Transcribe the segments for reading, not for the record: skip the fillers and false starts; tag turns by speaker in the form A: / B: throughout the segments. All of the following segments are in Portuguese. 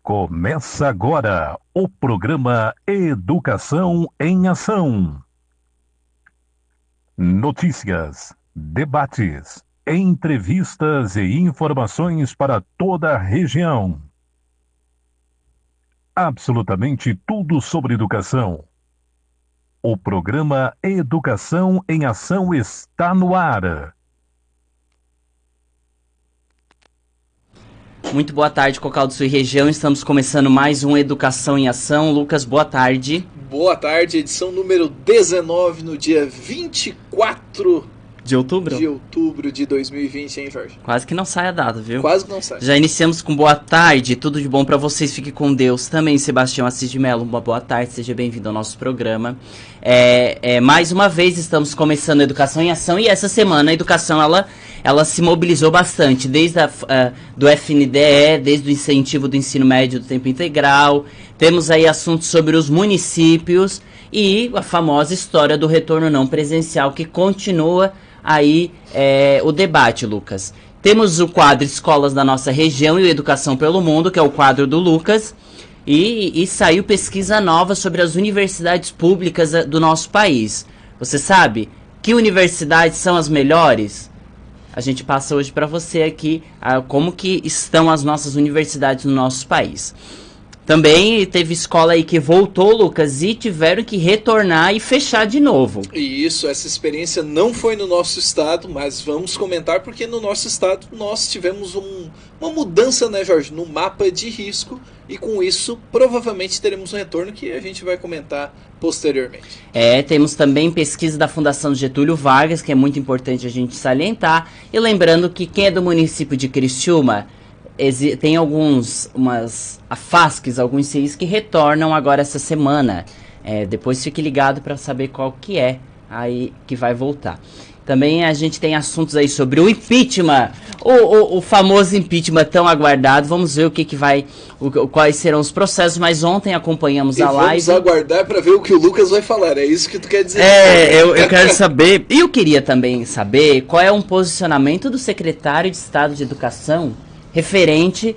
A: Começa agora o programa Educação em Ação. Notícias, debates, entrevistas e informações para toda a região. Absolutamente tudo sobre educação. O programa Educação em Ação está no ar.
B: Muito boa tarde, Cocal do Sul e região. Estamos começando mais um Educação em Ação. Lucas, boa tarde.
C: Boa tarde, edição número 19, no dia 24
B: de outubro
C: de 2020, hein, Jorge?
B: Quase que não sai a data, viu?
C: Quase que não sai.
B: Já iniciamos com boa tarde, tudo de bom pra vocês, fique com Deus. Também, Sebastião Assis de Mello, uma boa tarde, seja bem-vindo ao nosso programa. Mais uma vez estamos começando a Educação em Ação e essa semana a educação, ela se mobilizou bastante, desde do FNDE, desde o incentivo do ensino médio do tempo integral. Temos aí assuntos sobre os municípios e a famosa história do retorno não presencial, que continua aí o debate, Lucas. Temos o quadro Escolas da Nossa Região e o Educação pelo Mundo, que é o quadro do Lucas. E saiu pesquisa nova sobre as universidades públicas do nosso país. Você sabe que universidades são as melhores? A gente passa hoje para você aqui como que estão as nossas universidades no nosso país. Também teve escola aí que voltou, Lucas, e tiveram que retornar e fechar de novo.
C: E isso, essa experiência não foi no nosso estado, mas vamos comentar porque no nosso estado nós tivemos uma mudança, né, Jorge, no mapa de risco, e com isso provavelmente teremos um retorno que a gente vai comentar posteriormente.
B: Temos também pesquisa da Fundação Getúlio Vargas, que é muito importante a gente salientar, e lembrando que quem é do município de Criciúma, tem alguns AFASCs, alguns CIs que retornam agora essa semana. Depois fique ligado para saber qual que é aí que vai voltar. Também a gente tem assuntos aí sobre o impeachment, o famoso impeachment tão aguardado. Vamos ver quais serão os processos, mas ontem acompanhamos a live.
C: Vamos aguardar para ver o que o Lucas vai falar, é isso que tu quer dizer?
B: Eu quero saber, e eu queria também saber qual é um posicionamento do secretário de Estado de Educação referente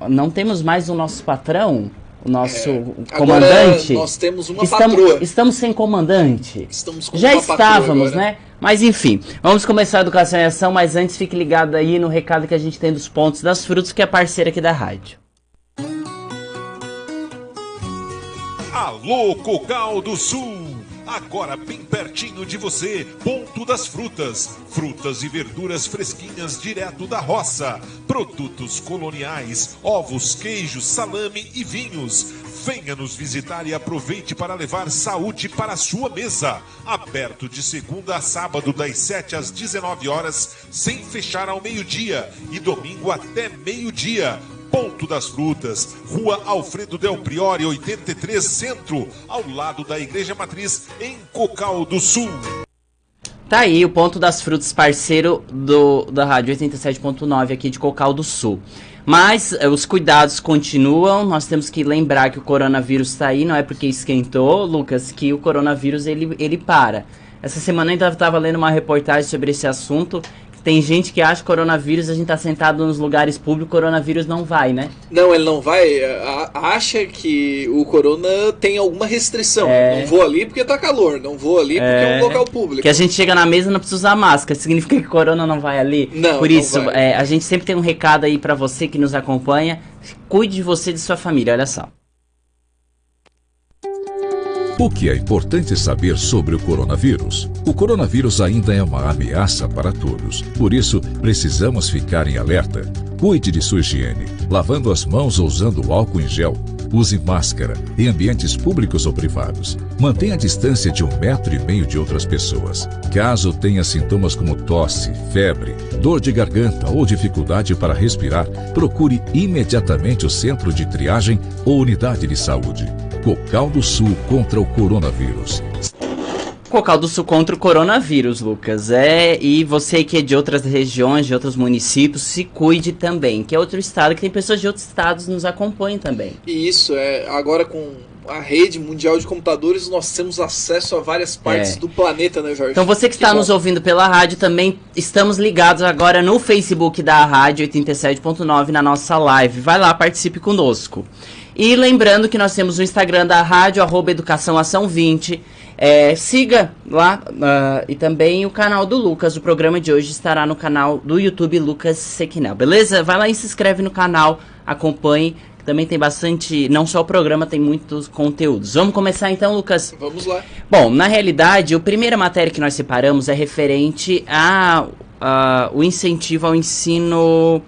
B: não temos mais o nosso patrão, o nosso comandante.
C: Agora nós temos uma patroa.
B: Estamos sem comandante.
C: Estamos com
B: Já
C: uma
B: estávamos,
C: agora,
B: né? Mas enfim, vamos começar a Educação em Ação, mas antes fique ligado aí no recado que a gente tem dos Pontos das Frutas, que é parceira aqui da rádio.
D: Alô, Cocal do Sul! Agora bem pertinho de você, Ponto das Frutas. Frutas e verduras fresquinhas direto da roça. Produtos coloniais, ovos, queijos, salame e vinhos. Venha nos visitar e aproveite para levar saúde para a sua mesa. Aberto de segunda a sábado, das 7 às 19 horas, sem fechar ao meio-dia. E domingo até meio-dia. Ponto das Frutas, Rua Alfredo Del Priore, 83 Centro, ao lado da Igreja Matriz, em Cocal do Sul.
B: Tá aí o Ponto das Frutas, parceiro da Rádio 87.9 aqui de Cocal do Sul. Mas os cuidados continuam, nós temos que lembrar que o coronavírus está aí, não é porque esquentou, Lucas, que o coronavírus ele para. Essa semana ainda estava lendo uma reportagem sobre esse assunto. Tem gente que acha que coronavírus, a gente tá sentado nos lugares públicos, coronavírus não vai, né?
C: Não, ele não vai. Acha que o corona tem alguma restrição. Não vou ali porque tá calor, não vou ali porque é um local público.
B: Que a gente chega na mesa e não precisa usar máscara, significa que corona não vai ali?
C: Não,
B: por isso,
C: não vai.
B: A gente sempre tem um recado aí pra você que nos acompanha. Cuide de você e de sua família, olha só.
E: O que é importante saber sobre o coronavírus? O coronavírus ainda é uma ameaça para todos. Por isso, precisamos ficar em alerta. Cuide de sua higiene, lavando as mãos ou usando álcool em gel. Use máscara em ambientes públicos ou privados. Mantenha a distância de 1,5 metro de outras pessoas. Caso tenha sintomas como tosse, febre, dor de garganta ou dificuldade para respirar, procure imediatamente o centro de triagem ou unidade de saúde. Cocal do Sul contra o coronavírus.
B: Cocal do Sul contra o coronavírus, Lucas. E você que é de outras regiões, de outros municípios, se cuide também, que é outro estado, que tem pessoas de outros estados que nos acompanham também.
C: E isso, agora com a rede mundial de computadores, nós temos acesso a várias partes do planeta, né, Jorge?
B: Então você que está nos ouvindo pela rádio, também estamos ligados agora no Facebook da Rádio 87.9, na nossa live. Vai lá, participe conosco. E lembrando que nós temos o Instagram da rádio, @educaçãoação20. Siga lá e também o canal do Lucas. O programa de hoje estará no canal do YouTube Lucas Sequinel, beleza? Vai lá e se inscreve no canal, acompanhe. Também tem bastante, não só o programa, tem muitos conteúdos. Vamos começar então, Lucas?
C: Vamos lá.
B: Bom, na realidade, a primeira matéria que nós separamos é referente o incentivo ao ensino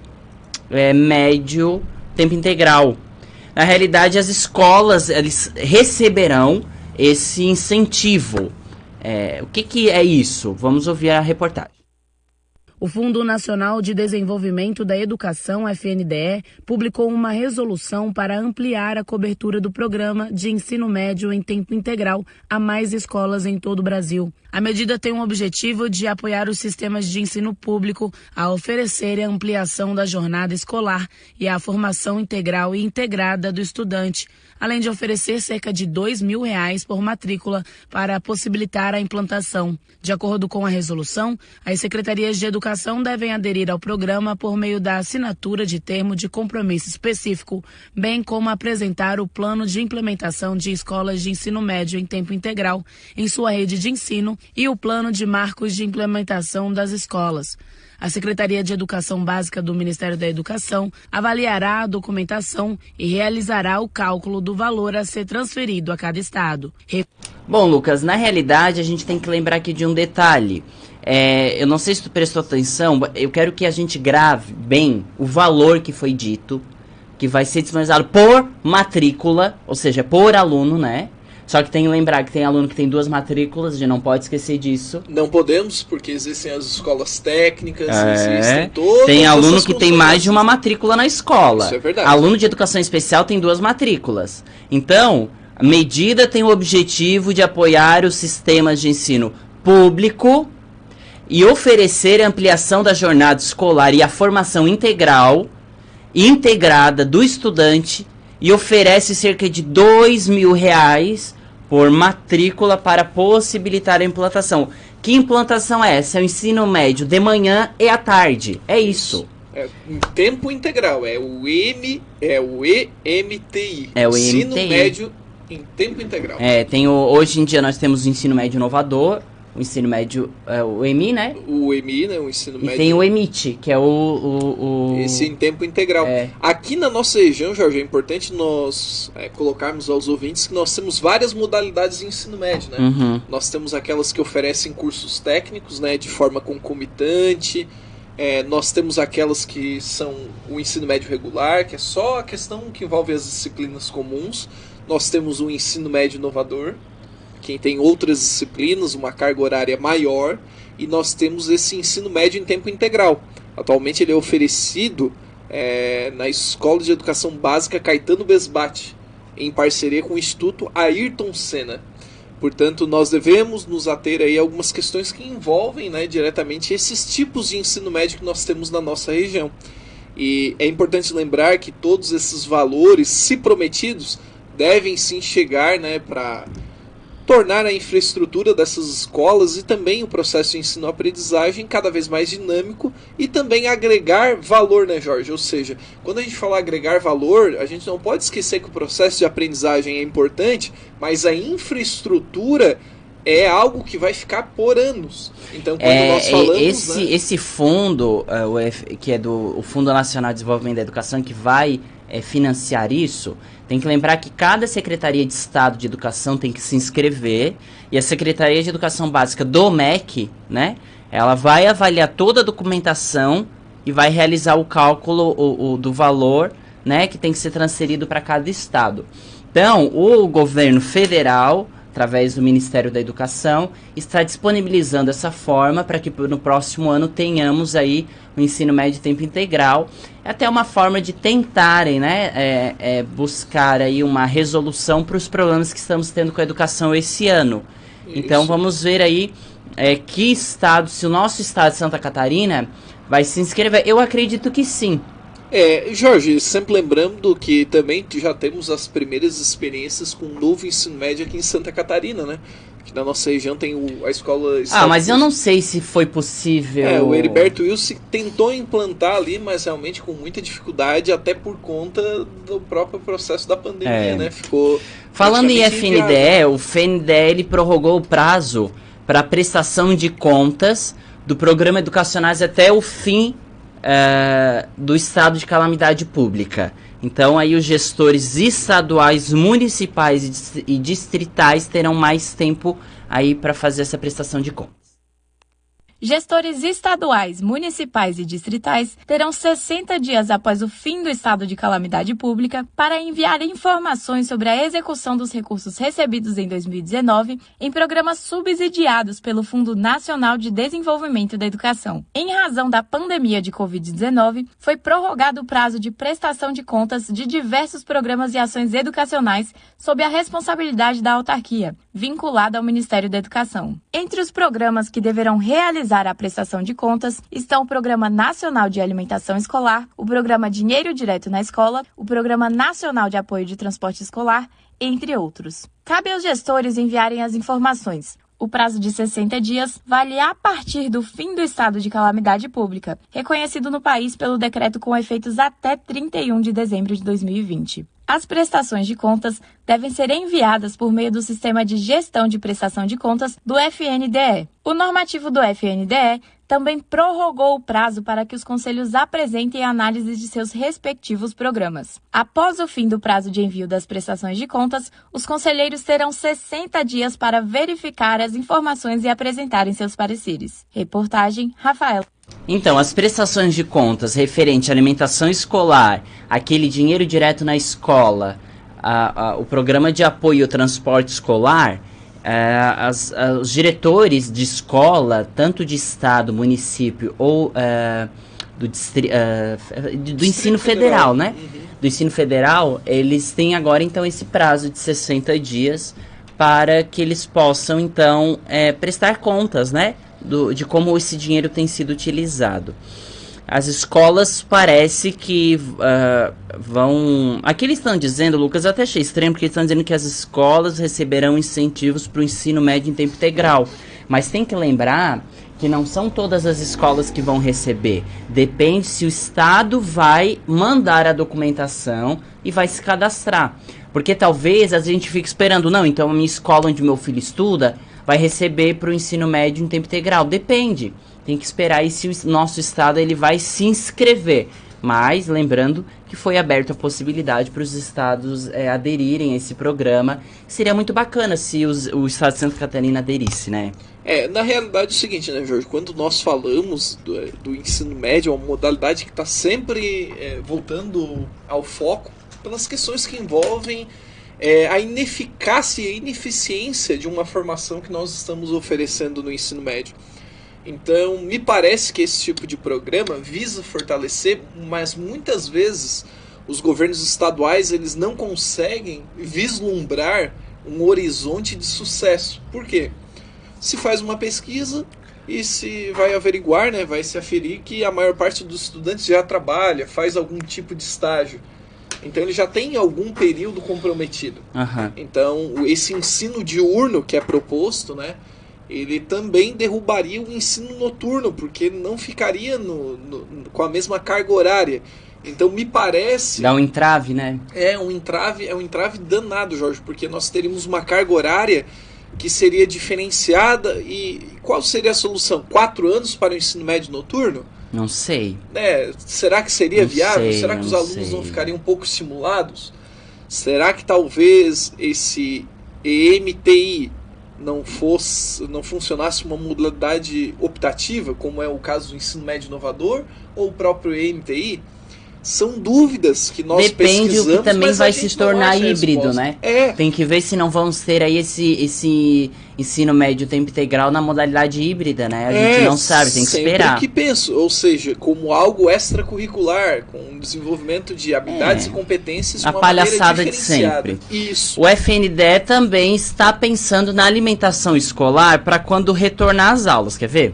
B: médio tempo integral. Na realidade, as escolas eles receberão esse incentivo. O que é isso? Vamos ouvir a reportagem.
F: O Fundo Nacional de Desenvolvimento da Educação, FNDE, publicou uma resolução para ampliar a cobertura do programa de ensino médio em tempo integral a mais escolas em todo o Brasil. A medida tem o objetivo de apoiar os sistemas de ensino público a oferecerem a ampliação da jornada escolar e a formação integral e integrada do estudante, além de oferecer cerca de R$ 2.000 por matrícula para possibilitar a implantação. De acordo com a resolução, as secretarias de educação devem aderir ao programa por meio da assinatura de termo de compromisso específico, bem como apresentar o plano de implementação de escolas de ensino médio em tempo integral em sua rede de ensino e o plano de marcos de implementação das escolas. A Secretaria de Educação Básica do Ministério da Educação avaliará a documentação e realizará o cálculo do valor a ser transferido a cada estado.
B: Bom, Lucas, na realidade a gente tem que lembrar aqui de um detalhe. Eu não sei se tu prestou atenção, eu quero que a gente grave bem o valor que foi dito, que vai ser disponibilizado por matrícula, ou seja, por aluno, né? Só que tem que lembrar que tem aluno que tem 2 matrículas, a gente não pode esquecer disso.
C: Não podemos, porque existem as escolas técnicas, existem todas.
B: Tem aluno que tem mais de uma matrícula na escola.
C: Isso é verdade.
B: Aluno de educação especial tem 2 matrículas. Então, a medida tem o objetivo de apoiar os sistemas de ensino público e oferecer a ampliação da jornada escolar e a formação integral e integrada do estudante e oferece cerca de R$ 2.000 por matrícula para possibilitar a implantação. Que implantação é essa? É o ensino médio de manhã e à tarde. É isso.
C: Em tempo integral. É o EMTI.
B: É o
C: ensino
B: EMTI.
C: médio em tempo integral.
B: Hoje em dia nós temos o ensino médio inovador, o ensino médio, o EMI, né?
C: O EMI, né? O ensino médio.
B: E tem o EMIT, que é
C: esse em tempo integral. Aqui na nossa região, Jorge, é importante nós colocarmos aos ouvintes que nós temos várias modalidades de ensino médio, né?
B: Uhum.
C: Nós temos aquelas que oferecem cursos técnicos, né? De forma concomitante. Nós temos aquelas que são o ensino médio regular, que é só a questão que envolve as disciplinas comuns. Nós temos o ensino médio inovador, quem tem outras disciplinas, uma carga horária maior, e nós temos esse ensino médio em tempo integral. Atualmente ele é oferecido na Escola de Educação Básica Caetano Besbate, em parceria com o Instituto Ayrton Senna. Portanto, nós devemos nos ater aí a algumas questões que envolvem, né, diretamente esses tipos de ensino médio que nós temos na nossa região. E é importante lembrar que todos esses valores, se prometidos, devem sim chegar, né, para tornar a infraestrutura dessas escolas e também o processo de ensino-aprendizagem cada vez mais dinâmico e também agregar valor, né, Jorge? Ou seja, quando a gente fala agregar valor, a gente não pode esquecer que o processo de aprendizagem é importante, mas a infraestrutura é algo que vai ficar por anos. Então, quando nós falamos...
B: Esse fundo, que é o Fundo Nacional de Desenvolvimento da Educação, que vai financiar isso, tem que lembrar que cada Secretaria de Estado de Educação tem que se inscrever, e a Secretaria de Educação Básica do MEC, né, ela vai avaliar toda a documentação e vai realizar o cálculo do valor, né, que tem que ser transferido para cada estado. Então, o governo federal, através do Ministério da Educação, está disponibilizando essa forma para que no próximo ano tenhamos aí o ensino médio tempo integral. É até uma forma de tentarem, né, buscar aí uma resolução para os problemas que estamos tendo com a educação esse ano. Então
C: Isso.
B: vamos ver aí que estado, se o nosso estado de Santa Catarina vai se inscrever. Eu acredito que sim.
C: Jorge, sempre lembrando que também já temos as primeiras experiências com o novo ensino médio aqui em Santa Catarina, né? Que na nossa região tem a escola...
B: Mas eu não sei se foi possível...
C: O Heriberto Wilson tentou implantar ali, mas realmente com muita dificuldade, até por conta do próprio processo da pandemia, né? Ficou...
B: Falando em FNDE, o FNDE ele prorrogou o prazo para prestação de contas do programa Educacionais até o fim do estado de calamidade pública. Então aí os gestores estaduais, municipais e distritais terão mais tempo aí para fazer essa prestação de contas.
F: Gestores estaduais, municipais e distritais terão 60 dias após o fim do estado de calamidade pública para enviar informações sobre a execução dos recursos recebidos em 2019 em programas subsidiados pelo Fundo Nacional de Desenvolvimento da Educação. Em razão da pandemia de Covid-19, foi prorrogado o prazo de prestação de contas de diversos programas e ações educacionais sob a responsabilidade da autarquia, vinculada ao Ministério da Educação. Entre os programas que deverão realizar a prestação de contas estão o Programa Nacional de Alimentação Escolar, o Programa Dinheiro Direto na Escola, o Programa Nacional de Apoio de Transporte Escolar, entre outros. Cabe aos gestores enviarem as informações. O prazo de 60 dias vale a partir do fim do estado de calamidade pública, reconhecido no país pelo decreto com efeitos até 31 de dezembro de 2020. As prestações de contas devem ser enviadas por meio do Sistema de Gestão de Prestação de Contas do FNDE. O normativo do FNDE também prorrogou o prazo para que os conselhos apresentem análises de seus respectivos programas. Após o fim do prazo de envio das prestações de contas, os conselheiros terão 60 dias para verificar as informações e apresentarem seus pareceres. Reportagem, Rafael.
B: Então, as prestações de contas referente à alimentação escolar, aquele dinheiro direto na escola, o programa de apoio ao transporte escolar, os diretores de escola, tanto de estado, município ou do ensino federal, né? Do ensino federal, eles têm agora então esse prazo de 60 dias para que eles possam então prestar contas, né? De como esse dinheiro tem sido utilizado. As escolas parece que vão... Aqui eles estão dizendo, Lucas, eu até achei estranho, porque eles estão dizendo que as escolas receberão incentivos para o ensino médio em tempo integral. Mas tem que lembrar que não são todas as escolas que vão receber. Depende se o Estado vai mandar a documentação e vai se cadastrar. Porque talvez a gente fique esperando, não, então a minha escola onde meu filho estuda vai receber para o ensino médio em tempo integral. Depende. Tem que esperar aí se o nosso estado ele vai se inscrever. Mas, lembrando que foi aberta a possibilidade para os estados aderirem a esse programa. Seria muito bacana se o estado de Santa Catarina aderisse, né?
C: Na realidade é o seguinte, né, Jorge? Quando nós falamos do ensino médio, é uma modalidade que está sempre voltando ao foco pelas questões que envolvem a ineficácia e a ineficiência de uma formação que nós estamos oferecendo no ensino médio. Então, me parece que esse tipo de programa visa fortalecer, mas muitas vezes os governos estaduais eles não conseguem vislumbrar um horizonte de sucesso. Por quê? Se faz uma pesquisa e se vai averiguar, né, vai se aferir que a maior parte dos estudantes já trabalha, faz algum tipo de estágio. Então ele já tem algum período comprometido.
B: Uhum.
C: Então esse ensino diurno que é proposto, né, ele também derrubaria o ensino noturno, porque não ficaria com a mesma carga horária. Então me parece...
B: Dá um entrave, né?
C: É um entrave danado, Jorge, porque nós teríamos uma carga horária que seria diferenciada. E qual seria a solução? 4 anos para o ensino médio noturno?
B: Não sei.
C: Será que seria viável? Será que os alunos não ficariam um pouco estimulados? Será que talvez esse EMTI não funcionasse uma modalidade optativa, como é o caso do ensino médio inovador, ou o próprio EMTI? São dúvidas que nós
B: Depende
C: pesquisamos,
B: o que também
C: mas a
B: vai
C: gente
B: se
C: não
B: tornar
C: acha a
B: híbrido,
C: resposta.
B: né?
C: É.
B: Tem que ver se não vamos ter aí esse ensino médio tempo integral na modalidade híbrida, né? A gente não sabe, tem que esperar.
C: Sempre que penso, ou seja, como algo extracurricular, com desenvolvimento de habilidades e competências de
B: A
C: uma
B: palhaçada
C: maneira
B: de
C: diferenciada.
B: sempre.
C: Isso.
B: O FNDE também está pensando na alimentação escolar para quando retornar às aulas, quer ver?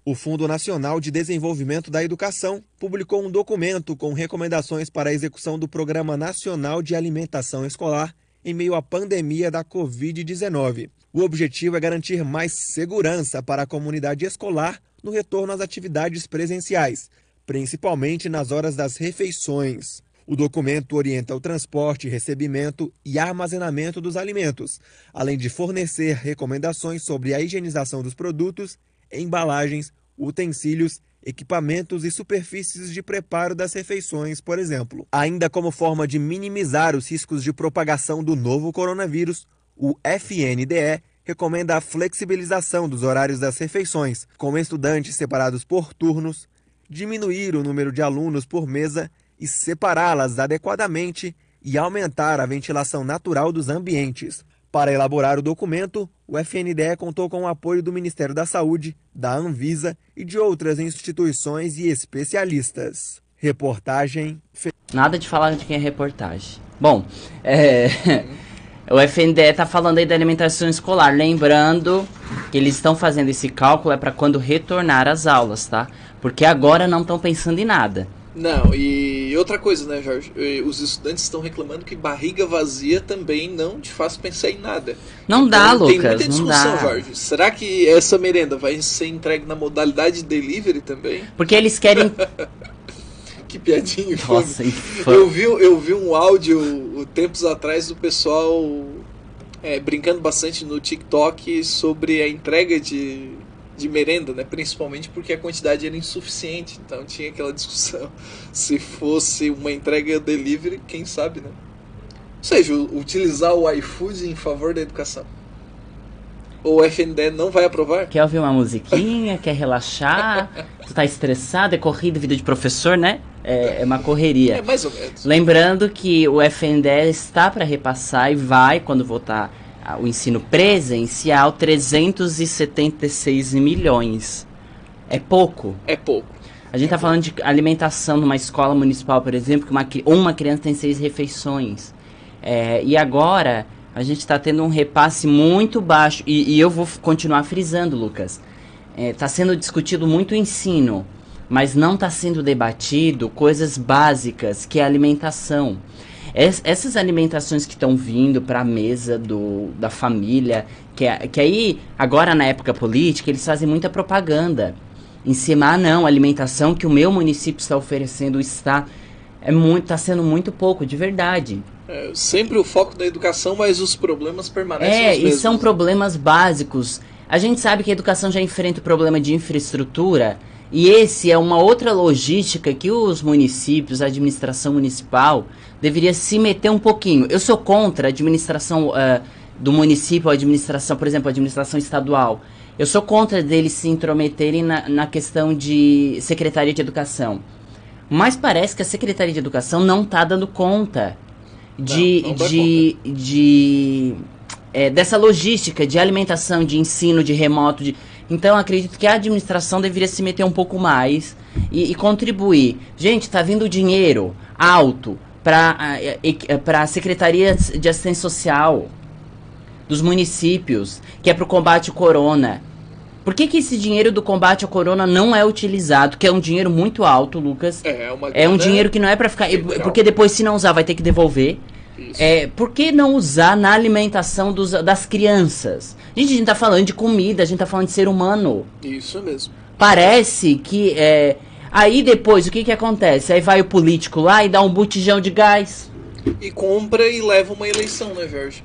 G: O Fundo Nacional de Desenvolvimento da Educação publicou um documento com recomendações para a execução do Programa Nacional de Alimentação Escolar em meio à pandemia da Covid-19. O objetivo é garantir mais segurança para a comunidade escolar no retorno às atividades presenciais, principalmente nas horas das refeições. O documento orienta o transporte, recebimento e armazenamento dos alimentos, além de fornecer recomendações sobre a higienização dos produtos, embalagens, utensílios, equipamentos e superfícies de preparo das refeições, por exemplo. Ainda como forma de minimizar os riscos de propagação do novo coronavírus, o FNDE recomenda a flexibilização dos horários das refeições, com estudantes separados por turnos, diminuir o número de alunos por mesa e separá-las adequadamente e aumentar a ventilação natural dos ambientes. Para elaborar o documento, o FNDE contou com o apoio do Ministério da Saúde, da Anvisa e de outras instituições e especialistas. Reportagem...
B: Nada de falar de quem é reportagem. Bom, o FNDE está falando aí da alimentação escolar. Lembrando que eles estão fazendo esse cálculo para quando retornar às aulas, tá? Porque agora não estão pensando em nada.
C: Não, e outra coisa, né, Jorge? Os estudantes estão reclamando que barriga vazia também não te faz pensar em nada.
B: Não dá, Lucas,
C: tem muita discussão,
B: não dá.
C: Jorge. Será que essa merenda vai ser entregue na modalidade delivery também?
B: Porque eles querem...
C: Que piadinha.
B: Nossa,
C: eu vi um áudio tempos atrás do pessoal brincando bastante no TikTok sobre a entrega de merenda, né? Principalmente porque a quantidade era insuficiente. Então tinha aquela discussão. Se fosse uma entrega delivery, quem sabe, né? Ou seja, utilizar o iFood em favor da educação. Ou o FNDE não vai aprovar?
B: Quer ouvir uma musiquinha? Quer relaxar? Tu tá estressado? É corrida, vida de professor, né? É uma correria.
C: É mais ou menos.
B: Lembrando que o FNDE está para repassar e vai, quando voltar o ensino presencial, 376 milhões. É pouco.
C: É pouco.
B: A gente tá falando de alimentação numa escola municipal, por exemplo, que uma criança tem 6 refeições. E agora a gente está tendo um repasse muito baixo. E eu vou continuar frisando, Lucas. Está sendo discutido muito o ensino, mas não está sendo debatido coisas básicas, que é a alimentação. Essas alimentações que estão vindo para a mesa da família, que aí, agora na época política, eles fazem muita propaganda. Em cima, não, a alimentação que o meu município está oferecendo está sendo muito pouco, de verdade.
C: Sempre o foco da educação, mas os problemas permanecem os mesmos.
B: E são problemas básicos. A gente sabe que a educação já enfrenta o problema de infraestrutura, e esse é uma outra logística que os municípios, a administração municipal, deveria se meter um pouquinho. Eu sou contra a administração do município, a administração, por exemplo, a administração estadual. Eu sou contra deles se intrometerem na questão de Secretaria de Educação. Mas parece que a Secretaria de Educação não está dando conta dessa logística de alimentação, de ensino, de remoto. Então, acredito que a administração deveria se meter um pouco mais e contribuir. Gente, está vindo dinheiro alto para a Secretaria de Assistência Social dos municípios, que é para o combate ao corona. Por que esse dinheiro do combate ao corona não é utilizado? Que é um dinheiro muito alto, Lucas. É um dinheiro que não é para ficar... Porque depois, se não usar, vai ter que devolver. Por que não usar na alimentação das crianças? A gente tá falando de comida, a gente tá falando de ser humano.
C: Isso mesmo.
B: Parece que... Aí depois, o que acontece? Aí vai o político lá e dá um botijão de gás.
C: E compra e leva uma eleição, né, Jorge?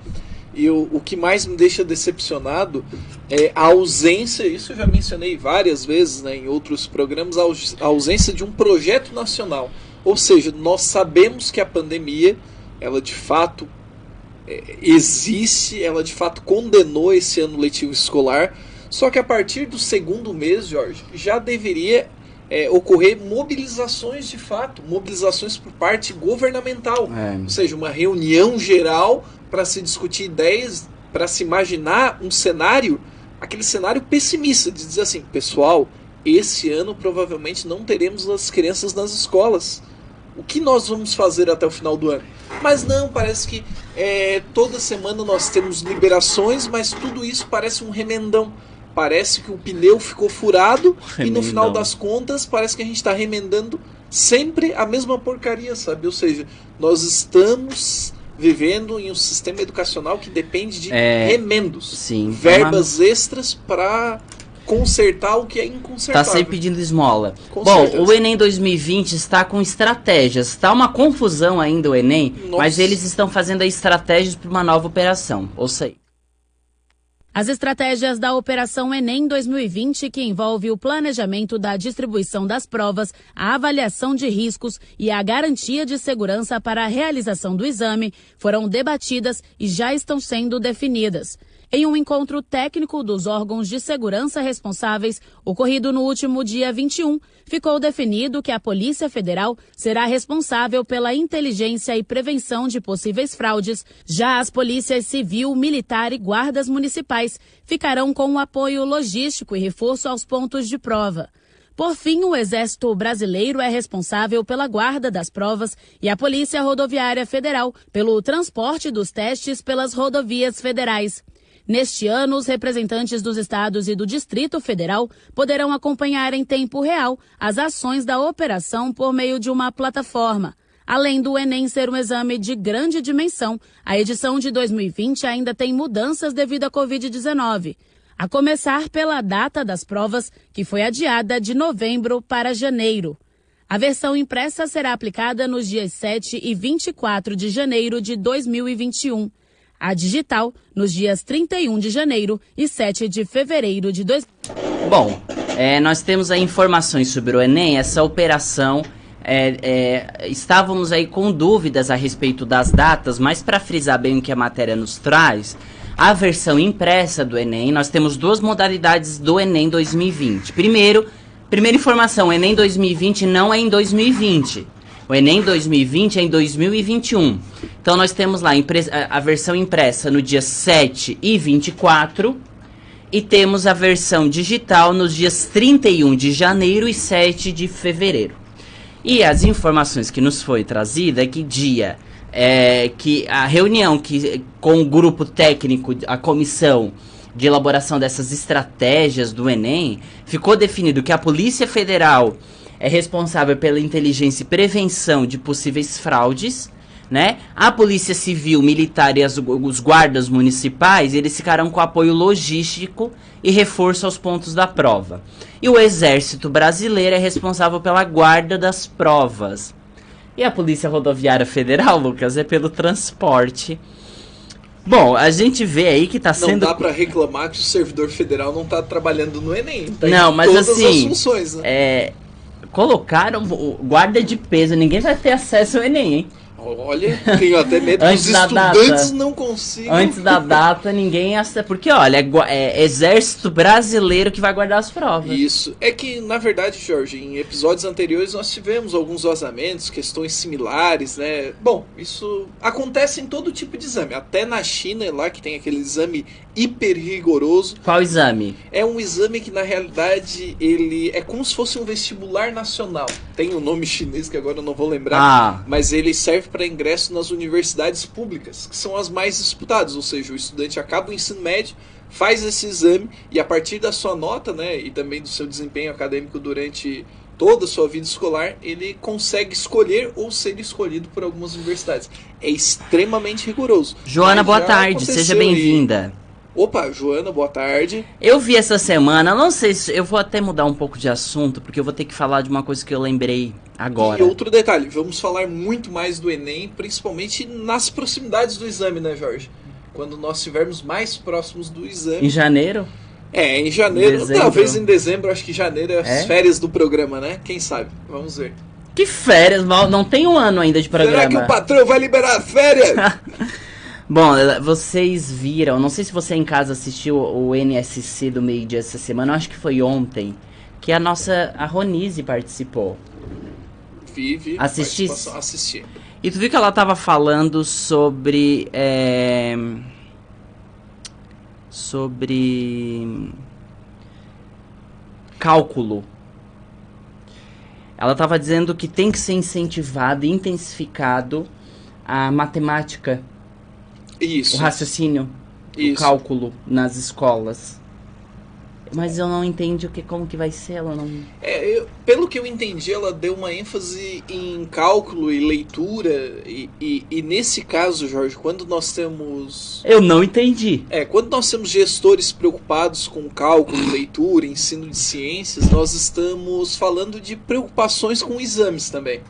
C: E o que mais me deixa decepcionado é a ausência, isso eu já mencionei várias vezes, né, em outros programas, a ausência de um projeto nacional. Ou seja, nós sabemos que a pandemia, ela de fato existe, ela de fato condenou esse ano letivo escolar, só que a partir do segundo mês, Jorge, já deveria ocorrer mobilizações de fato, mobilizações por parte governamental, ou seja, uma reunião geral para se discutir ideias, para se imaginar um cenário, aquele cenário pessimista, de dizer assim, pessoal, esse ano provavelmente não teremos as crianças nas escolas. O que nós vamos fazer até o final do ano? Mas não, parece que toda semana nós temos liberações, mas tudo isso parece um remendão. Parece que o pneu ficou furado e no final das contas parece que a gente está remendando sempre a mesma porcaria, sabe? Ou seja, nós estamos vivendo em um sistema educacional que depende de remendos.
B: Sim,
C: verbas extras para consertar o que é inconsertável.
B: Tá sempre pedindo esmola.
C: Com
B: Bom,
C: certeza.
B: o Enem 2020 está com estratégias. Está uma confusão ainda o Enem, mas eles estão fazendo estratégias para uma nova operação. Ouça aí.
F: As estratégias da Operação Enem 2020, que envolve o planejamento da distribuição das provas, a avaliação de riscos e a garantia de segurança para a realização do exame, foram debatidas e já estão sendo definidas. Em um encontro técnico dos órgãos de segurança responsáveis, ocorrido no último dia 21, ficou definido que a Polícia Federal será responsável pela inteligência e prevenção de possíveis fraudes. Já as polícias civil, militar e guardas municipais ficarão com o apoio logístico e reforço aos pontos de prova. Por fim, o Exército Brasileiro é responsável pela guarda das provas e a Polícia Rodoviária Federal pelo transporte dos testes pelas rodovias federais. Neste ano, os representantes dos estados e do Distrito Federal poderão acompanhar em tempo real as ações da operação por meio de uma plataforma. Além do Enem ser um exame de grande dimensão, a edição de 2020 ainda tem mudanças devido à Covid-19. A começar pela data das provas, que foi adiada de novembro para janeiro. A versão impressa será aplicada nos dias 7 e 24 de janeiro de 2021. A digital, nos dias 31 de janeiro e 7 de fevereiro de 2021.
B: Bom, nós temos aí informações sobre o Enem, essa operação. Estávamos aí com dúvidas a respeito das datas, mas para frisar bem o que a matéria nos traz, a versão impressa do Enem, nós temos duas modalidades do Enem 2020. Primeira informação, o Enem 2020 não é em 2020. O Enem 2020 é em 2021. Então nós temos lá a versão impressa no dia 7 e 24 e temos a versão digital nos dias 31 de janeiro e 7 de fevereiro. E as informações que nos foi trazida é que que a reunião com o grupo técnico, a comissão de elaboração dessas estratégias do Enem, ficou definido que a Polícia Federal é responsável pela inteligência e prevenção de possíveis fraudes, né? A Polícia Civil, Militar e os guardas municipais, eles ficarão com apoio logístico e reforço aos pontos da prova. E o Exército Brasileiro é responsável pela guarda das provas. E a Polícia Rodoviária Federal, Lucas, é pelo transporte. Bom, a gente vê aí que tá sendo...
C: Não dá pra reclamar que o servidor federal não tá trabalhando no Enem. Tá
B: não, mas
C: todas
B: assim...
C: as funções, né?
B: Colocaram o guarda de peso, ninguém vai ter acesso ao Enem, hein?
C: Olha, tenho até medo que os estudantes não consigam.
B: Antes da data, ninguém acessa. Porque, olha, é Exército Brasileiro que vai guardar as provas.
C: Isso. É que, na verdade, Jorge, em episódios anteriores nós tivemos alguns vazamentos, questões similares, né? Bom, isso acontece em todo tipo de exame. Até na China, lá que tem aquele exame hiper rigoroso.
B: Qual exame?
C: É um exame que, na realidade, ele é como se fosse um vestibular nacional. Tem um nome chinês que agora eu não vou lembrar, mas ele serve para ingresso nas universidades públicas, que são as mais disputadas, ou seja, o estudante acaba o ensino médio, faz esse exame e a partir da sua nota, né, e também do seu desempenho acadêmico durante toda a sua vida escolar, ele consegue escolher ou ser escolhido por algumas universidades. É extremamente rigoroso.
B: Joana, boa tarde, seja bem-vinda.
C: Opa, Joana, boa tarde.
B: Eu vi essa semana, não sei se... Eu vou até mudar um pouco de assunto, porque eu vou ter que falar de uma coisa que eu lembrei agora.
C: E outro detalhe, vamos falar muito mais do Enem, principalmente nas proximidades do exame, né, Jorge? Quando nós estivermos mais próximos do exame.
B: Em janeiro?
C: Em janeiro,
B: dezembro.
C: Talvez em dezembro, acho que janeiro é as férias do programa, né? Quem sabe? Vamos ver.
B: Que férias? Não tem um ano ainda de programa.
C: Será que o patrão vai liberar férias?
B: Bom, vocês viram, não sei se você em casa assistiu o NSC do meio-dia essa semana, eu acho que foi ontem, que a Ronise participou.
C: Vive.
B: Assistisse?
C: Assisti.
B: E tu viu que ela tava falando sobre cálculo. Ela tava dizendo que tem que ser incentivado e intensificado a matemática,
C: Isso.
B: o raciocínio, o cálculo nas escolas. Mas eu não entendi como que vai ser, ela não...
C: Pelo que eu entendi, ela deu uma ênfase em cálculo e leitura, e nesse caso, Jorge, quando nós temos...
B: Eu não entendi.
C: Quando nós temos gestores preocupados com cálculo, leitura, ensino de ciências, nós estamos falando de preocupações com exames também.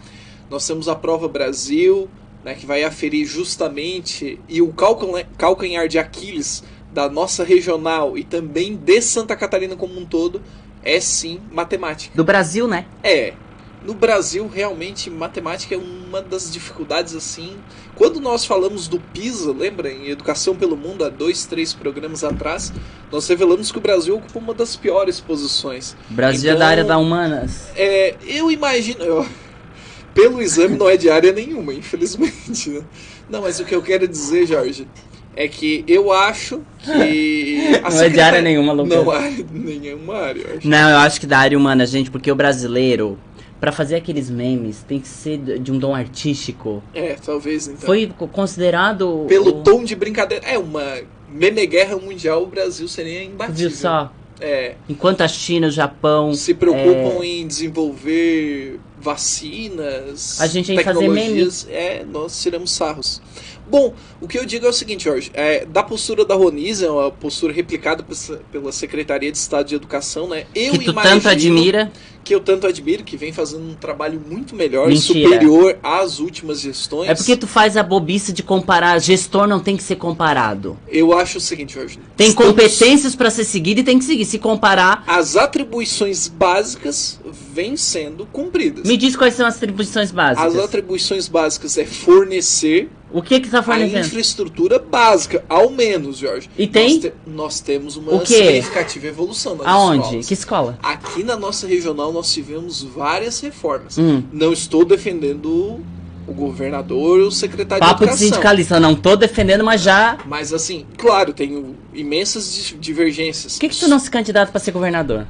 C: Nós temos a Prova Brasil, né, que vai aferir justamente, e o calcanhar de Aquiles da nossa regional e também de Santa Catarina como um todo, é sim matemática.
B: Do Brasil, né?
C: No Brasil, realmente, matemática é uma das dificuldades, assim... Quando nós falamos do PISA, lembra? Em Educação pelo Mundo, há 2, 3 programas atrás, nós revelamos que o Brasil ocupa uma das piores posições.
B: O Brasil é da área da humanas.
C: Eu imagino... Pelo exame não é de área nenhuma, infelizmente, né? Não, mas o que eu quero dizer, Jorge... É que eu acho que...
B: Não é de área nenhuma, Lucas.
C: Não é nenhuma área, eu acho.
B: Não, eu acho que da área humana, gente, porque o brasileiro, pra fazer aqueles memes, tem que ser de um dom artístico.
C: Talvez, então.
B: Foi considerado...
C: Pelo tom de brincadeira. Uma meme guerra mundial, o Brasil seria imbatível.
B: Viu só? Enquanto a China e o Japão...
C: se preocupam em desenvolver vacinas,
B: a gente vai fazer memes.
C: Nós tiramos sarros. Bom, o que eu digo é o seguinte, Jorge, da postura da Ronise, é uma postura replicada pela Secretaria de Estado de Educação, né?
B: Que tu tanto admira.
C: Que eu tanto admiro, que vem fazendo um trabalho muito melhor e superior às últimas gestões.
B: É porque tu faz a bobice de comparar, gestor não tem que ser comparado.
C: Eu acho o seguinte, Jorge.
B: Tem competências para ser seguido e tem que seguir. Se comparar...
C: As atribuições básicas vêm sendo cumpridas.
B: Me diz quais são as atribuições básicas.
C: As atribuições básicas é fornecer...
B: O que está fornecendo?
C: A infraestrutura básica, ao menos, Jorge.
B: E tem?
C: Nós temos uma significativa evolução nas
B: Aonde?
C: escolas.
B: Que escola?
C: Aqui na nossa regional nós tivemos várias reformas. Não estou defendendo o governador ou o secretário de Educação.
B: Papo de sindicalista, não estou defendendo, mas já...
C: Mas assim, claro, tenho imensas divergências.
B: Por que tu não se candidata para ser governador?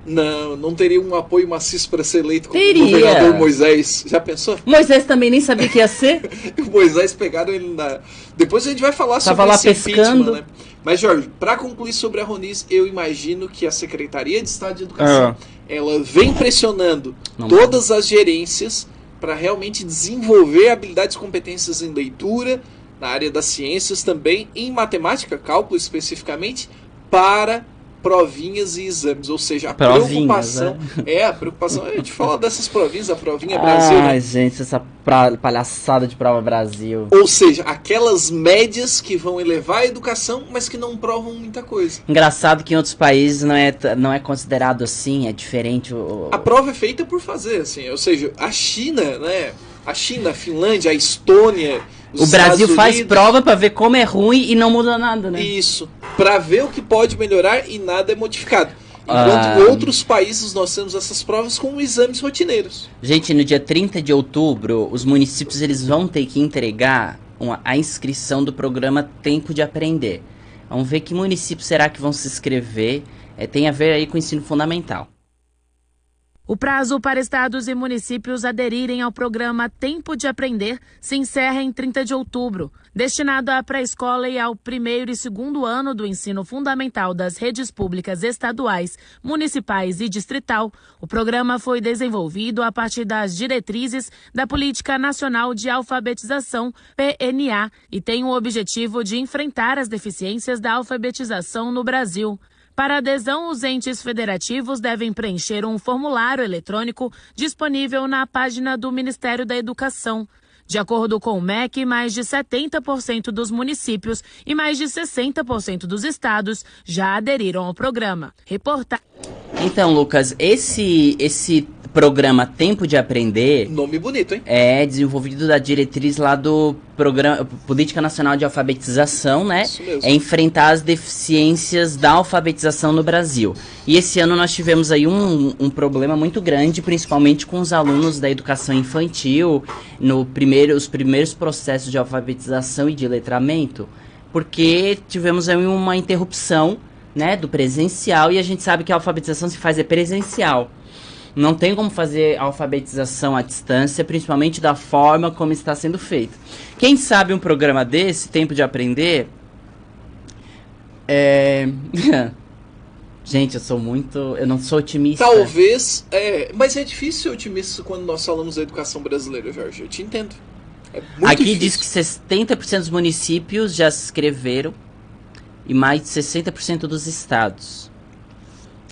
C: Não teria um apoio maciço para ser eleito como governador Moisés. Já pensou?
B: Moisés também nem sabia que ia ser.
C: O Moisés pegaram ele na... Depois a gente vai falar sobre
B: esse pescando.
C: Né? Mas, Jorge, para concluir sobre a Ronise, eu imagino que a Secretaria de Estado de Educação ela vem pressionando todas as gerências para realmente desenvolver habilidades e competências em leitura, na área das ciências também, em matemática, cálculo especificamente, para provinhas e exames, ou seja, a preocupação... A preocupação... A gente fala dessas provinhas, a provinha Brasil, né?
B: Ai, gente, essa palhaçada de prova Brasil.
C: Ou seja, aquelas médias que vão elevar a educação, mas que não provam muita coisa.
B: Engraçado que em outros países não é considerado assim, é diferente.
C: A prova é feita por fazer, assim, ou seja, a China, né? A China, a Finlândia, a Estônia...
B: O Brasil faz prova para ver como é ruim e não muda nada, né?
C: Isso, para ver o que pode melhorar e nada é modificado. Enquanto em outros países nós temos essas provas com exames rotineiros.
B: Gente, no dia 30 de outubro, os municípios eles vão ter que entregar a inscrição do programa Tempo de Aprender. Vamos ver que municípios será que vão se inscrever. Tem a ver aí com o ensino fundamental.
F: O prazo para estados e municípios aderirem ao programa Tempo de Aprender se encerra em 30 de outubro. Destinado à pré-escola e ao primeiro e segundo ano do ensino fundamental das redes públicas estaduais, municipais e distrital, o programa foi desenvolvido a partir das diretrizes da Política Nacional de Alfabetização, PNA, e tem o objetivo de enfrentar as deficiências da alfabetização no Brasil. Para adesão, os entes federativos devem preencher um formulário eletrônico disponível na página do Ministério da Educação. De acordo com o MEC, mais de 70% dos municípios e mais de 60% dos estados já aderiram ao programa.
B: Então, Lucas, esse programa Tempo de Aprender
C: Nome bonito, hein?
B: é desenvolvido da diretriz lá do Programa Política Nacional de Alfabetização, né?
C: Isso mesmo.
B: É enfrentar as deficiências da alfabetização no Brasil. E esse ano nós tivemos aí um problema muito grande, principalmente com os alunos da educação infantil, os primeiros processos de alfabetização e de letramento, porque tivemos aí uma interrupção, né, do presencial, e a gente sabe que a alfabetização se faz presencial. Não tem como fazer alfabetização à distância, principalmente da forma como está sendo feito. Quem sabe um programa desse, Tempo de Aprender, Gente, eu não sou otimista.
C: Talvez, mas é difícil ser otimista quando nós falamos da educação brasileira, Jorge. Eu te entendo. É muito
B: Aqui
C: difícil.
B: diz que 70% dos municípios já se inscreveram e mais de 60% dos estados.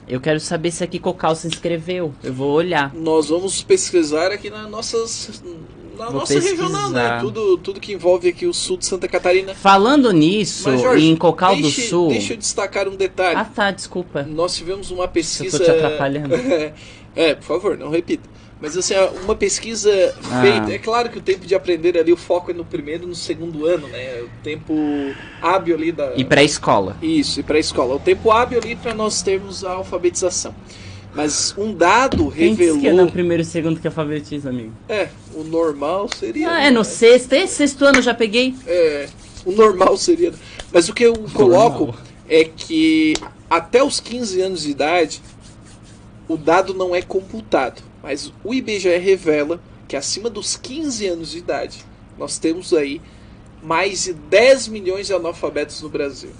B: Eu quero saber se aqui Cocal se inscreveu. Eu vou olhar.
C: Nós vamos pesquisar aqui na nossa regional, né? Tudo que envolve aqui o sul de Santa Catarina.
B: Falando nisso,
C: Mas, Jorge,
B: em Cocal do Sul...
C: Deixa eu destacar um detalhe.
B: Ah, tá, desculpa.
C: Nós tivemos uma pesquisa...
B: Eu tô te atrapalhando.
C: Por favor, não repita. Mas assim, uma pesquisa feita... É claro que o tempo de aprender ali, o foco é no primeiro e no segundo ano, né? O tempo hábil ali da...
B: E pré-escola.
C: Isso, e pré-escola. O tempo hábil ali para nós termos a alfabetização. Mas um dado revelou...
B: Quem disse que é no primeiro e segundo que alfabetiza, amigo?
C: O normal seria...
B: É no sexto ano eu já peguei.
C: O normal seria... Mas o que eu coloco é que até os 15 anos de idade, o dado não é computado. Mas o IBGE revela que acima dos 15 anos de idade, nós temos aí mais de 10 milhões de analfabetos no Brasil.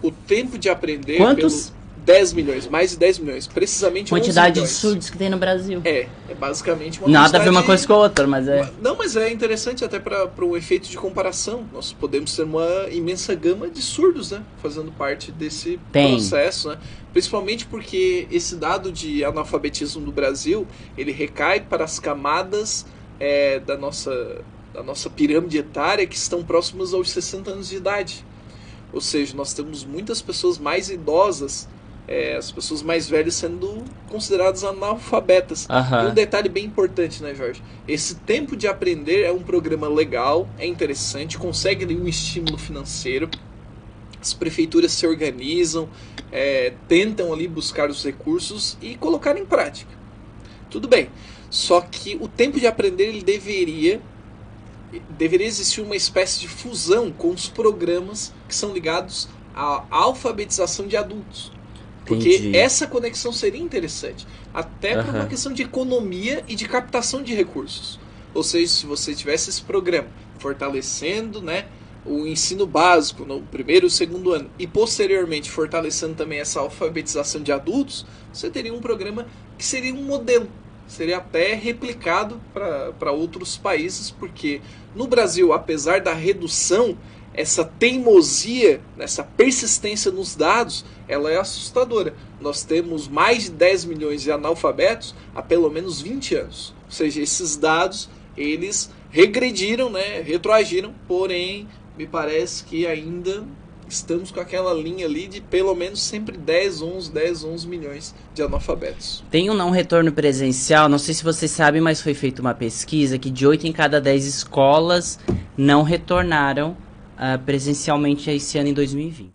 C: O tempo de aprender...
B: Quantos?
C: 10 milhões, mais de 10 milhões. Precisamente
B: quantidade
C: 11
B: de surdos que tem no Brasil.
C: É basicamente uma
B: Nada a ver uma coisa com a outra, mas é...
C: Não, mas é interessante até para o efeito de comparação. Nós podemos ter uma imensa gama de surdos, né? Fazendo parte desse processo, né? Principalmente porque esse dado de analfabetismo do Brasil, ele recai para as camadas da nossa pirâmide etária que estão próximas aos 60 anos de idade. Ou seja, nós temos muitas pessoas mais idosas, as pessoas mais velhas sendo consideradas analfabetas. E um detalhe bem importante, né, Jorge? Esse tempo de aprender é um programa legal, é interessante, consegue ali um estímulo financeiro. As prefeituras se organizam, tentam ali buscar os recursos e colocar em prática. Tudo bem, só que o tempo de aprender ele deveria existir uma espécie de fusão com os programas que são ligados à alfabetização de adultos. Porque essa conexão seria interessante. Até por uma questão de economia e de captação de recursos. Ou seja, se você tivesse esse programa fortalecendo, né, o ensino básico no primeiro e segundo ano e posteriormente fortalecendo também essa alfabetização de adultos, você teria um programa que seria um modelo. Seria até replicado para outros países, porque no Brasil, apesar da redução, essa teimosia, essa persistência nos dados, ela é assustadora. Nós temos mais de 10 milhões de analfabetos há pelo menos 20 anos. Ou seja, esses dados, eles regrediram, né, retroagiram, porém, me parece que ainda estamos com aquela linha ali de pelo menos sempre 10, 11 milhões de analfabetos.
B: Tem um não retorno presencial, não sei se vocês sabem, mas foi feita uma pesquisa que de 8 em cada 10 escolas não retornaram presencialmente esse ano em 2020.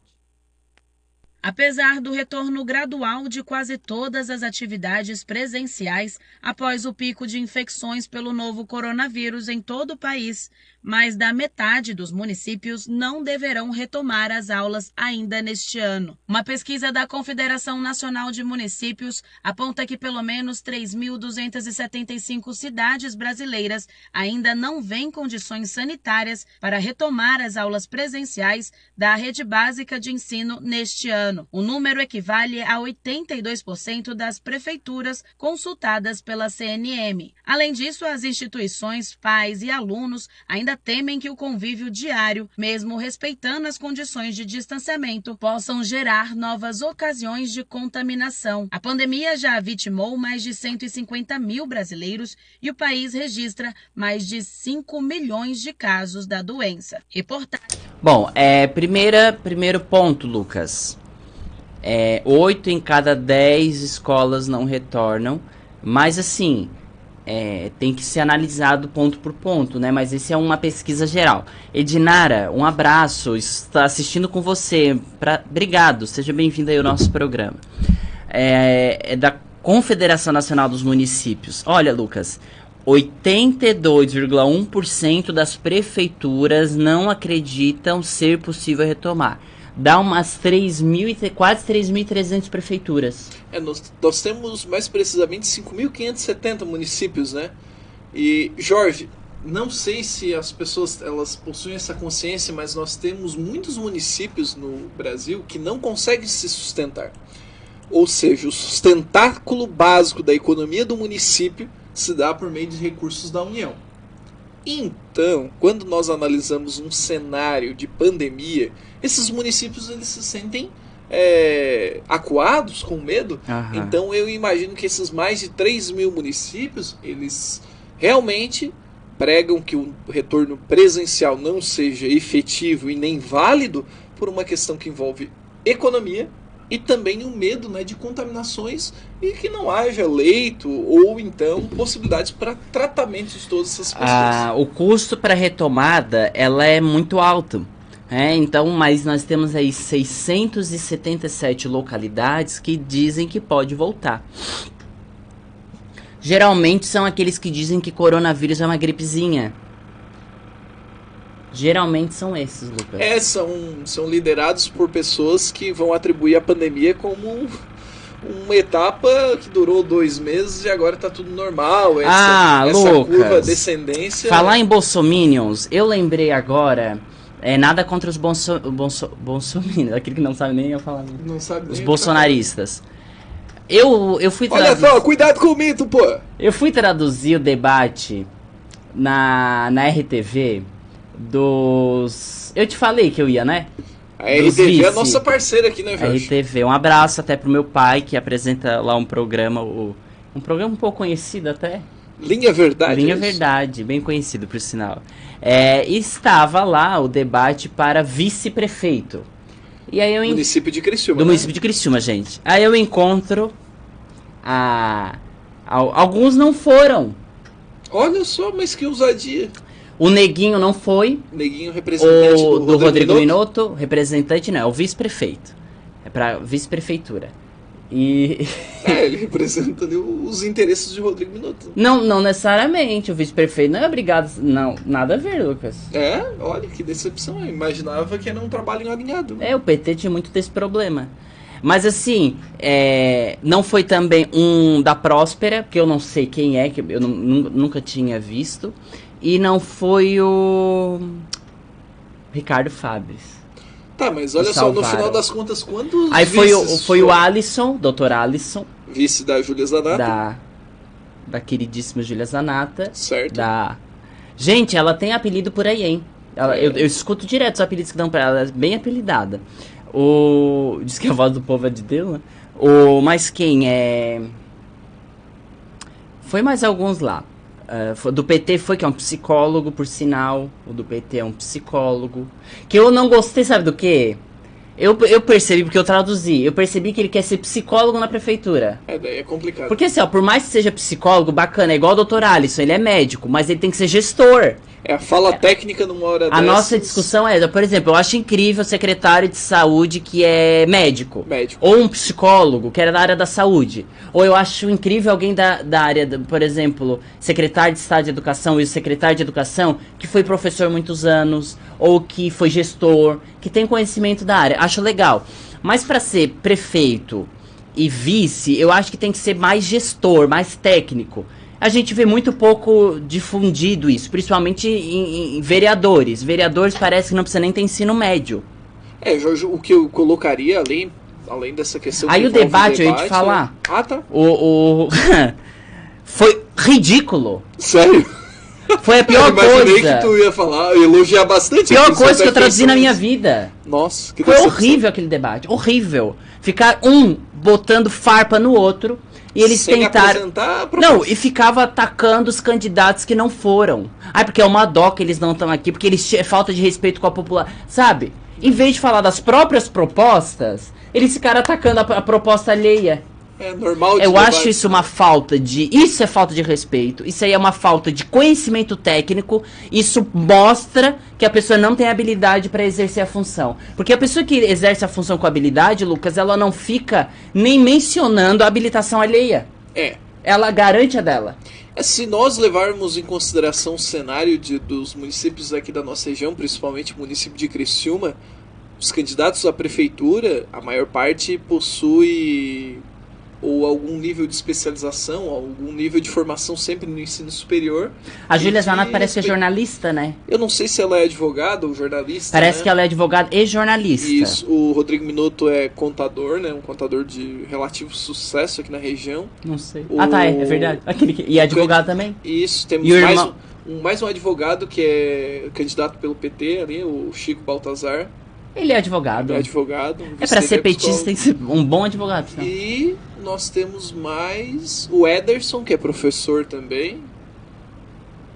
F: Apesar do retorno gradual de quase todas as atividades presenciais após o pico de infecções pelo novo coronavírus em todo o país, mais da metade dos municípios não deverão retomar as aulas ainda neste ano. Uma pesquisa da Confederação Nacional de Municípios aponta que pelo menos 3.275 cidades brasileiras ainda não vêem condições sanitárias para retomar as aulas presenciais da rede básica de ensino neste ano. O número equivale a 82% das prefeituras consultadas pela CNM. Além disso, as instituições, pais e alunos ainda temem que o convívio diário, mesmo respeitando as condições de distanciamento, possam gerar novas ocasiões de contaminação. A pandemia já vitimou mais de 150 mil brasileiros e o país registra mais de 5 milhões de casos da doença.
B: Bom, primeiro ponto, Lucas. 8 em cada 10 escolas não retornam, mas assim, tem que ser analisado ponto por ponto, né? Mas esse é uma pesquisa geral. Edinara, um abraço, está assistindo com você. Obrigado, seja bem-vinda aí ao nosso programa. É da Confederação Nacional dos Municípios. Olha, Lucas, 82,1% das prefeituras não acreditam ser possível retomar. Dá umas quase 3.300 prefeituras.
C: Nós temos mais precisamente 5.570 municípios, né? E, Jorge, não sei se as pessoas elas possuem essa consciência, mas nós temos muitos municípios no Brasil que não conseguem se sustentar. Ou seja, o sustentáculo básico da economia do município se dá por meio de recursos da União. Então, quando nós analisamos um cenário de pandemia, esses municípios eles se sentem acuados, com medo.
B: Aham.
C: Então eu imagino que esses mais de 3.000 municípios, eles realmente pregam que o retorno presencial não seja efetivo e nem válido por uma questão que envolve economia e também o medo, né, de contaminações e que não haja leito ou então possibilidades para tratamento de todas essas pessoas.
B: O custo para retomada ela é muito alto. Então, mas nós temos aí 677 localidades que dizem que pode voltar. Geralmente são aqueles que dizem que coronavírus é uma gripezinha. Geralmente são esses, Lucas.
C: São liderados por pessoas que vão atribuir a pandemia como uma etapa que durou 2 meses e agora tá tudo normal. Essa
B: Lucas,
C: curva descendência.
B: Falar em bolsominions, eu lembrei agora... nada contra os bolsominions, aquele que não sabe nem eu falar.
C: Não sabe
B: os
C: nem
B: bolsonaristas. Eu fui
C: Olha só, cuidado com o mito, pô!
B: Eu fui traduzir o debate na RTV dos... Eu te falei que eu ia, né?
C: A RTV é a nossa parceira aqui, né, Jorge?
B: RTV, um abraço até pro meu pai, que apresenta lá um programa, um programa um pouco conhecido até.
C: Linha Verdade.
B: Linha Verdade, bem conhecido por sinal. Estava lá o debate para vice-prefeito. E aí
C: município de Criciúma.
B: Do município de Criciúma, gente. Aí eu encontro alguns não foram.
C: Olha só, mas que ousadia.
B: O Neguinho não foi.
C: Neguinho, representante
B: do Rodrigo Minotto. Representante não, é o vice-prefeito. É pra vice-prefeitura. E...
C: ele representa ali os interesses de Rodrigo Minotto.
B: Não necessariamente, o vice-prefeito não é obrigado... Não, nada a ver, Lucas.
C: Olha, que decepção. Eu imaginava que era um trabalho alinhado.
B: O PT tinha muito desse problema. Mas assim, não foi também um da Próspera, porque eu não sei quem é, que eu nunca tinha visto. E não foi o Ricardo Fabres.
C: Tá, mas olha só, no final das contas, quantos
B: aí foi o Alisson, Dr. Alisson.
C: Vice da Júlia Zanata.
B: Da queridíssima Júlia Zanata.
C: Certo.
B: Gente, ela tem apelido por aí, hein? Eu escuto direto os apelidos que dão pra ela, ela é bem apelidada. Diz que a voz do povo é de Deus, né? Mas quem é... Foi mais alguns lá. Do PT que é um psicólogo, por sinal. O do PT é um psicólogo. Que eu não gostei, sabe do quê? Eu percebi, porque eu traduzi. Eu percebi que ele quer ser psicólogo na prefeitura.
C: Daí é complicado.
B: Porque assim, por mais que seja psicólogo, bacana, é igual o Dr. Alisson, ele é médico, mas ele tem que ser gestor.
C: A fala técnica numa hora dessas.
B: A nossa discussão por exemplo, eu acho incrível o secretário de saúde que é médico. Ou um psicólogo que era da área da saúde. Ou eu acho incrível alguém da área, por exemplo, secretário de Estado de Educação e o secretário de Educação que foi professor muitos anos, ou que foi gestor, que tem conhecimento da área. Acho legal. Mas para ser prefeito e vice, eu acho que tem que ser mais gestor, mais técnico. A gente vê muito pouco difundido isso, principalmente em vereadores. Vereadores parece que não precisa nem ter ensino médio.
C: Jorge, o que eu colocaria além dessa questão...
B: Aí o debate, eu ia te falar.
C: Tá.
B: Foi ridículo.
C: Sério?
B: Foi a pior coisa.
C: Eu imaginei que tu ia elogiar bastante.
B: Pior coisa que eu traduzi na minha vida.
C: Nossa, que
B: foi horrível aquele debate, horrível. Ficar botando farpa no outro... E eles tentaram... Não, e ficava atacando os candidatos que não foram. Porque é uma dó que eles não estão aqui, porque eles tinham falta de respeito com a população. Sabe? Em vez de falar das próprias propostas, eles ficaram atacando a proposta alheia.
C: É normal.
B: Eu acho isso uma falta de... Isso é falta de respeito. Isso aí é uma falta de conhecimento técnico. Isso mostra que a pessoa não tem habilidade para exercer a função. Porque a pessoa que exerce a função com habilidade, Lucas, ela não fica nem mencionando a habilitação alheia. Ela garante a dela.
C: Se nós levarmos em consideração o cenário dos municípios aqui da nossa região, principalmente o município de Criciúma, os candidatos à prefeitura, a maior parte possui ou algum nível de especialização, algum nível de formação sempre no ensino superior.
B: A Júlia Zanata parece que é jornalista, né?
C: Eu não sei se ela é advogada ou jornalista.
B: Parece
C: né?
B: que ela é advogada e jornalista.
C: Isso. O Rodrigo Minotto é contador, né? Um contador de relativo sucesso aqui na região.
B: Não sei. Tá, é verdade. E advogado também?
C: Isso. Temos mais um advogado que é candidato pelo PT ali, o Chico Baltazar.
B: Ele é advogado.
C: É advogado.
B: Pra ser petista tem que ser um bom advogado. Então.
C: E nós temos mais o Ederson, que é professor também.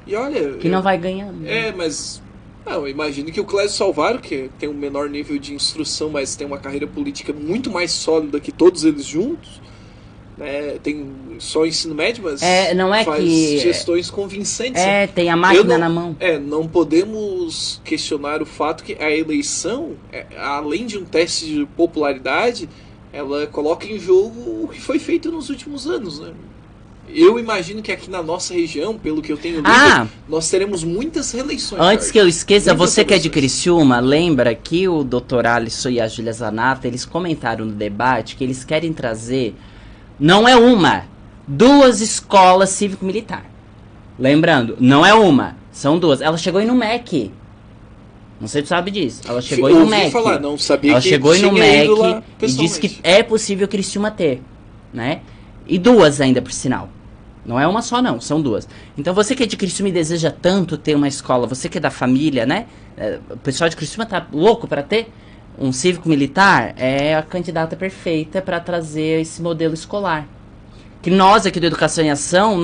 C: E olha...
B: Que não vai ganhar.
C: Mas... eu imagino que o Clésio Salvaro, que tem um menor nível de instrução, mas tem uma carreira política muito mais sólida que todos eles juntos, né? Tem só ensino médio, mas
B: não é
C: faz
B: que...
C: gestões convincentes.
B: Tem a máquina na mão.
C: Não podemos questionar o fato que a eleição, além de um teste de popularidade, ela coloca em jogo o que foi feito nos últimos anos, né? Eu imagino que aqui na nossa região, pelo que eu tenho lido, nós teremos muitas reeleições.
B: Antes que eu esqueça, você que é de Criciúma, lembra que o Dr. Alisson e a Júlia Zanata, eles comentaram no debate que eles querem trazer, não é uma, 2 escolas cívico-militar. Lembrando, não é uma, são 2. Ela chegou aí no MEC. Não sei se tu sabe disso. Ela chegou aí no MEC.
C: Falar, não sabia.
B: Ela
C: que
B: chegou aí no MEC e disse
C: pessoalmente.
B: que é possível Criciúma ter, né? E 2 ainda, por sinal. Não é uma só, não. São 2. Então, você que é de Criciúma e deseja tanto ter uma escola, você que é da família, né? O pessoal de Criciúma tá louco para ter um cívico-militar, é a candidata perfeita para trazer esse modelo escolar. Que nós aqui do Educação em Ação,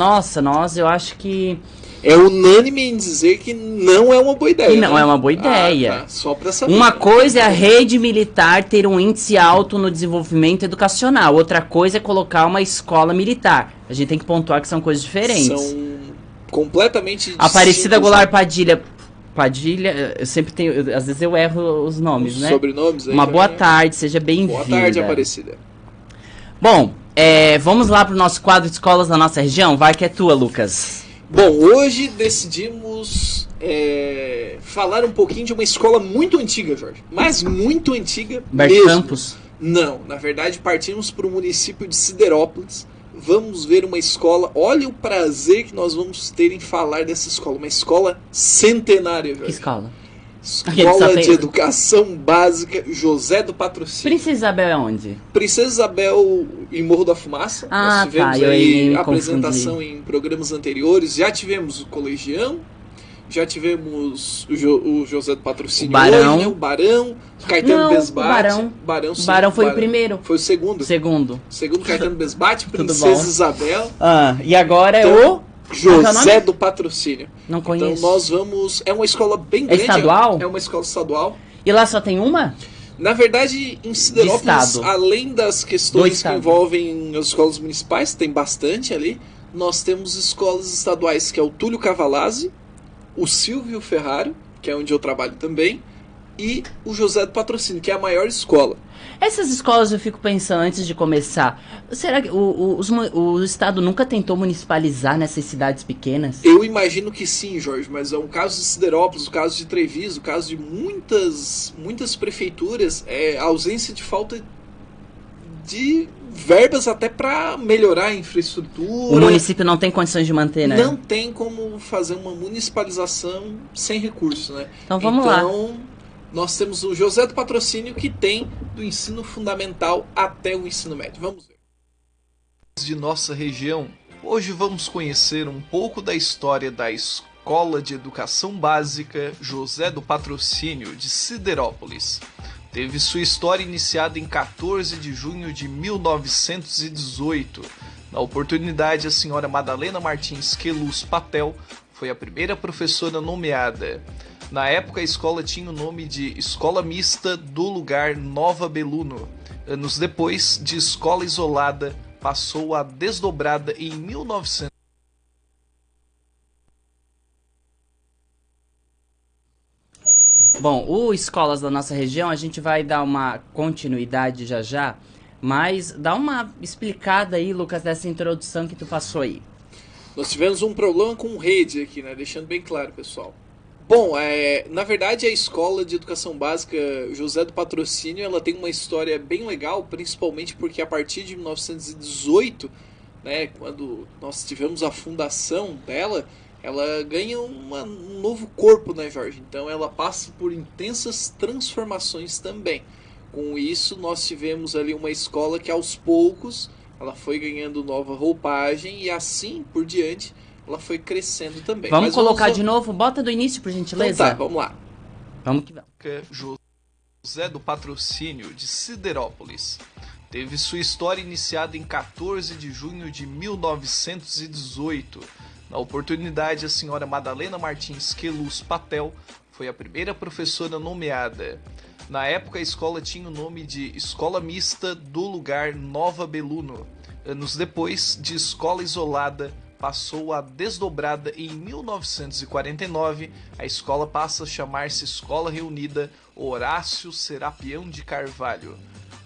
B: eu acho que...
C: É unânime em dizer que não é uma boa ideia.
B: Que não é uma boa ideia.
C: Tá. Só pra saber.
B: Uma coisa é a rede militar ter um índice alto no desenvolvimento educacional. Outra coisa é colocar uma escola militar. A gente tem que pontuar que são coisas diferentes.
C: São completamente
B: Aparecida Goulart Padilha, eu sempre tenho... Às vezes eu erro os nomes, né?
C: Sobrenomes aí.
B: Uma boa tarde, seja bem-vinda.
C: Boa tarde, Aparecida.
B: Bom, vamos lá pro nosso quadro de escolas da nossa região. Vai que é tua, Lucas.
C: Bom, hoje decidimos falar um pouquinho de uma escola muito antiga, Jorge. Mas muito antiga mesmo.
B: Campos?
C: Não, na verdade partimos para o município de Siderópolis. Vamos ver uma escola. Olha o prazer que nós vamos ter em falar dessa escola. Uma escola centenária, Jorge.
B: Que escola?
C: Escola de Educação Básica José do Patrocínio.
B: Princesa Isabel é onde?
C: Princesa Isabel em Morro da Fumaça. Nós tivemos aí apresentação em programas anteriores. Já tivemos o Colegião. Já tivemos o José do Patrocínio.
B: O Barão.
C: Hoje, né? O Barão. Caetano Besbate.
B: O Barão foi o primeiro.
C: Foi o segundo.
B: Segundo
C: Caetano Besbate. Princesa Isabel.
B: E agora
C: então, José do Patrocínio.
B: Não conheço.
C: Então nós vamos... É uma escola bem grande.
B: É estadual?
C: É uma escola estadual.
B: E lá só tem uma?
C: Na verdade, em Siderópolis, além das questões que envolvem as escolas municipais, tem bastante ali, nós temos escolas estaduais, que é o Túlio Cavalazzi, o Silvio Ferraro, que é onde eu trabalho também, e o José do Patrocínio, que é a maior escola.
B: Essas escolas eu fico pensando antes de começar, será que o Estado nunca tentou municipalizar nessas cidades pequenas?
C: Eu imagino que sim, Jorge, mas é um caso de Siderópolis, o caso de Treviso, o caso de muitas prefeituras, a ausência de falta de verbas até para melhorar a infraestrutura.
B: O município não tem condições de manter, né?
C: Não tem como fazer uma municipalização sem recurso, né?
B: Então vamos lá.
C: Nós temos o José do Patrocínio, que tem do ensino fundamental até o ensino médio. Vamos ver. De nossa região, hoje vamos conhecer um pouco da história da Escola de Educação Básica José do Patrocínio de Siderópolis. Teve sua história iniciada em 14 de junho de 1918. Na oportunidade, a senhora Madalena Martins Queluz Papel foi a primeira professora nomeada. Na época, a escola tinha o nome de Escola Mista do Lugar Nova Beluno. Anos depois, de escola isolada, passou a desdobrada em 1900.
B: Bom, o Escolas da nossa região, a gente vai dar uma continuidade já já, mas dá uma explicada aí, Lucas, dessa introdução que tu passou aí.
C: Nós tivemos um problema com rede aqui, né? Deixando bem claro, pessoal. Bom, na verdade a Escola de Educação Básica José do Patrocínio, ela tem uma história bem legal, principalmente porque a partir de 1918, né, quando nós tivemos a fundação dela, ela ganha um novo corpo, né, Jorge? Então ela passa por intensas transformações também. Com isso, nós tivemos ali uma escola que aos poucos ela foi ganhando nova roupagem e assim por diante ela foi crescendo também.
B: Vamos colocar de novo, bota do início, por gentileza.
C: Então tá, vamos lá.
B: Vamos que vamos.
C: José do Patrocínio de Siderópolis teve sua história iniciada em 14 de junho de 1918. Na oportunidade, a senhora Madalena Martins Queluz Patel foi a primeira professora nomeada. Na época, a escola tinha o nome de Escola Mista do Lugar Nova Beluno. Anos depois, de escola isolada, passou a desdobrada e em 1949, a escola passa a chamar-se Escola Reunida Horácio Serapião de Carvalho.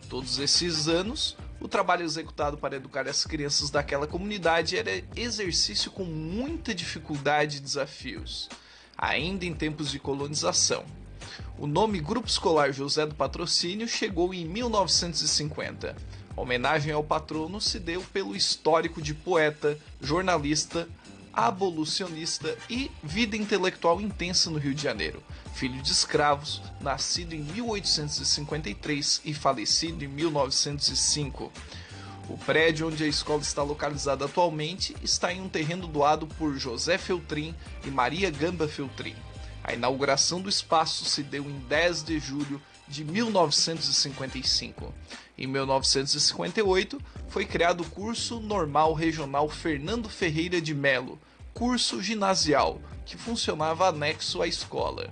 C: Todos esses anos, o trabalho executado para educar as crianças daquela comunidade era exercício com muita dificuldade e desafios, ainda em tempos de colonização. O nome Grupo Escolar José do Patrocínio chegou em 1950. A homenagem ao patrono se deu pelo histórico de poeta, jornalista, abolicionista e vida intelectual intensa no Rio de Janeiro, filho de escravos, nascido em 1853 e falecido em 1905. O prédio onde a escola está localizada atualmente está em um terreno doado por José Feltrin e Maria Gamba Feltrin. A inauguração do espaço se deu em 10 de julho de 1955. Em 1958, foi criado o Curso Normal Regional Fernando Ferreira de Melo, curso ginasial, que funcionava anexo à escola.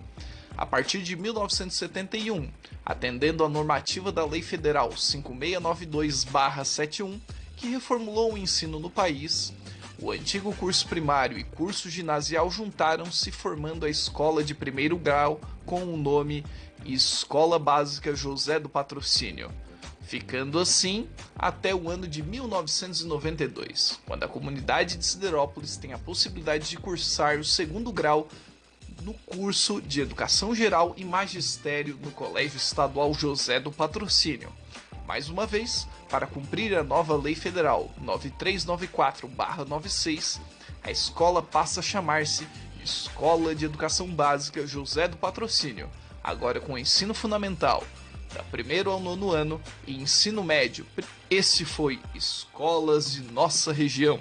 C: A partir de 1971, atendendo à normativa da Lei Federal 5692/71, que reformulou o ensino no país, o antigo curso primário e curso ginasial juntaram-se, formando a escola de primeiro grau com o nome Escola Básica José do Patrocínio, ficando assim até o ano de 1992, quando a comunidade de Siderópolis tem a possibilidade de cursar o segundo grau no curso de Educação Geral e Magistério no Colégio Estadual José do Patrocínio. Mais uma vez, para cumprir a nova Lei Federal 9394/96, a escola passa a chamar-se Escola de Educação Básica José do Patrocínio, agora com ensino fundamental, da 1º ao 9º ano, e ensino médio. Esse foi Escolas de Nossa Região.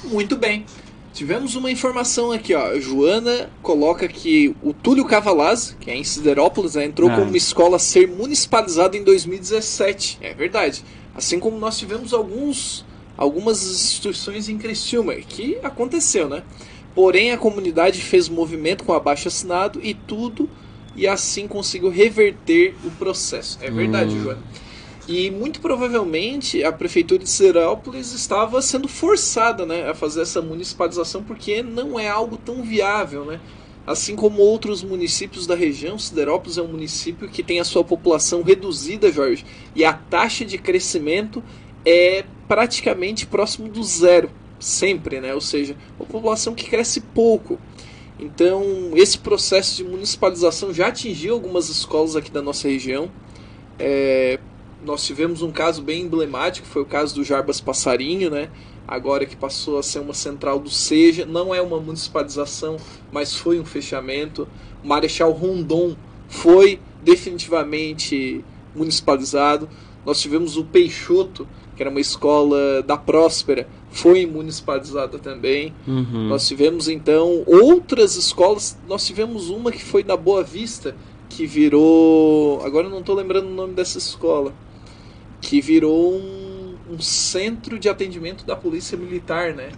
C: Muito bem. Tivemos uma informação aqui, ó. A Joana coloca que o Túlio Cavalazzi, que é em Siderópolis, entrou como uma escola a ser municipalizada em 2017. É verdade. Assim como nós tivemos algumas instituições em Criciúma, que aconteceu, né? Porém, a comunidade fez movimento com abaixo-assinado e assim conseguiu reverter o processo. É verdade, Joana. E muito provavelmente a prefeitura de Siderópolis estava sendo forçada, né, a fazer essa municipalização, porque não é algo tão viável, né? Assim como outros municípios da região, Siderópolis é um município que tem a sua população reduzida, Jorge, e a taxa de crescimento é praticamente próximo do zero, sempre, né? Ou seja, uma população que cresce pouco. Então, esse processo de municipalização já atingiu algumas escolas aqui da nossa região. Nós tivemos um caso bem emblemático, foi o caso do Jarbas Passarinho, né? Agora que passou a ser uma central do SEJA, não é uma municipalização, mas foi um fechamento. O Marechal Rondon foi definitivamente municipalizado. Nós tivemos o Peixoto, que era uma escola da Próspera, foi municipalizada também. Nós tivemos então outras escolas, nós tivemos uma que foi da Boa Vista, que virou, agora eu não estou lembrando o nome dessa escola, que virou um centro de atendimento da Polícia Militar, né?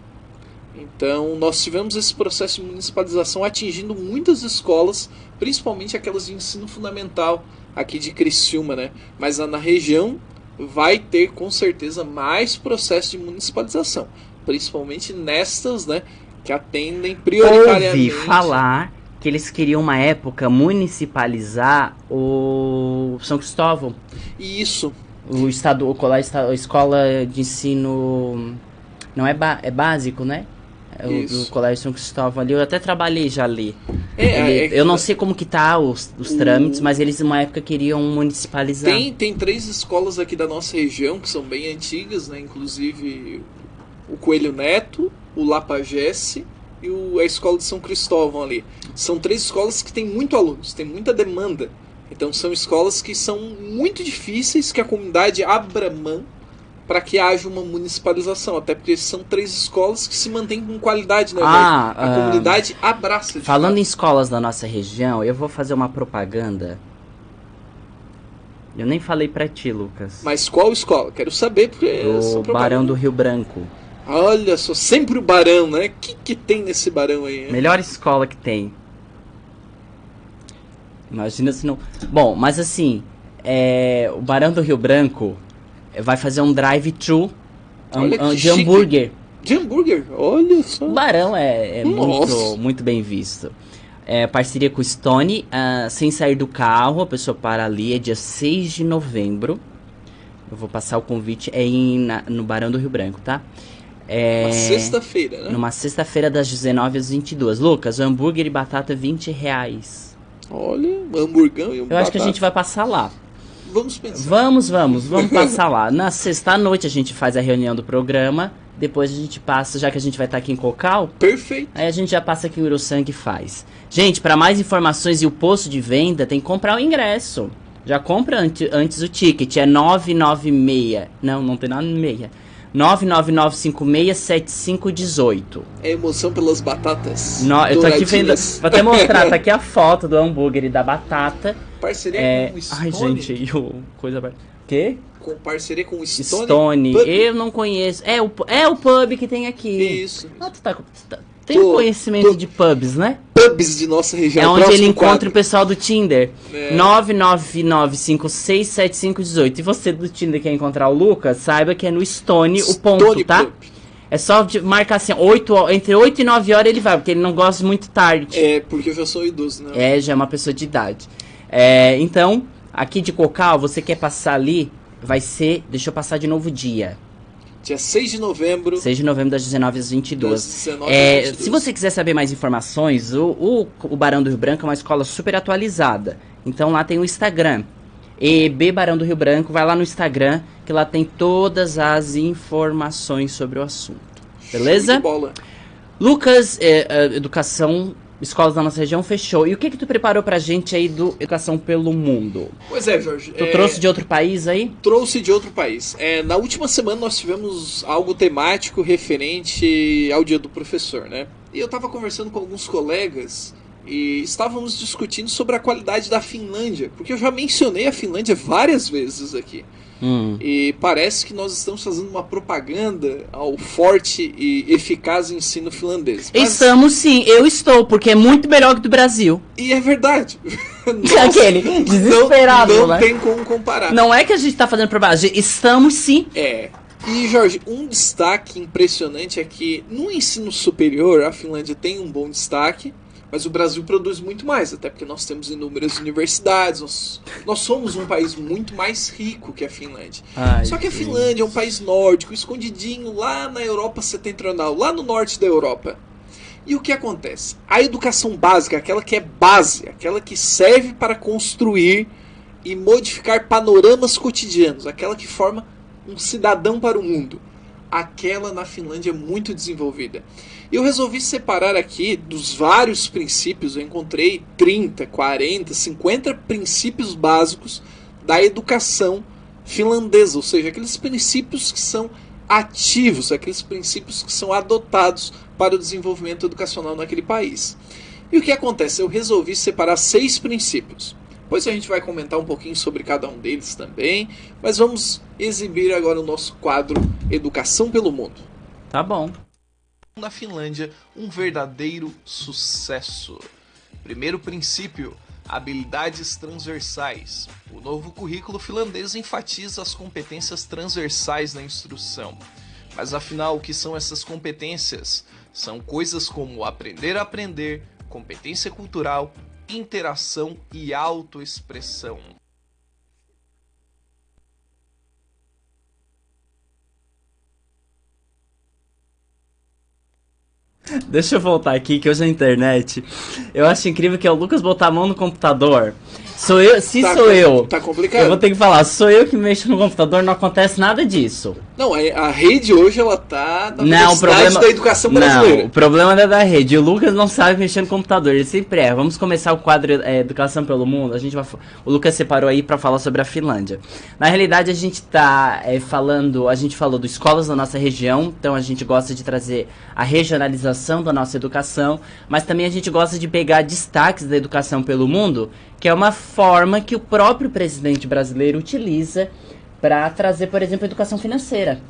C: Então, nós tivemos esse processo de municipalização atingindo muitas escolas, principalmente aquelas de ensino fundamental aqui de Criciúma, né? Mas na região vai ter com certeza mais processo de municipalização, principalmente nestas, né, que atendem prioritariamente.
B: Ouvi falar que eles queriam uma época municipalizar o São Cristóvão.
C: Isso.
B: A escola de ensino não é básico, né? O Colégio São Cristóvão ali, eu até trabalhei já ali. Eu não sei como que tá os trâmites, mas eles uma época queriam municipalizar.
C: Tem 3 escolas aqui da nossa região que são bem antigas, né? Inclusive o Coelho Neto, o Lapagesse e a escola de São Cristóvão ali. São 3 escolas que têm muito alunos, tem muita demanda. Então são escolas que são muito difíceis que a comunidade abra mão para que haja uma municipalização, até porque são 3 escolas que se mantêm com qualidade, né? A comunidade abraça.
B: Falando em escolas da nossa região, eu vou fazer uma propaganda. Eu nem falei pra ti, Lucas.
C: Mas qual escola? Quero saber, porque...
B: Do Barão do Rio Branco.
C: Olha só, sempre o Barão, né? O que tem nesse Barão aí? Hein?
B: Melhor escola que tem. Imagina se não... Bom, mas assim, o Barão do Rio Branco vai fazer um drive-thru de hambúrguer.
C: De hambúrguer? Olha só.
B: O Barão é muito bem visto. Parceria com o Stone, sem sair do carro, a pessoa para ali, é dia 6 de novembro. Eu vou passar o convite, no Barão do Rio Branco, tá?
C: Uma sexta-feira, né?
B: Numa sexta-feira das 19 às 22. Lucas, o hambúrguer e batata R$20.
C: Olha, um hamburgão e um batata.
B: Eu acho que a gente vai passar lá.
C: Vamos pensar.
B: Vamos passar lá. Na sexta-noite a gente faz a reunião do programa. Depois a gente passa, já que a gente vai estar aqui em Cocal.
C: Perfeito.
B: Aí a gente já passa aqui em Uruçanga e faz. Gente, para mais informações e o posto de venda, tem que comprar o ingresso. Já compra antes o ticket. É 996. Não tem nada no meia. 999567518.
C: É emoção pelas batatas.
B: Eu tô aqui vendo. Vou até mostrar, tá aqui a foto do hambúrguer e da batata.
C: Parceria com o Stone.
B: Ai, gente, coisa. Quê?
C: Com parceria com o Stone.
B: Stone. Eu não conheço. É o pub que tem aqui.
C: Isso.
B: Tem conhecimento de pubs, né?
C: Pubs de nossa região.
B: É onde ele encontra o pessoal do Tinder. 999567518. E você do Tinder quer encontrar o Lucas, saiba que é no Stone o ponto, tá? Pub. É só marcar assim, entre 8 e 9 horas ele vai, porque ele não gosta muito tarde.
C: Porque eu já sou idoso, né?
B: Já é uma pessoa de idade. Então, aqui de Cocal, você quer passar ali, vai ser... Deixa eu passar de novo o dia.
C: Dia 6 de novembro.
B: 6 de novembro das 19 às 22. Se você quiser saber mais informações, o Barão do Rio Branco é uma escola super atualizada. Então lá tem o Instagram. EB Barão do Rio Branco, vai lá no Instagram, que lá tem todas as informações sobre o assunto. Beleza?
C: Show de bola.
B: Lucas, educação... Escolas da nossa região fechou. E o que tu preparou pra gente aí do Educação pelo Mundo?
C: Pois é, Jorge.
B: Tu trouxe de outro país aí?
C: Trouxe de outro país. Na última semana nós tivemos algo temático referente ao Dia do Professor, né? E eu tava conversando com alguns colegas e estávamos discutindo sobre a qualidade da Finlândia. Porque eu já mencionei a Finlândia várias vezes aqui. E parece que nós estamos fazendo uma propaganda ao forte e eficaz ensino finlandês.
B: Estamos sim, eu estou, porque é muito melhor que do Brasil.
C: E é verdade.
B: Aquele desesperado,
C: não tem como comparar.
B: Não é que a gente está fazendo propaganda, estamos sim.
C: E Jorge, um destaque impressionante é que no ensino superior a Finlândia tem um bom destaque, mas o Brasil produz muito mais, até porque nós temos inúmeras universidades, nós somos um país muito mais rico que a Finlândia. Só que a Finlândia é um país nórdico, escondidinho lá na Europa setentrional, lá no norte da Europa. E o que acontece? A educação básica, aquela que é base, aquela que serve para construir e modificar panoramas cotidianos, aquela que forma um cidadão para o mundo, aquela na Finlândia é muito desenvolvida. Eu resolvi separar aqui dos vários princípios, eu encontrei 30, 40, 50 princípios básicos da educação finlandesa, ou seja, aqueles princípios que são ativos, aqueles princípios que são adotados para o desenvolvimento educacional naquele país. E o que acontece? Eu resolvi separar 6 princípios. Depois a gente vai comentar um pouquinho sobre cada um deles também, mas vamos exibir agora o nosso quadro Educação pelo Mundo.
B: Tá bom.
C: Na Finlândia, um verdadeiro sucesso. Primeiro princípio, habilidades transversais. O novo currículo finlandês enfatiza as competências transversais na instrução. Mas afinal, o que são essas competências? São coisas como aprender a aprender, competência cultural, interação e autoexpressão.
B: Deixa eu voltar aqui, que hoje na internet eu acho incrível que é o Lucas botar a mão no computador. Sou eu,
C: Tá complicado.
B: Eu vou ter que falar, sou eu que mexo no computador, não acontece nada disso.
C: Não, a rede hoje ela tá na
B: Universidade
C: da educação brasileira.
B: Não, o problema não é da rede. O Lucas não sabe mexer no computador, ele sempre erra. Vamos começar o quadro Educação pelo Mundo. O Lucas separou aí pra falar sobre a Finlândia. Na realidade, a gente tá falando, a gente falou de escolas da nossa região, então a gente gosta de trazer a regionalização da nossa educação, mas também a gente gosta de pegar destaques da educação pelo mundo, que é uma forma que o próprio presidente brasileiro utiliza para trazer, por exemplo, a educação financeira.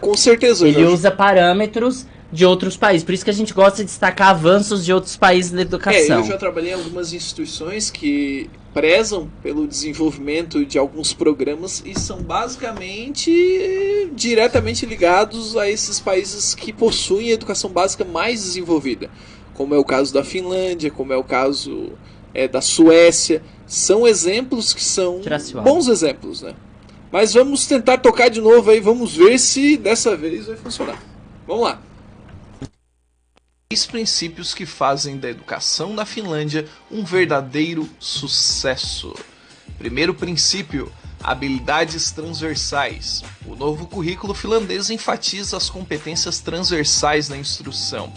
C: Com certeza.
B: Ele usa parâmetros de outros países, por isso que a gente gosta de destacar avanços de outros países na educação.
C: Eu já trabalhei em algumas instituições que prezam pelo desenvolvimento de alguns programas e são basicamente diretamente ligados a esses países que possuem a educação básica mais desenvolvida, como é o caso da Finlândia, como é o caso da Suécia. São exemplos que são bons exemplos, né? Mas vamos tentar tocar de novo aí, vamos ver se dessa vez vai funcionar. Vamos lá. 3 princípios que fazem da educação na Finlândia um verdadeiro sucesso. Primeiro princípio, habilidades transversais. O novo currículo finlandês enfatiza as competências transversais na instrução.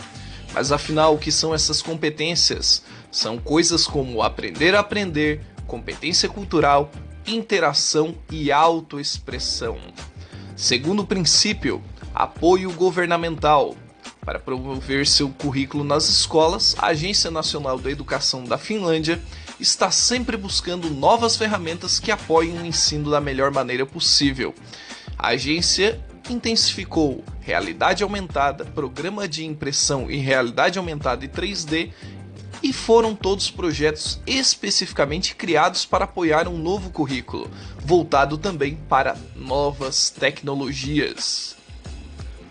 C: Mas afinal, o que são essas competências? São coisas como aprender a aprender, competência cultural, interação e autoexpressão. Segundo princípio, apoio governamental. Para promover seu currículo nas escolas, a Agência Nacional da Educação da Finlândia está sempre buscando novas ferramentas que apoiem o ensino da melhor maneira possível. A agência intensificou realidade aumentada, programa de impressão em realidade aumentada e 3D, e foram todos projetos especificamente criados para apoiar um novo currículo, voltado também para novas tecnologias.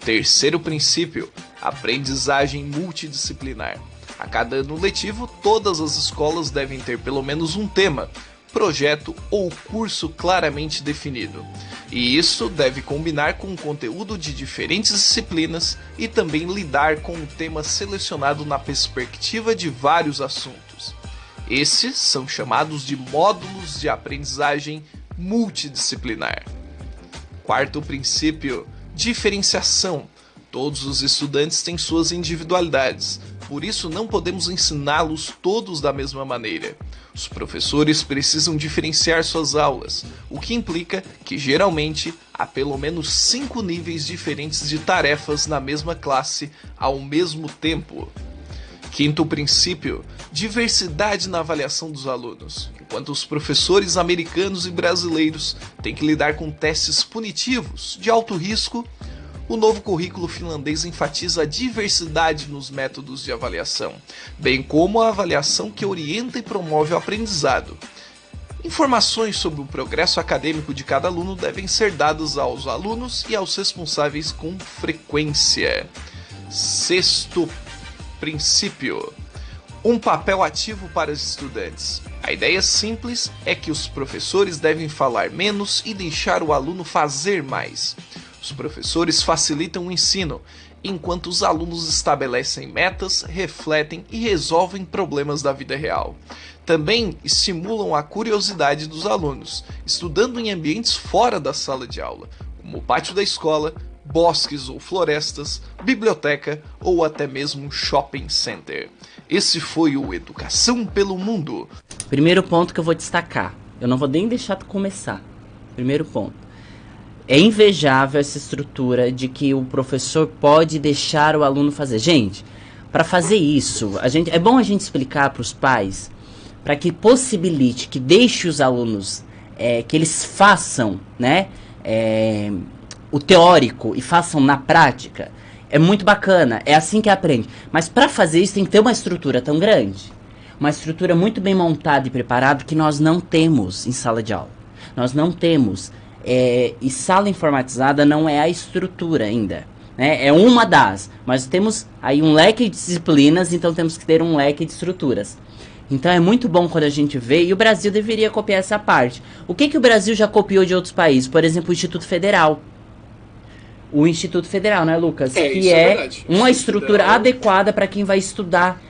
C: Terceiro princípio, aprendizagem multidisciplinar. A cada ano letivo, todas as escolas devem ter pelo menos um tema, projeto ou curso claramente definido. E isso deve combinar com o conteúdo de diferentes disciplinas e também lidar com um tema selecionado na perspectiva de vários assuntos. Esses são chamados de módulos de aprendizagem multidisciplinar. Quarto princípio, diferenciação. Todos os estudantes têm suas individualidades, por isso não podemos ensiná-los todos da mesma maneira. Os professores precisam diferenciar suas aulas, o que implica que geralmente há pelo menos 5 níveis diferentes de tarefas na mesma classe ao mesmo tempo. Quinto princípio, diversidade na avaliação dos alunos. Enquanto os professores americanos e brasileiros têm que lidar com testes punitivos de alto risco, o novo currículo finlandês enfatiza a diversidade nos métodos de avaliação, bem como a avaliação que orienta e promove o aprendizado. Informações sobre o progresso acadêmico de cada aluno devem ser dadas aos alunos e aos responsáveis com frequência. Sexto princípio, um papel ativo para os estudantes. A ideia simples é que os professores devem falar menos e deixar o aluno fazer mais. Os professores facilitam o ensino, enquanto os alunos estabelecem metas, refletem e resolvem problemas da vida real. Também estimulam a curiosidade dos alunos, estudando em ambientes fora da sala de aula, como o pátio da escola, bosques ou florestas, biblioteca ou até mesmo shopping center. Esse foi o Educação pelo Mundo.
B: Primeiro ponto que eu vou destacar, eu não vou nem deixar tu começar. Primeiro ponto. É invejável essa estrutura de que o professor pode deixar o aluno fazer. Gente, para fazer isso, é bom a gente explicar para os pais, para que possibilite, que deixe os alunos, que eles façam, né, o teórico e façam na prática. É muito bacana, é assim que aprende. Mas para fazer isso tem que ter uma estrutura tão grande. Uma estrutura muito bem montada e preparada que nós não temos em sala de aula. Nós não temos. E sala informatizada não é a estrutura ainda. Né? É uma das. Mas temos aí um leque de disciplinas, então temos que ter um leque de estruturas. Então é muito bom quando a gente vê, e o Brasil deveria copiar essa parte. O que o Brasil já copiou de outros países? Por exemplo, o Instituto Federal. O Instituto Federal, né, Lucas? Que é uma estrutura adequada para quem vai estudar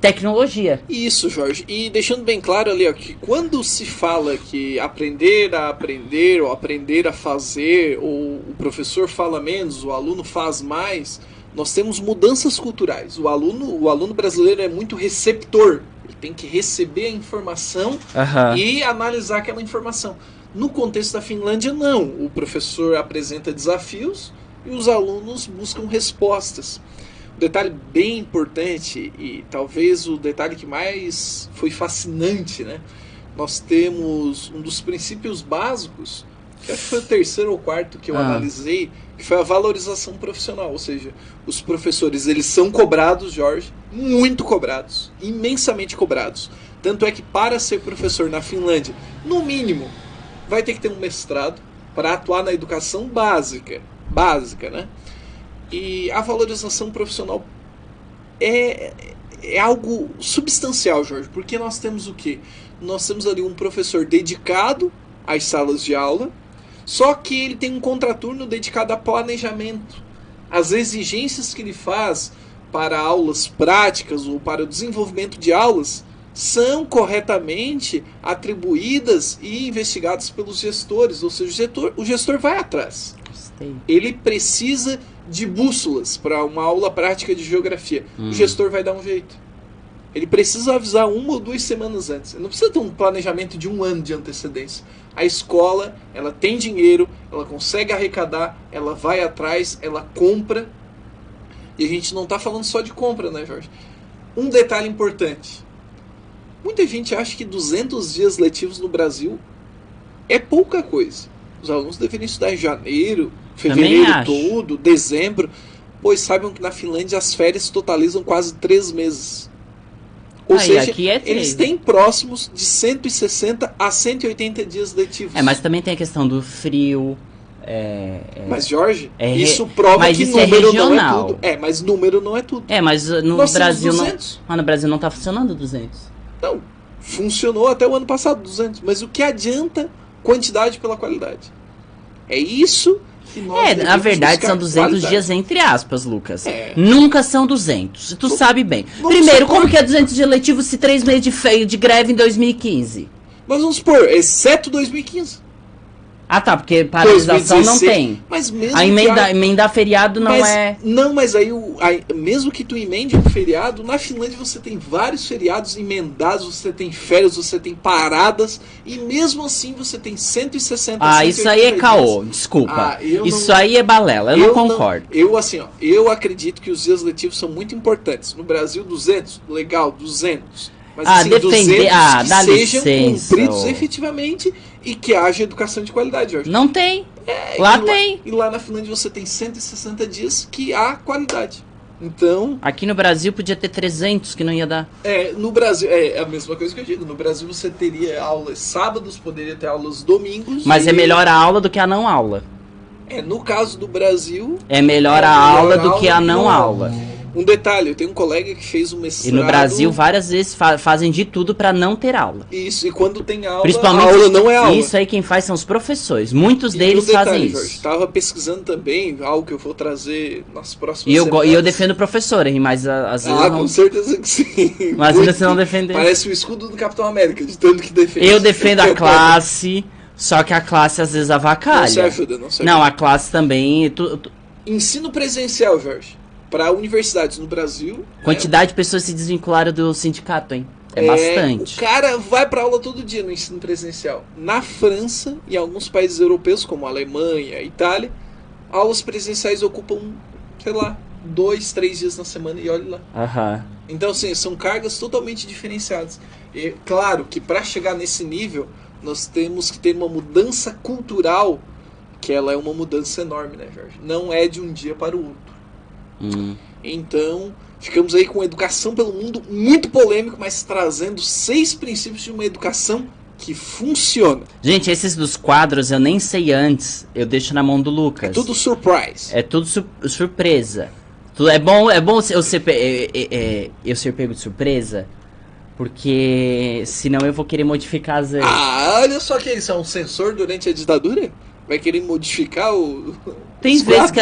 B: tecnologia.
C: Isso, Jorge. E deixando bem claro ali, ó, que quando se fala que aprender a aprender, ou aprender a fazer, ou o professor fala menos, o aluno faz mais, nós temos mudanças culturais. O aluno brasileiro é muito receptor. Ele tem que receber a informação e analisar aquela informação. No contexto da Finlândia, não. O professor apresenta desafios e os alunos buscam respostas. Um detalhe bem importante, e talvez o detalhe que mais foi fascinante, né? Nós temos um dos princípios básicos, que acho que foi o terceiro ou quarto que eu analisei, que foi a valorização profissional. Ou seja, os professores, eles são cobrados, Jorge, muito cobrados, imensamente cobrados. Tanto é que para ser professor na Finlândia, no mínimo, vai ter que ter um mestrado para atuar na educação básica, né? E a valorização profissional é algo substancial, Jorge, porque nós temos o quê? Nós temos ali um professor dedicado às salas de aula, só que ele tem um contraturno dedicado a planejamento. As exigências que ele faz para aulas práticas ou para o desenvolvimento de aulas são corretamente atribuídas e investigadas pelos gestores, ou seja, o gestor vai atrás. Ele precisa de bússolas para uma aula prática de geografia. O gestor vai dar um jeito. Ele precisa avisar 1 ou 2 semanas antes. Ele não precisa ter um planejamento de 1 ano de antecedência. A escola, ela tem dinheiro, ela consegue arrecadar, ela vai atrás, ela compra. E a gente não está falando só de compra, né, Jorge? Um detalhe importante. Muita gente acha que 200 dias letivos no Brasil é pouca coisa. Os alunos deveriam estudar em janeiro, fevereiro todo, dezembro. Pois saibam que na Finlândia as férias totalizam quase 3 meses. Ou seja, eles têm próximos de 160 a 180 dias letivos.
B: Mas também tem a questão do frio.
C: Mas, Jorge, isso prova que número não é tudo. Mas número não é tudo.
B: Mas no Brasil não. Mas no Brasil não está funcionando 200.
C: Não, funcionou até o ano passado 200. Mas o que adianta quantidade pela qualidade? É isso que nós
B: na verdade são 200 dias entre aspas, Lucas. Nunca são 200. Tu sabe bem. Primeiro, como que é 200 dias letivos se 3 meses de greve em 2015?
C: Mas vamos supor, exceto 2015.
B: Ah, tá, porque paralisação 2016, não tem.
C: Mas mesmo
B: a emendar feriado não é...
C: Não, mas aí, mesmo que tu emende um feriado, na Finlândia você tem vários feriados emendados, você tem férias, você tem paradas, e mesmo assim você tem 160
B: isso aí é caô, desculpa. Isso aí é balela, eu não concordo.
C: Eu acredito que os dias letivos são muito importantes. No Brasil, 200, legal, 200. Mas assim,
B: defender,
C: 200 que sejam
B: licença,
C: cumpridos efetivamente e que haja educação de qualidade, Jorge.
B: Não tem. Lá tem.
C: E lá na Finlândia você tem 160 dias que há qualidade. Então...
B: Aqui no Brasil podia ter 300 que não ia dar.
C: No Brasil, é a mesma coisa que eu digo. No Brasil você teria aulas sábados, poderia ter aulas domingos.
B: Mas é melhor a aula do que a não aula.
C: No caso do Brasil...
B: É melhor a aula do que a não aula.
C: Um detalhe, eu tenho um colega que fez um mestrado...
B: E no Brasil, várias vezes fazem de tudo para não ter aula.
C: Isso, e quando tem aula,
B: principalmente,
C: a aula não é aula.
B: Isso aí quem faz são os professores. Muitos deles fazem isso. Jorge,
C: estava pesquisando também, algo que eu vou trazer nas próximas semanas.
B: E eu defendo o professor, hein, mas às vezes não...
C: com certeza que sim.
B: Mas você não defende.
C: Parece o escudo do Capitão América, de tanto que defende.
B: Eu defendo a classe, só que a classe às vezes avacalha.
C: Não se ajuda.
B: Não, a classe também...
C: Ensino presencial, Jorge. Para universidades no Brasil...
B: Quantidade de pessoas se desvincularam do sindicato, hein? Bastante.
C: O cara vai para aula todo dia no ensino presencial. Na França e em alguns países europeus, como a Alemanha, Itália, aulas presenciais ocupam, 2, 3 dias na semana e olha lá. Então, assim, são cargas totalmente diferenciadas. E claro que para chegar nesse nível, nós temos que ter uma mudança cultural, que ela é uma mudança enorme, né, Jorge? Não é de um dia para o outro. Então, ficamos aí com Educação pelo Mundo, muito polêmico, mas trazendo 6 princípios de uma educação que funciona.
B: Gente, esses dos quadros eu nem sei antes, eu deixo na mão do Lucas.
C: É tudo surprise.
B: É tudo surpresa. É bom eu ser pego de surpresa, porque senão eu vou querer modificar as...
C: olha só que isso é um censor durante a ditadura? Vai querer modificar o...
B: Tem vezes que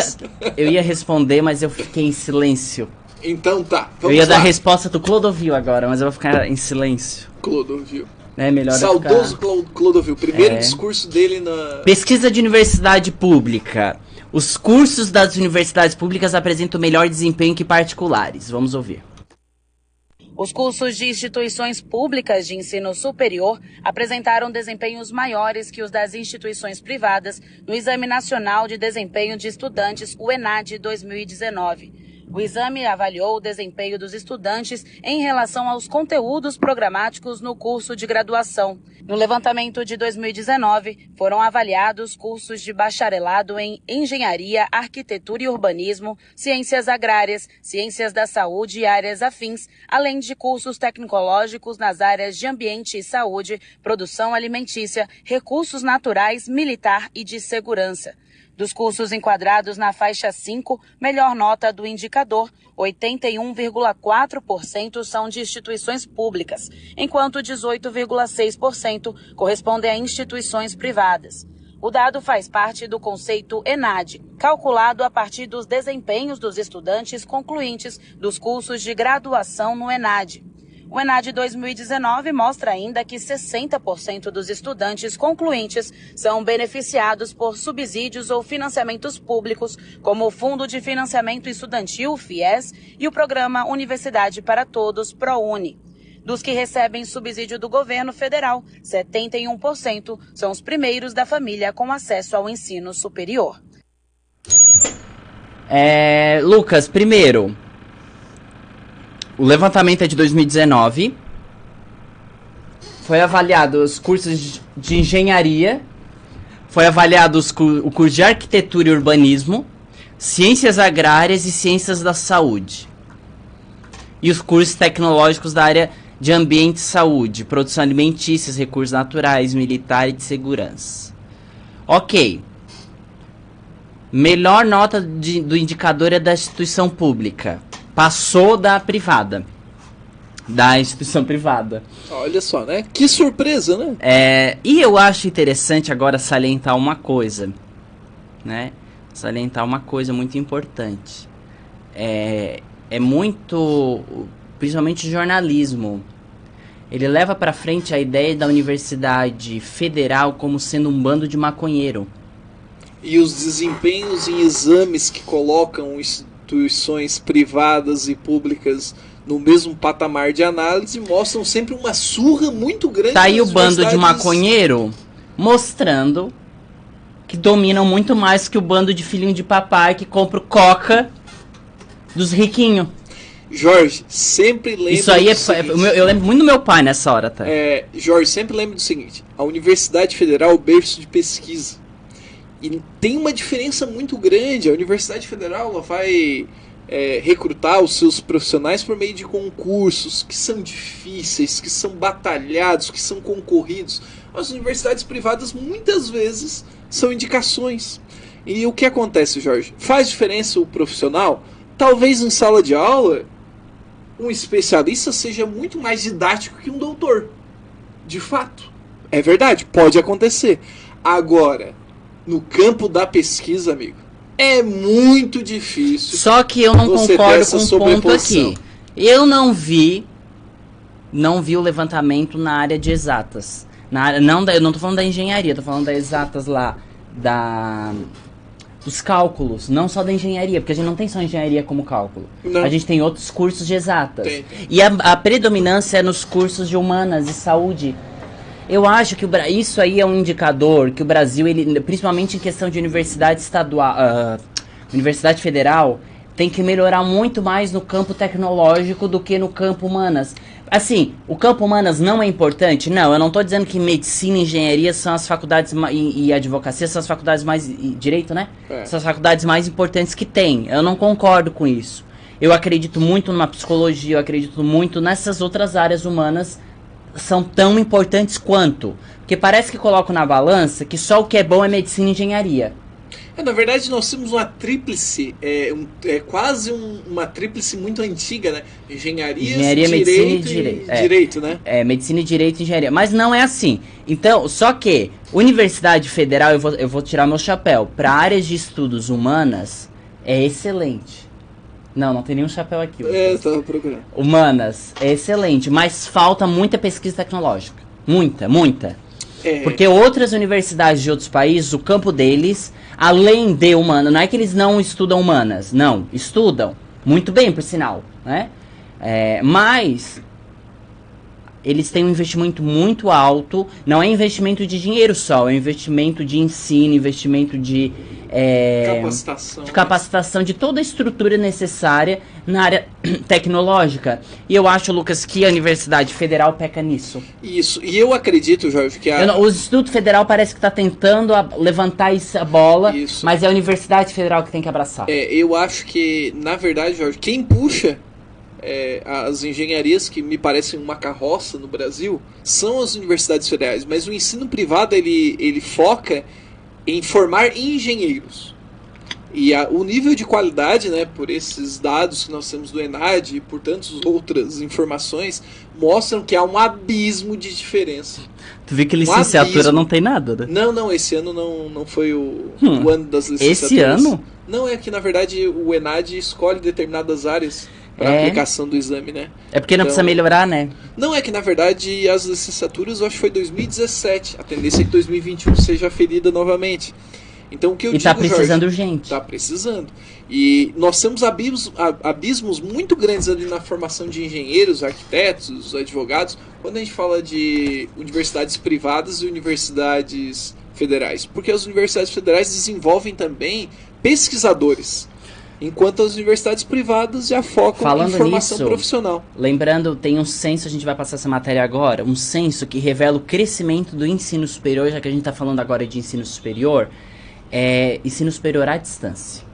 B: eu ia responder, mas eu fiquei em silêncio.
C: Então tá,
B: vamos Eu ia dar a resposta do Clodovil agora, mas eu vou ficar em silêncio.
C: Clodovil.
B: É melhor
C: Saudoso Clodovil, primeiro discurso dele na...
B: Pesquisa de universidade pública. Os cursos das universidades públicas apresentam melhor desempenho que particulares. Vamos ouvir.
F: Os cursos de instituições públicas de ensino superior apresentaram desempenhos maiores que os das instituições privadas no Exame Nacional de Desempenho de Estudantes, o ENAD 2019. O exame avaliou o desempenho dos estudantes em relação aos conteúdos programáticos no curso de graduação. No levantamento de 2019, foram avaliados cursos de bacharelado em Engenharia, Arquitetura e Urbanismo, Ciências Agrárias, Ciências da Saúde e áreas afins, além de cursos tecnológicos nas áreas de Ambiente e Saúde, Produção Alimentícia, Recursos Naturais, Militar e de Segurança. Dos cursos enquadrados na faixa 5, melhor nota do indicador, 81,4% são de instituições públicas, enquanto 18,6% correspondem a instituições privadas. O dado faz parte do conceito ENAD, calculado a partir dos desempenhos dos estudantes concluintes dos cursos de graduação no ENAD. O ENAD 2019 mostra ainda que 60% dos estudantes concluintes são beneficiados por subsídios ou financiamentos públicos, como o Fundo de Financiamento Estudantil, FIES, e o Programa Universidade para Todos, ProUni. Dos que recebem subsídio do governo federal, 71% são os primeiros da família com acesso ao ensino superior.
B: Lucas, primeiro... O levantamento é de 2019. Foi avaliado os cursos de engenharia. Foi avaliado o curso de arquitetura e urbanismo, ciências agrárias e ciências da saúde. E os cursos tecnológicos da área de ambiente e saúde, produção alimentícia, recursos naturais, militar e de segurança. Ok. Melhor nota do indicador é da instituição pública. Passou da privada. Da instituição privada.
C: Olha só, né? Que surpresa, né?
B: E eu acho interessante agora salientar uma coisa. Né? Salientar uma coisa muito importante. É muito... Principalmente jornalismo. Ele leva pra frente a ideia da Universidade Federal como sendo um bando de maconheiro.
C: E os desempenhos em exames que colocam instituições privadas e públicas no mesmo patamar de análise mostram sempre uma surra muito grande.
B: Tá aí o bando de maconheiro mostrando que dominam muito mais que o bando de filhinho de papai que compra coca dos riquinhos.
C: Jorge, sempre lembre
B: Isso aí eu lembro muito do meu pai nessa hora, tá?
C: Jorge, sempre lembre do seguinte: a Universidade Federal é o berço de pesquisa. E tem uma diferença muito grande. A Universidade Federal ela vai recrutar os seus profissionais por meio de concursos que são difíceis, que são batalhados, que são concorridos. As universidades privadas muitas vezes são indicações. E o que acontece, Jorge? Faz diferença o profissional? Talvez em sala de aula um especialista seja muito mais didático que um doutor. De fato. É verdade, pode acontecer. Agora, no campo da pesquisa, amigo, é muito difícil.
B: Só que eu não concordo com um ponto aqui. Eu não vi o levantamento na área de exatas. Eu não tô falando da engenharia, tô falando das exatas lá, dos cálculos, não só da engenharia, porque a gente não tem só engenharia como cálculo. Não. A gente tem outros cursos de exatas. Tem. E a predominância é nos cursos de humanas e saúde. Eu acho que isso aí é um indicador que o Brasil, principalmente em questão de universidade estadual, universidade federal, tem que melhorar muito mais no campo tecnológico do que no campo humanas. Assim, o campo humanas não é importante? Não, eu não estou dizendo que medicina e engenharia são as faculdades e advocacia são as faculdades mais... direito, né? São as faculdades mais importantes que tem. Eu não concordo com isso. Eu acredito muito numa psicologia, eu acredito muito nessas outras áreas humanas são tão importantes quanto. Porque parece que colocam na balança que só o que é bom é medicina e engenharia.
C: Na verdade, nós temos uma tríplice, quase uma tríplice muito antiga, né? Engenharia,
B: medicina e
C: direito, né?
B: Medicina e direito e engenharia. Mas não é assim. Então, só que Universidade Federal, eu vou tirar meu chapéu, para áreas de estudos humanas, é excelente. Não tem nenhum chapéu aqui.
C: Eu tava procurando.
B: Humanas, é excelente, mas falta muita pesquisa tecnológica. Muita. Porque outras universidades de outros países, o campo deles, além de humanas, não é que eles não estudam humanas, não, estudam, muito bem, por sinal, né? Mas eles têm um investimento muito alto, não é investimento de dinheiro só, é investimento de ensino, investimento de capacitação, de toda a estrutura necessária na área tecnológica. E eu acho, Lucas, que a Universidade Federal peca nisso.
C: Isso, e eu acredito, Jorge, que
B: o Instituto Federal parece que está tentando levantar essa bola, mas é a Universidade Federal que tem que abraçar.
C: Eu acho que, na verdade, Jorge, quem puxa as engenharias, que me parecem uma carroça no Brasil, são as universidades federais, mas o ensino privado ele foca em formar engenheiros. E o nível de qualidade, né, por esses dados que nós temos do ENAD e por tantas outras informações, mostram que há um abismo de diferença.
B: Tu vê que licenciatura não tem nada, né?
C: Não, esse ano não foi o ano das licenciaturas.
B: Esse ano?
C: Não, é que na verdade o ENAD escolhe determinadas áreas para aplicação do exame, né?
B: É porque não precisa melhorar, né?
C: Não, é que na verdade as licenciaturas, eu acho que foi 2017. A tendência é que 2021 seja ferida novamente. Então o que eu digo,
B: tá precisando,
C: Jorge,
B: urgente.
C: Tá precisando. E nós temos abismos muito grandes ali na formação de engenheiros, arquitetos, advogados, quando a gente fala de universidades privadas e universidades federais. Porque as universidades federais desenvolvem também pesquisadores, enquanto as universidades privadas já focam em formação profissional.
B: Lembrando, tem um censo, a gente vai passar essa matéria agora, um censo que revela o crescimento do ensino superior, já que a gente está falando agora de ensino superior, ensino superior à distância.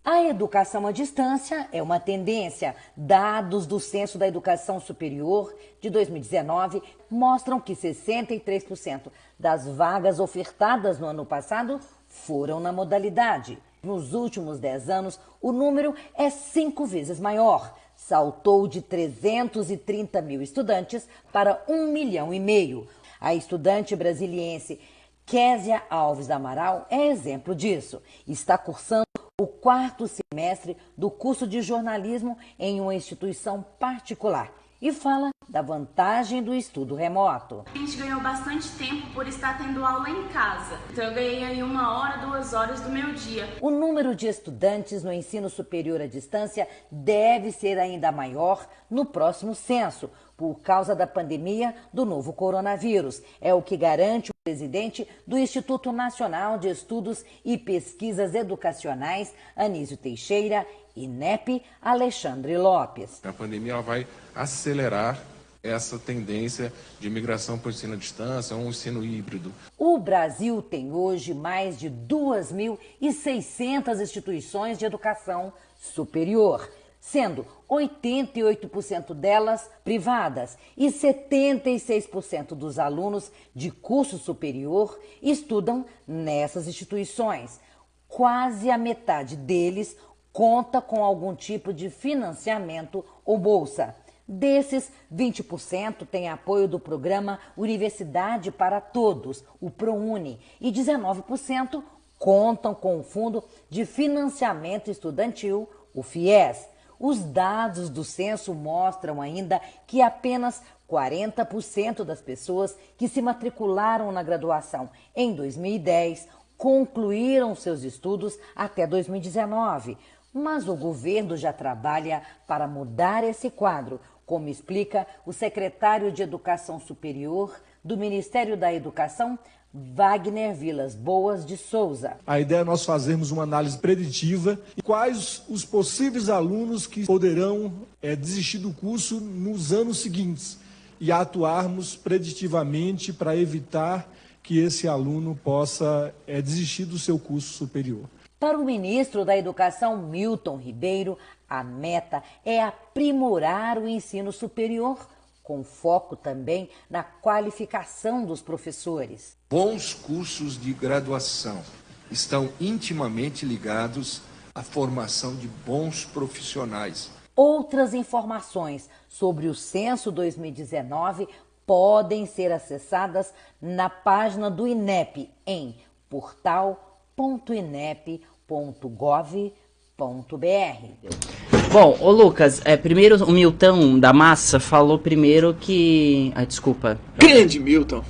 H: A educação à distância é uma tendência. Dados do Censo da Educação Superior de 2019 mostram que 63% das vagas ofertadas no ano passado foram na modalidade. Nos últimos 10 anos, o número é 5 vezes maior. Saltou de 330 mil estudantes para 1,5 milhão. A estudante brasiliense Késia Alves Amaral é exemplo disso. Está cursando o 4º semestre do curso de jornalismo em uma instituição particular e fala da vantagem do estudo remoto.
I: A gente ganhou bastante tempo por estar tendo aula em casa. Então eu ganhei aí 1 hora, 2 horas do meu dia.
H: O número de estudantes no ensino superior à distância deve ser ainda maior no próximo censo, por causa da pandemia do novo coronavírus. É o que garante o presidente do Instituto Nacional de Estudos e Pesquisas Educacionais, Anísio Teixeira, INEP, Alexandre Lopes.
J: A pandemia ela vai acelerar essa tendência de migração para o ensino à distância, um ensino híbrido.
H: O Brasil tem hoje mais de 2.600 instituições de educação superior, sendo 88% delas privadas e 76% dos alunos de curso superior estudam nessas instituições. Quase a metade deles conta com algum tipo de financiamento ou bolsa. Desses, 20% têm apoio do programa Universidade para Todos, o ProUni, e 19% contam com o Fundo de Financiamento Estudantil, o FIES. Os dados do censo mostram ainda que apenas 40% das pessoas que se matricularam na graduação em 2010 concluíram seus estudos até 2019. Mas o governo já trabalha para mudar esse quadro, como explica o secretário de Educação Superior do Ministério da Educação, Wagner Vilas Boas de Souza.
K: A ideia é nós fazermos uma análise preditiva e quais os possíveis alunos que poderão desistir do curso nos anos seguintes e atuarmos preditivamente para evitar que esse aluno possa desistir do seu curso superior.
H: Para o ministro da Educação, Milton Ribeiro, a meta é aprimorar o ensino superior, com foco também na qualificação dos professores.
L: Bons cursos de graduação estão intimamente ligados à formação de bons profissionais.
H: Outras informações sobre o Censo 2019 podem ser acessadas na página do INEP em portal.inep.gov.br.
B: Bom, ô Lucas, primeiro o Milton da Massa falou primeiro que... desculpa.
C: Grande Milton.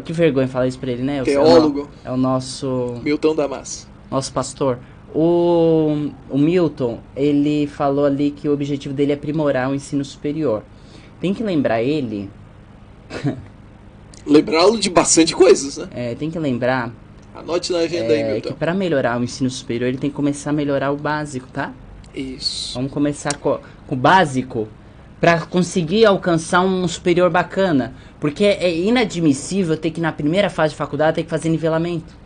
B: Que vergonha falar isso pra ele, né?
C: Teólogo.
B: É o nosso...
C: Milton da Massa.
B: Nosso pastor. O Milton, ele falou ali que o objetivo dele é aprimorar o ensino superior. Tem que lembrar ele...
C: Lembrá-lo de bastante coisas, né?
B: Tem que lembrar...
C: Anote na agenda aí, Milton.
B: Que para melhorar o ensino superior, ele tem que começar a melhorar o básico, tá?
C: Isso.
B: Vamos começar com o básico para conseguir alcançar um superior bacana. Porque é inadmissível ter que, na primeira fase de faculdade, ter que fazer nivelamento.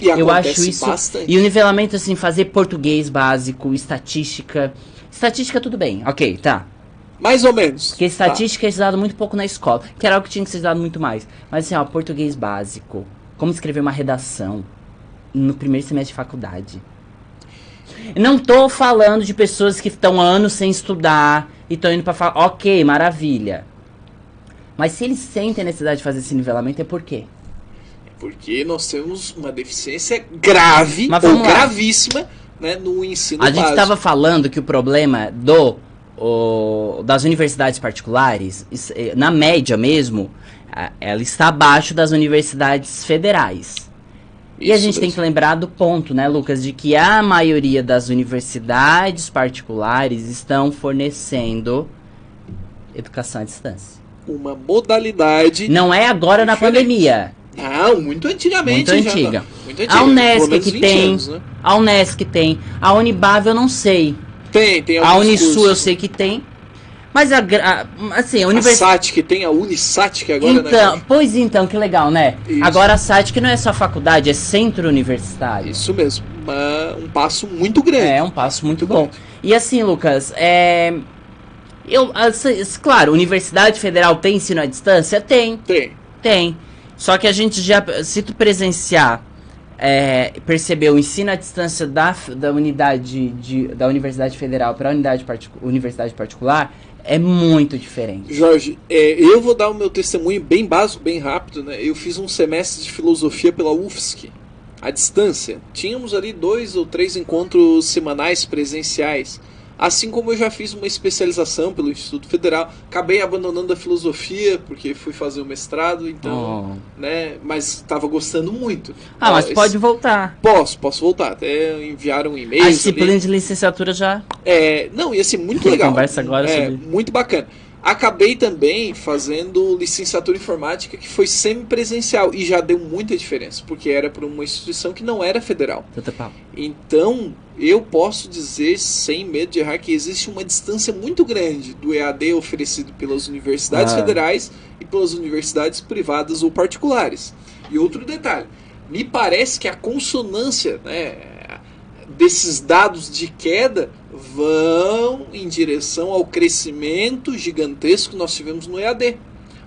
C: E eu acho isso bastante.
B: E o nivelamento, assim, fazer português básico, estatística. Estatística, tudo bem, ok, tá.
C: Mais ou menos.
B: Porque estatística é estudado muito pouco na escola, que era algo que tinha que ser estudado muito mais. Mas assim, português básico. Como escrever uma redação no primeiro semestre de faculdade. Não tô falando de pessoas que estão anos sem estudar e estão indo pra falar, ok, maravilha. Mas se eles sentem a necessidade de fazer esse nivelamento, é por quê?
C: Porque nós temos uma deficiência grave ou gravíssima, né, no ensino básico.
B: A gente estava falando que o problema das universidades particulares, na média mesmo, ela está abaixo das universidades federais. E a gente tem que lembrar do ponto, né, Lucas, de que a maioria das universidades particulares estão fornecendo educação à distância.
C: Uma modalidade...
B: Não é agora na pandemia.
C: Não, muito antigamente.
B: Muito antiga. A Unesc que tem,
C: anos, né?
B: A Unesc tem, a Unibab eu não sei.
C: Tem
B: a Unisul cursos. Eu sei que tem. Mas assim,
C: a SATIC tem, a Unisatic agora,
B: então,
C: né?
B: Pois então, que legal, né? Isso. Agora a SATIC não é só faculdade, é centro universitário.
C: Isso mesmo, um passo muito grande.
B: É, um passo muito bom. E assim, Lucas, claro, Universidade Federal tem ensino à distância? Tem. Só que a gente já, se tu presenciar, perceber o ensino à distância da Universidade Federal para a Universidade Particular, é muito diferente.
C: Jorge, eu vou dar o meu testemunho bem básico, bem rápido, né? Eu fiz um semestre de filosofia pela UFSC, à distância. Tínhamos ali 2 ou 3 encontros semanais presenciais. Assim como eu já fiz uma especialização pelo Instituto Federal, acabei abandonando a filosofia porque fui fazer o mestrado, então, né? Mas estava gostando muito.
B: Mas pode voltar.
C: Posso voltar. Até enviaram um e-mail.
B: A disciplina de licenciatura já.
C: Não, ia ser muito legal.
B: Conversa agora sobre...
C: muito bacana. Acabei também fazendo licenciatura em informática, que foi semipresencial, e já deu muita diferença, porque era para uma instituição que não era federal. Então, eu posso dizer, sem medo de errar, que existe uma distância muito grande do EAD oferecido pelas universidades federais e pelas universidades privadas ou particulares. E outro detalhe, me parece que a consonância, né, desses dados de queda vão em direção ao crescimento gigantesco que nós tivemos no EAD.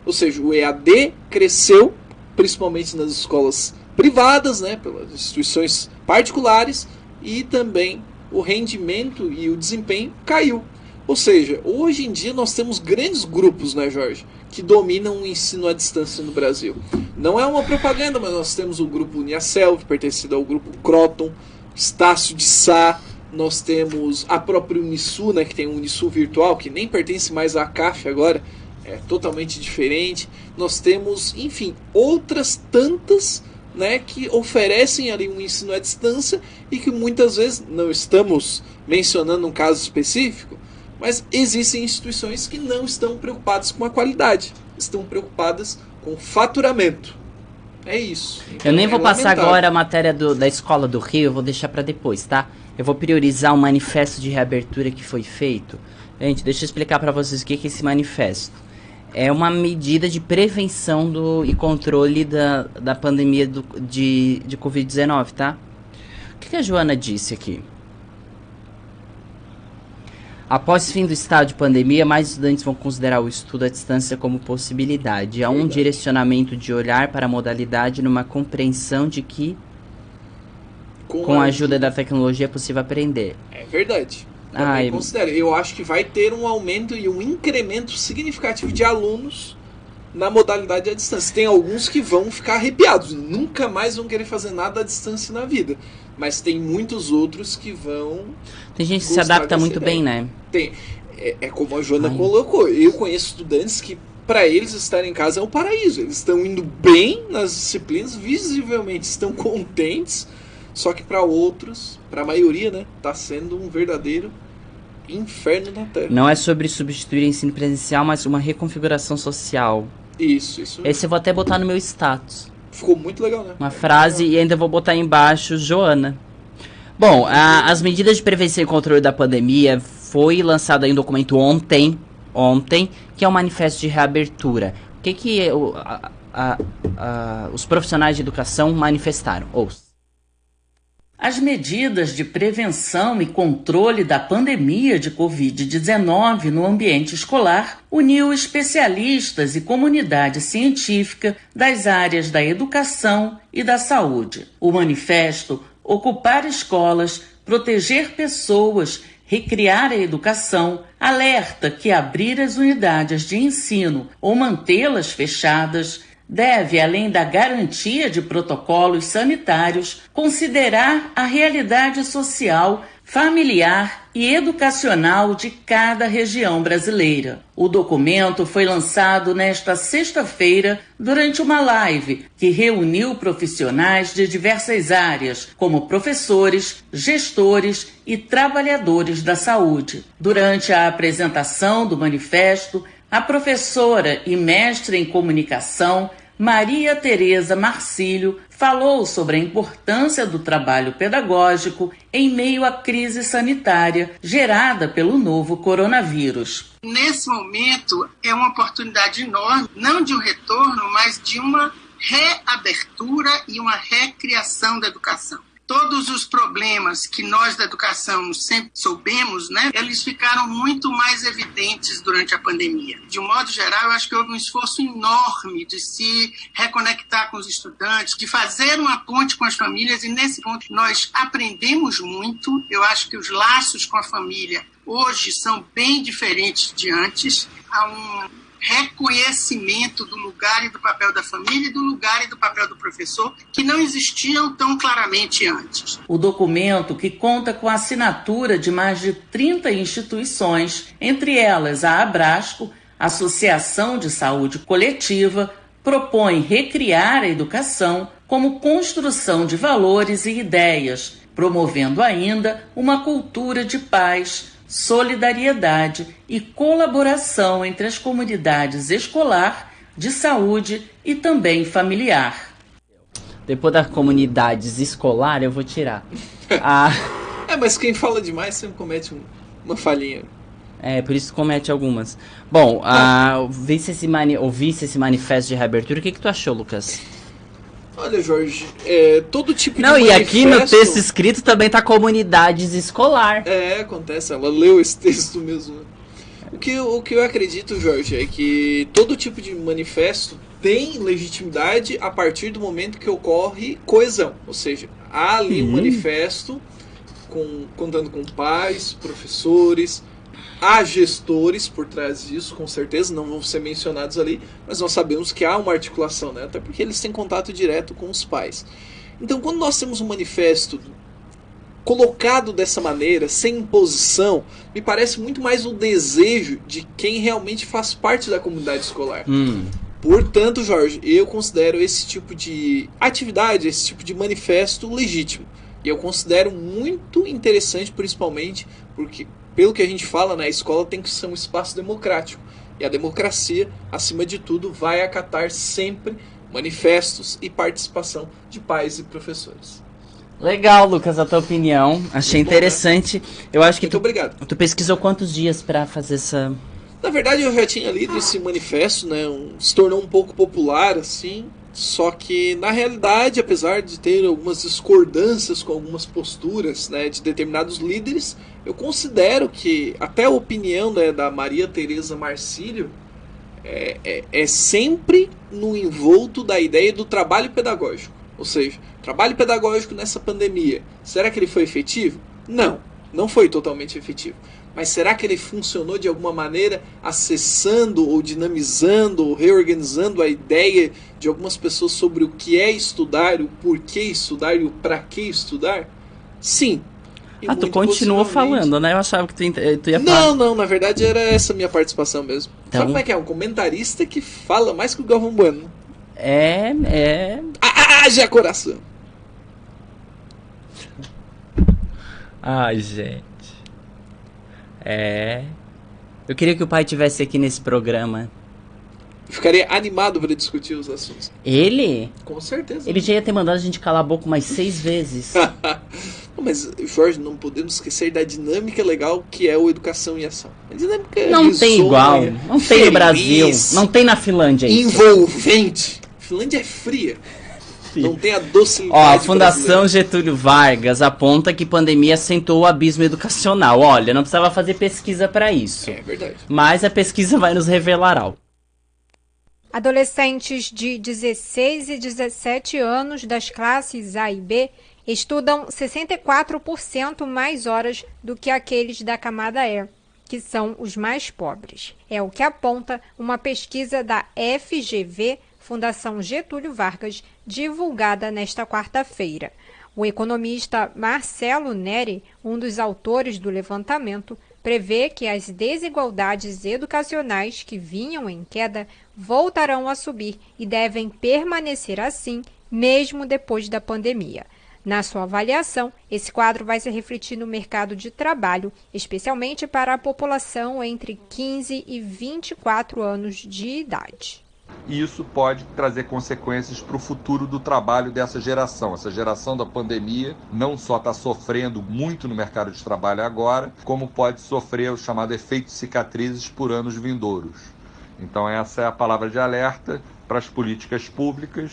C: Ou seja, o EAD cresceu, principalmente nas escolas privadas, né, pelas instituições particulares, e também o rendimento e o desempenho caiu. Ou seja, hoje em dia nós temos grandes grupos, né, Jorge, que dominam o ensino à distância no Brasil. Não é uma propaganda, mas nós temos o grupo Uniaselv, pertencido ao grupo Croton, Estácio de Sá, nós temos a própria Unisul, né, que tem o Unisul Virtual, que nem pertence mais à CAF agora, é totalmente diferente. Nós temos, enfim, outras tantas, né, que oferecem ali um ensino à distância e que muitas vezes, não estamos mencionando um caso específico, mas existem instituições que não estão preocupadas com a qualidade, estão preocupadas com o faturamento. É isso. Então,
B: eu nem vou passar
C: lamentável.
B: agora a matéria da Escola do Rio, eu vou deixar para depois, tá? Eu vou priorizar o manifesto de reabertura que foi feito. Gente, deixa eu explicar para vocês o que é esse manifesto. É uma medida de prevenção e controle da pandemia de Covid-19, tá? O que a Joana disse aqui? Após fim do estado de pandemia, mais estudantes vão considerar o estudo à distância como possibilidade. Há um direcionamento de olhar para a modalidade numa compreensão de que, com a ajuda da tecnologia, é possível aprender.
C: É verdade. Também considero. Eu acho que vai ter um aumento e um incremento significativo de alunos na modalidade à distância. Tem alguns que vão ficar arrepiados, nunca mais vão querer fazer nada à distância na vida. Mas tem muitos outros que vão...
B: Tem gente que se adapta muito bem, né?
C: Tem. É como a Joana colocou. Eu conheço estudantes que, para eles, estar em casa é um paraíso. Eles estão indo bem nas disciplinas, visivelmente estão contentes. Só que para outros, para a maioria, né, tá sendo um verdadeiro inferno na Terra.
B: Não é sobre substituir ensino presencial, mas uma reconfiguração social.
C: Isso.
B: Esse eu vou até botar no meu status.
C: Ficou muito legal, né?
B: Uma frase e ainda vou botar embaixo, Joana. Bom, as medidas de prevenção e controle da pandemia foi lançado aí um documento ontem, que é um manifesto de reabertura. O que os profissionais de educação manifestaram? Ouça. As medidas de prevenção e controle da pandemia de Covid-19 no ambiente escolar uniu especialistas e comunidade científica das áreas da educação e da saúde. O manifesto Ocupar Escolas, Proteger Pessoas, Recriar a Educação alerta que abrir as unidades de ensino ou mantê-las fechadas deve, além da garantia de protocolos sanitários, considerar a realidade social, familiar e educacional de cada região brasileira. O documento foi lançado nesta sexta-feira durante uma live que reuniu profissionais de diversas áreas, como professores, gestores e trabalhadores da saúde. Durante a apresentação do manifesto, a professora e mestre em comunicação, Maria Tereza Marcílio, falou sobre a importância do trabalho pedagógico em meio à crise sanitária gerada pelo novo coronavírus.
M: Nesse momento é uma oportunidade enorme, não de um retorno, mas de uma reabertura e uma recriação da educação. Todos os problemas que nós da educação sempre soubemos, né, eles ficaram muito mais evidentes durante a pandemia. De um modo geral, eu acho que houve um esforço enorme de se reconectar com os estudantes, de fazer uma ponte com as famílias, e nesse ponto nós aprendemos muito. Eu acho que os laços com a família hoje são bem diferentes de antes. Há um reconhecimento do lugar e do papel da família e do lugar e do papel do professor que não existiam tão claramente antes.
B: O documento, que conta com a assinatura de mais de 30 instituições, entre elas a Abrasco, Associação de Saúde Coletiva, propõe recriar a educação como construção de valores e ideias, promovendo ainda uma cultura de paz, solidariedade e colaboração entre as comunidades escolar, de saúde e também familiar. Depois das comunidades escolar, eu vou tirar.
C: Mas quem fala demais sempre comete uma falhinha.
B: Por isso comete algumas. Bom, ouvisse esse manifesto de reabertura, o que tu achou, Lucas?
C: Olha, Jorge, todo tipo de
B: manifesto... Não, e aqui no texto escrito também tá comunidades escolar.
C: Acontece, ela leu esse texto mesmo. O que eu acredito, Jorge, é que todo tipo de manifesto tem legitimidade a partir do momento que ocorre coesão. Ou seja, há ali um manifesto contando com pais, professores... Há gestores por trás disso, com certeza, não vão ser mencionados ali, mas nós sabemos que há uma articulação, né? Até porque eles têm contato direto com os pais. Então, quando nós temos um manifesto colocado dessa maneira, sem imposição, me parece muito mais o desejo de quem realmente faz parte da comunidade escolar. Portanto, Jorge, eu considero esse tipo de atividade, esse tipo de manifesto legítimo. E eu considero muito interessante, principalmente porque... Pelo que a gente fala, né, a escola tem que ser um espaço democrático. E a democracia, acima de tudo, vai acatar sempre manifestos e participação de pais e professores.
B: Legal, Lucas, a tua opinião. Achei interessante. Eu acho que
C: Muito obrigado.
B: Tu pesquisou quantos dias para fazer essa...
C: Na verdade, eu já tinha lido esse manifesto, né? Se tornou um pouco popular, assim. Só que, na realidade, apesar de ter algumas discordâncias com algumas posturas, né, de determinados líderes, eu considero que até a opinião, né, da Maria Tereza Marcílio é sempre no envolto da ideia do trabalho pedagógico. Ou seja, trabalho pedagógico nessa pandemia, será que ele foi efetivo? Não foi totalmente efetivo. Mas será que ele funcionou de alguma maneira acessando ou dinamizando ou reorganizando a ideia de algumas pessoas sobre o que é estudar, o porquê estudar e o para que estudar? Sim.
B: E tu continuou falando, né? Eu achava que tu ia falar.
C: Não, na verdade era essa a minha participação mesmo. Então... Sabe como é que é? Um comentarista que fala mais que o Galvão Bueno. Haja coração!
B: Ai, gente. Eu queria que o pai tivesse aqui nesse programa.
C: Eu ficaria animado para discutir os assuntos.
B: Ele?
C: Com certeza.
B: Ele já ia ter mandado a gente calar a boca umas 6 vezes.
C: Mas, Jorge, não podemos esquecer da dinâmica legal que é o Educação em Ação. A dinâmica
B: não tem igual. Não tem no Brasil. Não tem na Finlândia.
C: Envolvente. Finlândia é fria. Não tem a docilidade.
B: A Fundação Getúlio Vargas aponta que pandemia acentuou o abismo educacional. Olha, não precisava fazer pesquisa para isso.
C: É verdade.
B: Mas a pesquisa vai nos revelar algo.
N: Adolescentes de 16 e 17 anos das classes A e B estudam 64% mais horas do que aqueles da camada E, que são os mais pobres. É o que aponta uma pesquisa da FGV, Fundação Getúlio Vargas, divulgada nesta quarta-feira. O economista Marcelo Neri, um dos autores do levantamento, prevê que as desigualdades educacionais que vinham em queda voltarão a subir e devem permanecer assim, mesmo depois da pandemia. Na sua avaliação, esse quadro vai se refletir no mercado de trabalho, especialmente para a população entre 15 e 24 anos de idade.
O: E isso pode trazer consequências para o futuro do trabalho dessa geração. Essa geração da pandemia não só está sofrendo muito no mercado de trabalho agora, como pode sofrer o chamado efeito cicatrizes por anos vindouros. Então essa é a palavra de alerta para as políticas públicas,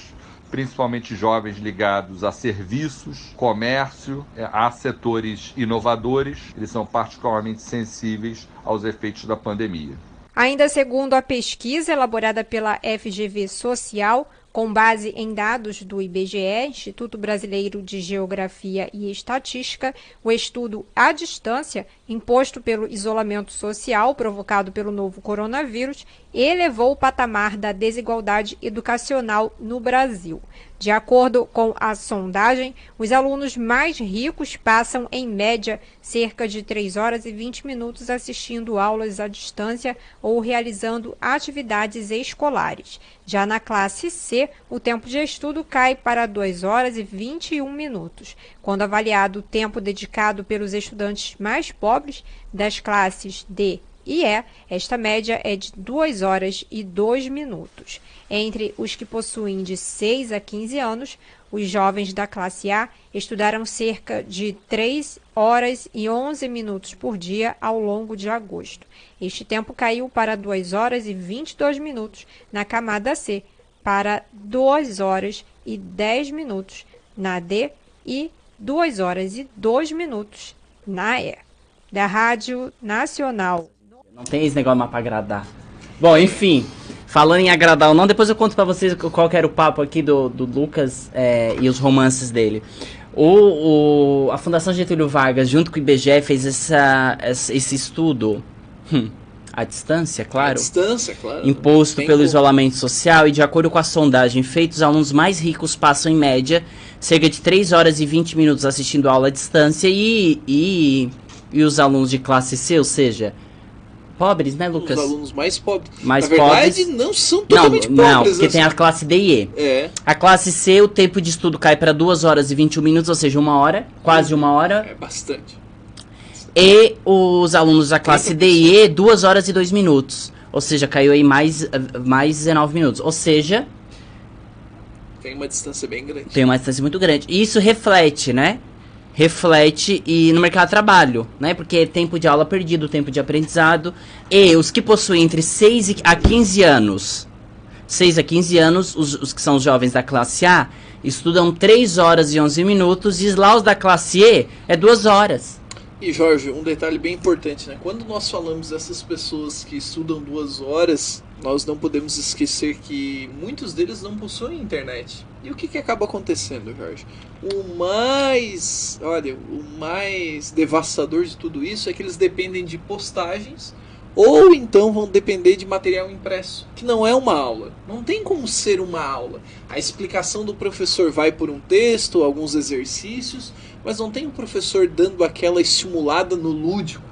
O: principalmente jovens ligados a serviços, comércio, a setores inovadores. Eles são particularmente sensíveis aos efeitos da pandemia.
N: Ainda segundo a pesquisa elaborada pela FGV Social, com base em dados do IBGE, Instituto Brasileiro de Geografia e Estatística, o estudo à distância, imposto pelo isolamento social provocado pelo novo coronavírus, elevou o patamar da desigualdade educacional no Brasil. De acordo com a sondagem, os alunos mais ricos passam, em média, cerca de 3 horas e 20 minutos assistindo aulas à distância ou realizando atividades escolares. Já na classe C, o tempo de estudo cai para 2 horas e 21 minutos. Quando avaliado o tempo dedicado pelos estudantes mais pobres das classes D e E, esta média é de 2 horas e 2 minutos. Entre os que possuem de 6 a 15 anos, os jovens da classe A estudaram cerca de 3 horas e 11 minutos por dia ao longo de agosto. Este tempo caiu para 2 horas e 22 minutos na camada C, para 2 horas e 10 minutos na D e 2 horas e 2 minutos na E. Da Rádio Nacional.
B: Não tem esse negócio mais pra agradar. Bom, enfim, falando em agradar ou não, depois eu conto pra vocês qual que era o papo aqui do Lucas e os romances dele. A Fundação Getúlio Vargas, junto com o IBGE, fez esse estudo à distância, claro.
C: À distância, claro.
B: Imposto pelo isolamento social, e de acordo com a sondagem feita, os alunos mais ricos passam, em média, cerca de 3 horas e 20 minutos assistindo aula à distância e os alunos de classe C, ou seja, pobres, né, Lucas?
C: Os alunos mais pobres.
B: Mais
C: Na verdade,
B: pobres.
C: não são totalmente pobres.
B: Não, porque tem a classe D e E. A classe C, o tempo de estudo cai para 2 horas e 21 minutos, ou seja, 1 hora, quase 1 hora.
C: É bastante.
B: E os alunos da classe D e E, 2 horas e 2 minutos. Ou seja, caiu aí mais 19 minutos. Ou seja,
C: Tem uma distância bem grande.
B: Tem uma distância muito grande. E isso reflete, né? Reflete e no mercado de trabalho, né? Porque é tempo de aula perdido, tempo de aprendizado. E os que possuem entre 6 a 15 anos, 6 a 15 anos, os que são os jovens da classe A, estudam 3 horas e 11 minutos, e lá os da classe E é 2 horas.
C: E Jorge, um detalhe bem importante, né? Quando nós falamos dessas pessoas que estudam 2 horas, nós não podemos esquecer que muitos deles não possuem internet. E o que acaba acontecendo, Jorge? O mais devastador de tudo isso é que eles dependem de postagens, ou então vão depender de material impresso, que não é uma aula. Não tem como ser uma aula. A explicação do professor vai por um texto, alguns exercícios, mas não tem o professor dando aquela estimulada no lúdico,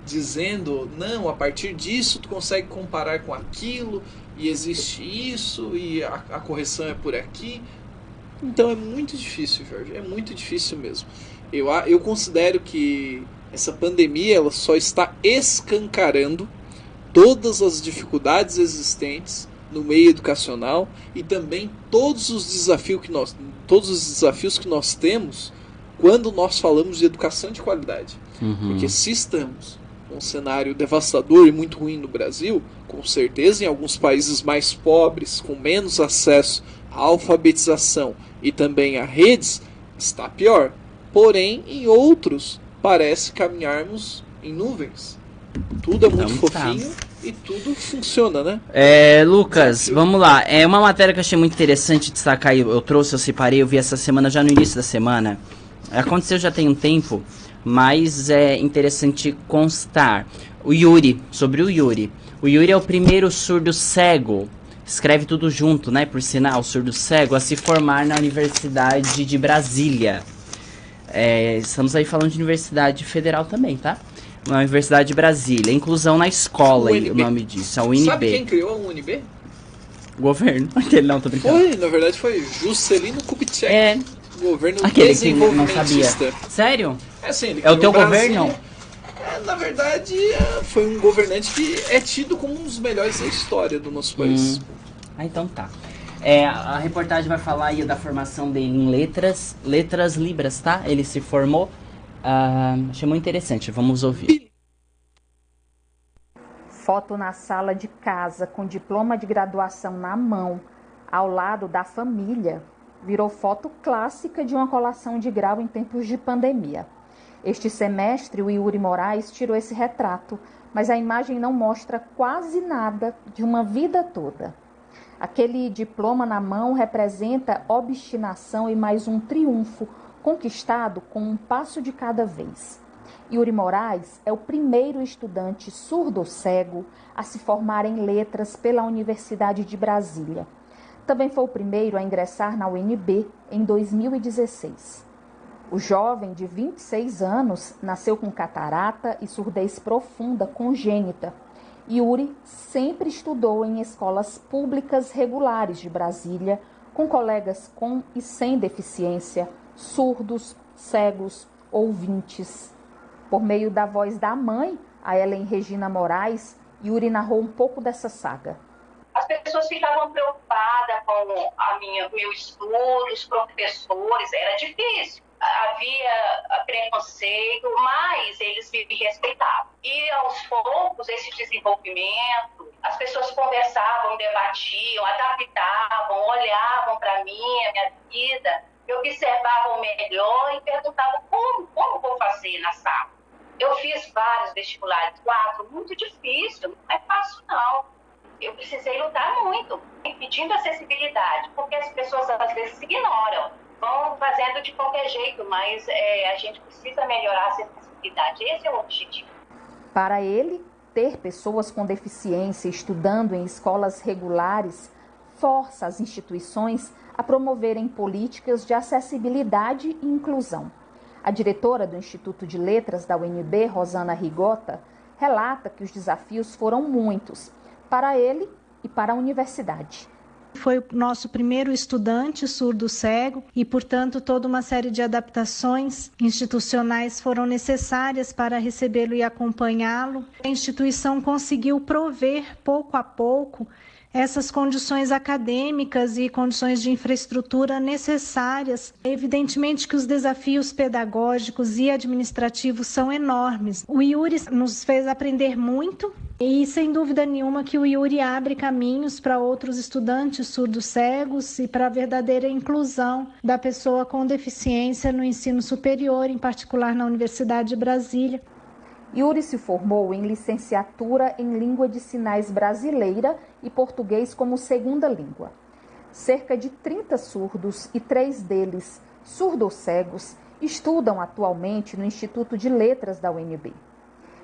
C: dizendo, não, a partir disso tu consegue comparar com aquilo, e existe isso, e a correção é por aqui. Então é muito difícil, Jorge, é muito difícil mesmo. Eu considero que essa pandemia ela só está escancarando todas as dificuldades existentes no meio educacional e também todos os desafios que nós temos quando nós falamos de educação de qualidade. Porque se estamos com um cenário devastador e muito ruim no Brasil, com certeza em alguns países mais pobres, com menos acesso à alfabetização e também a redes, está pior. Porém, em outros, parece caminharmos em nuvens. Tudo é muito fofinho e tudo funciona, né?
B: Lucas, vamos lá. É uma matéria que eu achei muito interessante destacar. Eu separei, eu vi essa semana, já no início da semana. Aconteceu já tem um tempo, mas é interessante constar. Sobre o Yuri. O Yuri é o primeiro surdo cego, escreve tudo junto, né? Por sinal, surdo cego, a se formar na Universidade de Brasília. Estamos aí falando de Universidade Federal também, tá? Na Universidade de Brasília. Inclusão na escola, o nome disso, a UNB.
C: Sabe quem criou a UNB?
B: Governo. Não, tô brincando.
C: Na verdade foi Juscelino Kubitschek. Governo
B: aquele que não sabia. Sério?
C: Sim,
B: é o teu governo?
C: Na verdade, foi um governante que é tido como um dos melhores da história do nosso país.
B: Então tá. A reportagem vai falar aí da formação dele em letras libras, tá? Ele se formou. Achei muito interessante, vamos ouvir.
P: Foto na sala de casa com diploma de graduação na mão, ao lado da família, virou foto clássica de uma colação de grau em tempos de pandemia. Este semestre, o Yuri Moraes tirou esse retrato, mas a imagem não mostra quase nada de uma vida toda. Aquele diploma na mão representa obstinação e mais um triunfo conquistado com um passo de cada vez. Yuri Moraes é o primeiro estudante surdo-cego a se formar em letras pela Universidade de Brasília. Também foi o primeiro a ingressar na UNB em 2016. O jovem de 26 anos nasceu com catarata e surdez profunda congênita. Yuri sempre estudou em escolas públicas regulares de Brasília, com colegas com e sem deficiência, surdos, cegos, ouvintes. Por meio da voz da mãe, a Ellen Regina Moraes, Yuri narrou um pouco dessa saga.
Q: As pessoas ficavam preocupadas com meu estudo, os professores, era difícil. Havia preconceito, mas eles me respeitavam. E aos poucos, esse desenvolvimento, as pessoas conversavam, debatiam, adaptavam, olhavam para mim, a minha vida, observavam melhor e perguntavam como vou fazer na sala. Eu fiz vários vestibulares, 4, muito difícil, não é fácil não. Eu precisei lutar muito, pedindo acessibilidade, porque as pessoas às vezes se ignoram, vão fazendo de qualquer jeito, mas a gente precisa melhorar a acessibilidade, esse é o objetivo.
P: Para ele, ter pessoas com deficiência estudando em escolas regulares força as instituições a promoverem políticas de acessibilidade e inclusão. A diretora do Instituto de Letras da UNB, Rosana Rigota, relata que os desafios foram muitos, para ele e para a universidade.
R: foi o nosso primeiro estudante surdo-cego e, portanto, toda uma série de adaptações institucionais foram necessárias para recebê-lo e acompanhá-lo. A instituição conseguiu prover, pouco a pouco, essas condições acadêmicas e condições de infraestrutura necessárias. Evidentemente que os desafios pedagógicos e administrativos são enormes. O IURI nos fez aprender muito e, sem dúvida nenhuma, que o IURI abre caminhos para outros estudantes surdos-cegos e para a verdadeira inclusão da pessoa com deficiência no ensino superior, em particular na Universidade de Brasília.
P: Yuri se formou em licenciatura em Língua de Sinais Brasileira e Português como segunda língua. Cerca de 30 surdos e 3 deles surdo-cegos estudam atualmente no Instituto de Letras da UNB.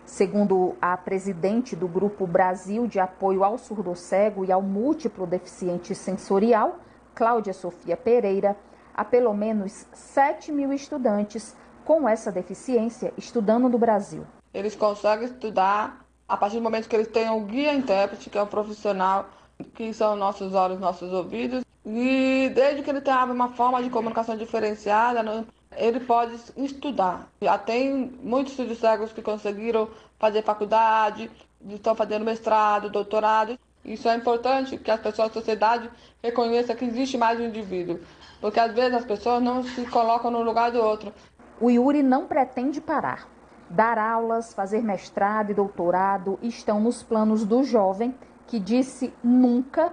P: Segundo a presidente do Grupo Brasil de Apoio ao Surdo-Cego e ao Múltiplo Deficiente Sensorial, Cláudia Sofia Pereira, há pelo menos 7 mil estudantes com essa deficiência estudando no Brasil.
S: Eles conseguem estudar a partir do momento que eles têm um guia-intérprete, que é um profissional, que são nossos olhos, nossos ouvidos. E desde que ele tenha uma forma de comunicação diferenciada, ele pode estudar. Já tem muitos surdos cegos que conseguiram fazer faculdade, estão fazendo mestrado, doutorado. Isso é importante que as pessoas, a sociedade, reconheça que existe mais um indivíduo. Porque às vezes as pessoas não se colocam no lugar do outro.
P: O Yuri não pretende parar. Dar aulas, fazer mestrado e doutorado estão nos planos do jovem, que disse nunca,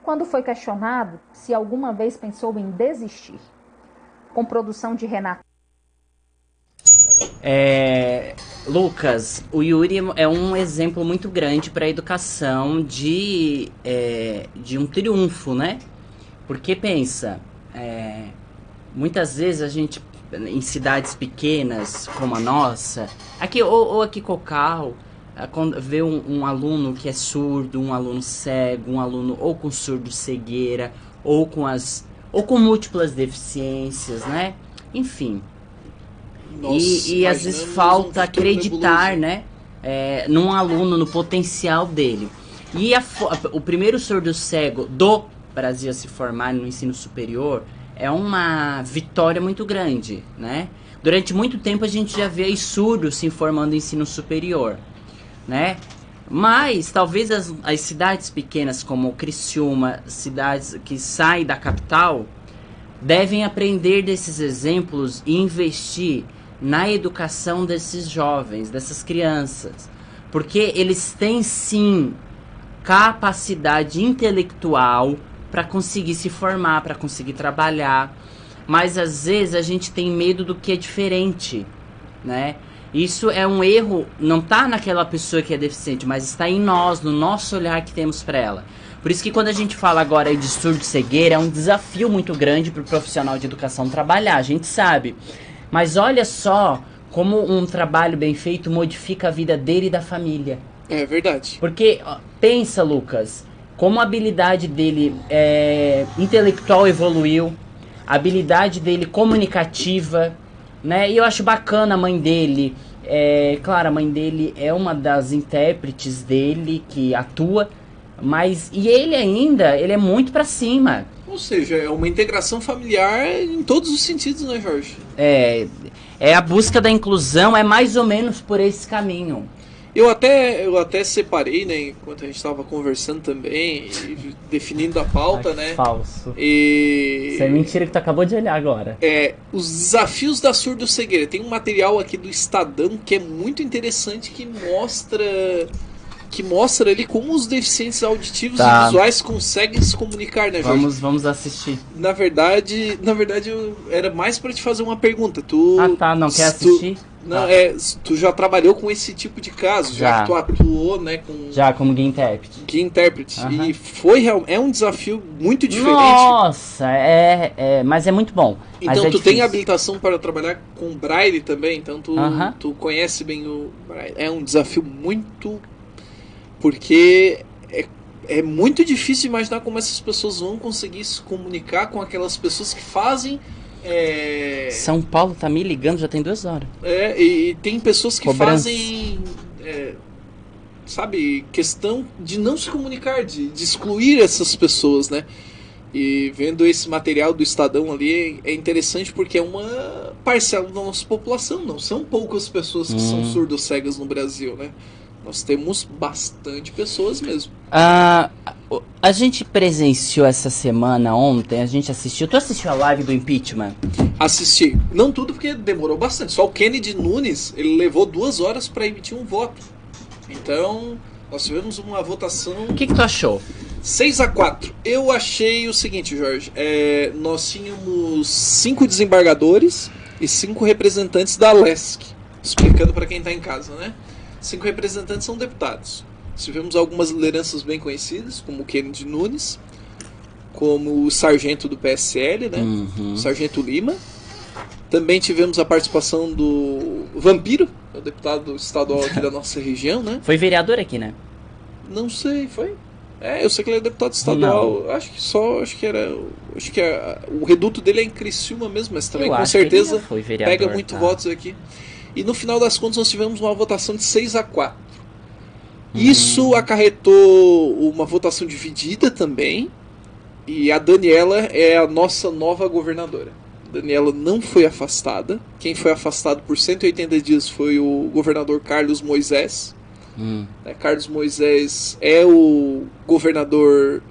P: quando foi questionado se alguma vez pensou em desistir. Com produção de Renato.
B: Lucas, o Yuri é um exemplo muito grande para a educação de um triunfo, né? Porque pensa, muitas vezes a gente, em cidades pequenas como a nossa, aqui ou aqui Cocal, quando vê um aluno que é surdo, um aluno cego, um aluno ou com surdo-cegueira, ou com múltiplas deficiências, né? Enfim. E às vezes falta acreditar, né? Num aluno, no potencial dele. E o primeiro surdo-cego do Brasil a se formar no ensino superior é uma vitória muito grande, né? Durante muito tempo a gente já vê aí surdos se formando em ensino superior, né? Mas talvez as cidades pequenas como Criciúma, cidades que saem da capital, devem aprender desses exemplos e investir na educação desses jovens, dessas crianças. Porque eles têm sim capacidade intelectual para conseguir se formar, para conseguir trabalhar, mas às vezes a gente tem medo do que é diferente, né? Isso é um erro, não está naquela pessoa que é deficiente, mas está em nós, no nosso olhar que temos para ela. Por isso que quando a gente fala agora aí de surdo-cegueira, é um desafio muito grande para o profissional de educação trabalhar, a gente sabe. Mas olha só como um trabalho bem feito modifica a vida dele e da família.
C: É verdade.
B: Porque, pensa, Lucas, como a habilidade dele intelectual evoluiu, a habilidade dele comunicativa, né? E eu acho bacana a mãe dele. Claro, a mãe dele é uma das intérpretes dele que atua, mas ele é muito pra cima.
C: Ou seja, é uma integração familiar em todos os sentidos, né, Jorge?
B: É a busca da inclusão, é mais ou menos por esse caminho.
C: Eu até separei, né, enquanto a gente estava conversando também, e definindo a pauta, né?
B: Falso.
C: Isso
B: é mentira que tu acabou de olhar agora.
C: Os desafios da surdo-cegueira. Tem um material aqui do Estadão que é muito interessante, que mostra ali como os deficientes auditivos e visuais conseguem se comunicar, né, Jorge?
B: Vamos assistir.
C: Na verdade, era mais para te fazer uma pergunta.
B: Não quer assistir?
C: Não, tu já trabalhou com esse tipo de caso, já que tu atuou, né,
B: como guia intérprete.
C: Guia intérprete. E é um desafio muito diferente.
B: Nossa, mas é muito bom.
C: Então tu tem habilitação para trabalhar com Braille também, então tu conhece bem o Braille. É um desafio muito... Porque é muito difícil imaginar como essas pessoas vão conseguir se comunicar com aquelas pessoas que fazem...
B: São Paulo tá me ligando, já tem 2 horas.
C: E tem pessoas que fazem, questão de não se comunicar, de excluir essas pessoas, né? E vendo esse material do Estadão ali, é interessante porque é uma parcela da nossa população. Não são poucas pessoas que são surdo-cegas no Brasil, né? Nós temos bastante pessoas mesmo.
B: A gente presenciou essa semana, ontem, a gente assistiu. Tu assistiu a live do impeachment?
C: Assisti. Não tudo, porque demorou bastante. Só o Kennedy Nunes, ele levou 2 horas para emitir um voto. Então, nós tivemos uma votação...
B: O que tu achou?
C: 6-4. Eu achei o seguinte, Jorge. Nós tínhamos 5 desembargadores e 5 representantes da LESC. Explicando para quem está em casa, né? 5 representantes são deputados. Tivemos algumas lideranças bem conhecidas, como o Kennedy Nunes, como o sargento do PSL, né? O sargento Lima. Também tivemos a participação do Vampiro, o deputado estadual aqui da nossa região, né?
B: Foi vereador aqui, né?
C: Não sei, foi? Eu sei que ele é deputado estadual.
B: Não.
C: Acho que o reduto dele é em Criciúma mesmo, mas também com certeza pega muito votos aqui. E no final das contas nós tivemos uma votação de 6-4. Isso acarretou uma votação dividida também. E a Daniela é a nossa nova governadora. A Daniela não foi afastada. Quem foi afastado por 180 dias foi o governador Carlos Moisés. Carlos Moisés é o governador,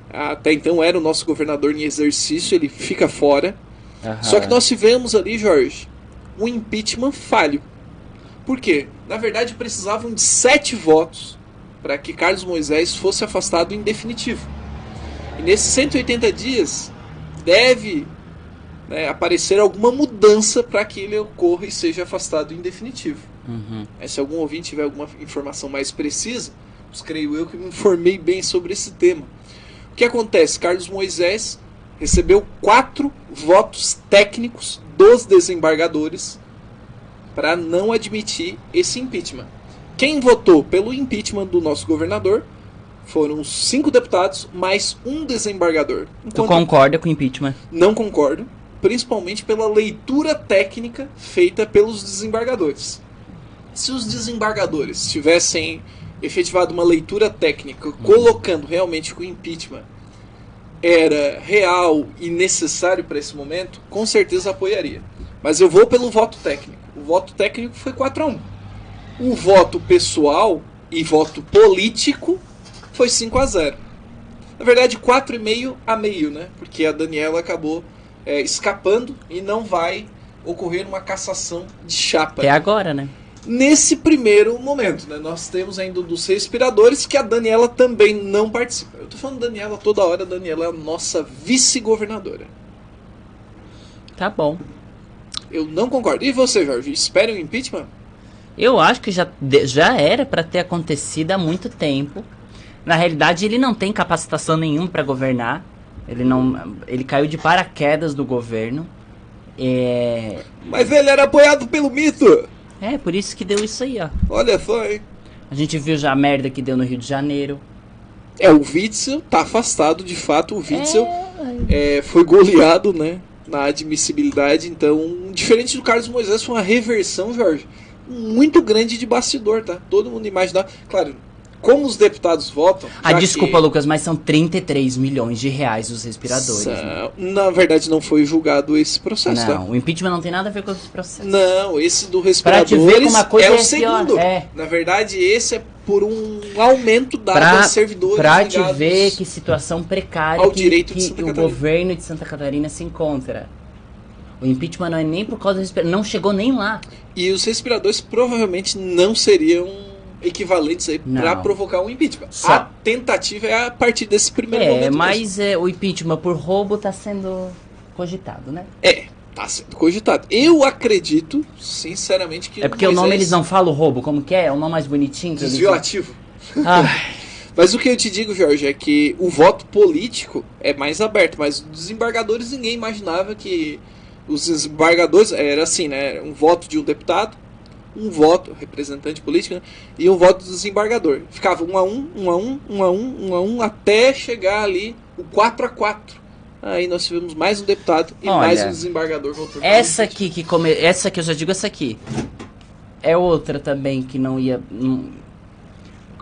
C: até então era o nosso governador em exercício, ele fica fora. Só que nós tivemos ali, Jorge, um impeachment falho. Por quê? Na verdade precisavam de 7 votos para que Carlos Moisés fosse afastado em definitivo. E nesses 180 dias deve aparecer alguma mudança para que ele ocorra e seja afastado em definitivo. Se algum ouvinte tiver alguma informação mais precisa, creio eu que me informei bem sobre esse tema. O que acontece? Carlos Moisés recebeu 4 votos técnicos dos desembargadores para não admitir esse impeachment. Quem votou pelo impeachment do nosso governador foram 5 deputados mais 1 desembargador.
B: Tu concorda com o impeachment?
C: Não concordo, principalmente pela leitura técnica feita pelos desembargadores. Se os desembargadores tivessem efetivado uma leitura técnica, colocando realmente que o impeachment era real e necessário para esse momento, com certeza apoiaria. Mas eu vou pelo voto técnico. O voto técnico foi 4-1. O voto pessoal e voto político foi 5-0. Na verdade, 4,5 a meio, né? Porque a Daniela acabou escapando e não vai ocorrer uma cassação de chapa.
B: Até agora, né?
C: Nesse primeiro momento, né? Nós temos ainda dos respiradores, que a Daniela também não participa. Eu tô falando Daniela toda hora, a Daniela é a nossa vice-governadora.
B: Tá bom.
C: Eu não concordo. E você, Jorge? Espera o impeachment?
B: Eu acho que já era para ter acontecido há muito tempo. Na realidade, ele não tem capacitação nenhuma para governar. Ele caiu de paraquedas do governo.
C: Mas ele era apoiado pelo mito.
B: Por isso que deu isso aí, ó.
C: Olha só, hein?
B: A gente viu já a merda que deu no Rio de Janeiro.
C: O Witzel tá afastado, de fato. O Witzel foi goleado, né? Na admissibilidade. Então, diferente do Carlos Moisés, foi uma reversão, Jorge, muito grande de bastidor, tá? Todo mundo imaginava. Claro, como os deputados votam...
B: desculpa, Lucas, mas são 33 milhões de reais os respiradores. Né?
C: Na verdade, não foi julgado esse processo,
B: não,
C: tá?
B: O impeachment não tem nada a ver com esse processo.
C: Não, esse do respiradores é o segundo. Na verdade, esse é por um aumento dado aos servidores
B: pra te ver que situação precária
C: ao direito de
B: que o governo de Santa Catarina se encontra. O impeachment não é nem por causa do respirador, não chegou nem lá. E
C: os respiradores provavelmente não seriam equivalentes aí para provocar um impeachment. A tentativa é a partir desse primeiro momento.
B: Mas o impeachment por roubo está sendo cogitado, né?
C: Está sendo cogitado. Eu acredito, sinceramente, que...
B: porque o nome eles não falam roubo, como que é? É o nome mais bonitinho.
C: Desvio ativo. Mas o que eu te digo, Jorge, é que o voto político é mais aberto, mas os desembargadores, ninguém imaginava que os desembargadores... Era assim, né? Um voto de um deputado, um voto, representante político, né? E um voto do desembargador. Ficava 1-1, até chegar ali o 4-4. Aí nós tivemos mais um deputado e mais um desembargador voltou.
B: Essa aqui eu já digo, essa aqui é outra também que não ia...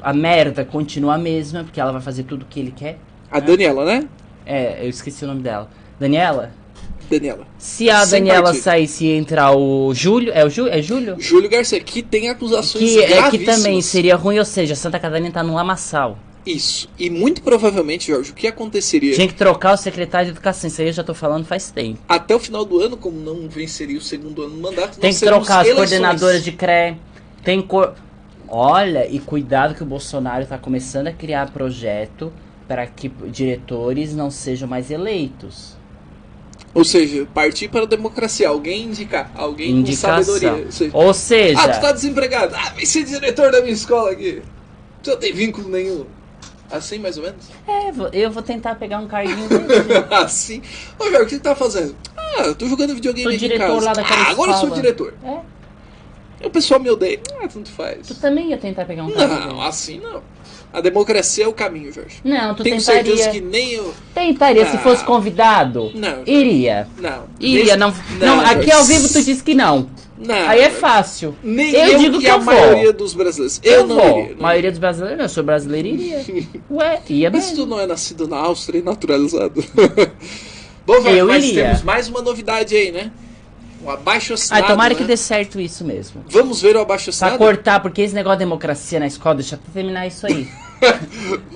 B: a merda continua a mesma, porque ela vai fazer tudo o que ele quer.
C: A Daniela, né?
B: eu esqueci o nome dela. Daniela?
C: Daniela.
B: Se a
C: Sem
B: Daniela
C: partido.
B: saísse e entrar o Júlio... É Júlio?
C: Júlio Garcia, que tem acusações
B: Que
C: gravíssimas.
B: também seria ruim, ou seja, Santa Catarina tá no lamaçal.
C: Isso. E muito provavelmente, Jorge, o que aconteceria...
B: Tinha que trocar o secretário de educação, isso aí eu já tô falando faz tempo.
C: Até o final do ano, como não venceria o segundo ano do mandato,
B: Tem
C: nós
B: que trocar as
C: teremos
B: coordenadoras
C: eleições.
B: de CRE. Olha, e cuidado que o Bolsonaro tá começando a criar projeto para que diretores não sejam mais eleitos.
C: Ou seja, partir para a democracia. Alguém indicar. Alguém
B: Indicação.
C: com sabedoria.
B: Ou seja...
C: Ah, tu tá desempregado. Ah, vem ser diretor da minha escola aqui. Tu não tem vínculo nenhum. Assim, mais ou menos?
B: Eu vou tentar pegar um carguinho
C: Assim. Ô, Jorge, o que tu tá fazendo? Ah, eu tô jogando videogame
B: Sou
C: aqui em
B: diretor
C: casa.
B: lá daquela
C: agora eu sou
B: escola.
C: diretor. O pessoal me odeia. Tanto faz.
B: Tu também ia tentar pegar um carguinho.
C: Não, assim não. A democracia é o caminho, Jorge.
B: Não, tu
C: Tenho
B: tentaria.
C: certeza que nem eu...
B: Tentaria, se fosse convidado.
C: Não.
B: Iria.
C: Não.
B: Iria, não. Aqui ao vivo tu disse que não.
C: Não.
B: Aí é fácil.
C: Nem
B: eu digo que
C: a
B: eu vou.
C: maioria dos brasileiros. Eu não
B: vou.
C: iria.
B: A maioria dos brasileiros, eu sou brasileiro, iria. Ué, ia
C: Mas
B: mesmo.
C: tu não é nascido na Áustria e naturalizado. Bom, Jorge,
B: Eu
C: mas
B: iria.
C: temos mais uma novidade aí, né? Um abaixo-assinado,
B: Tomara
C: né?
B: que dê certo isso mesmo.
C: Vamos ver o
B: Pra
C: abaixo-assinado?
B: cortar, porque esse negócio de democracia na escola, deixa eu terminar isso aí.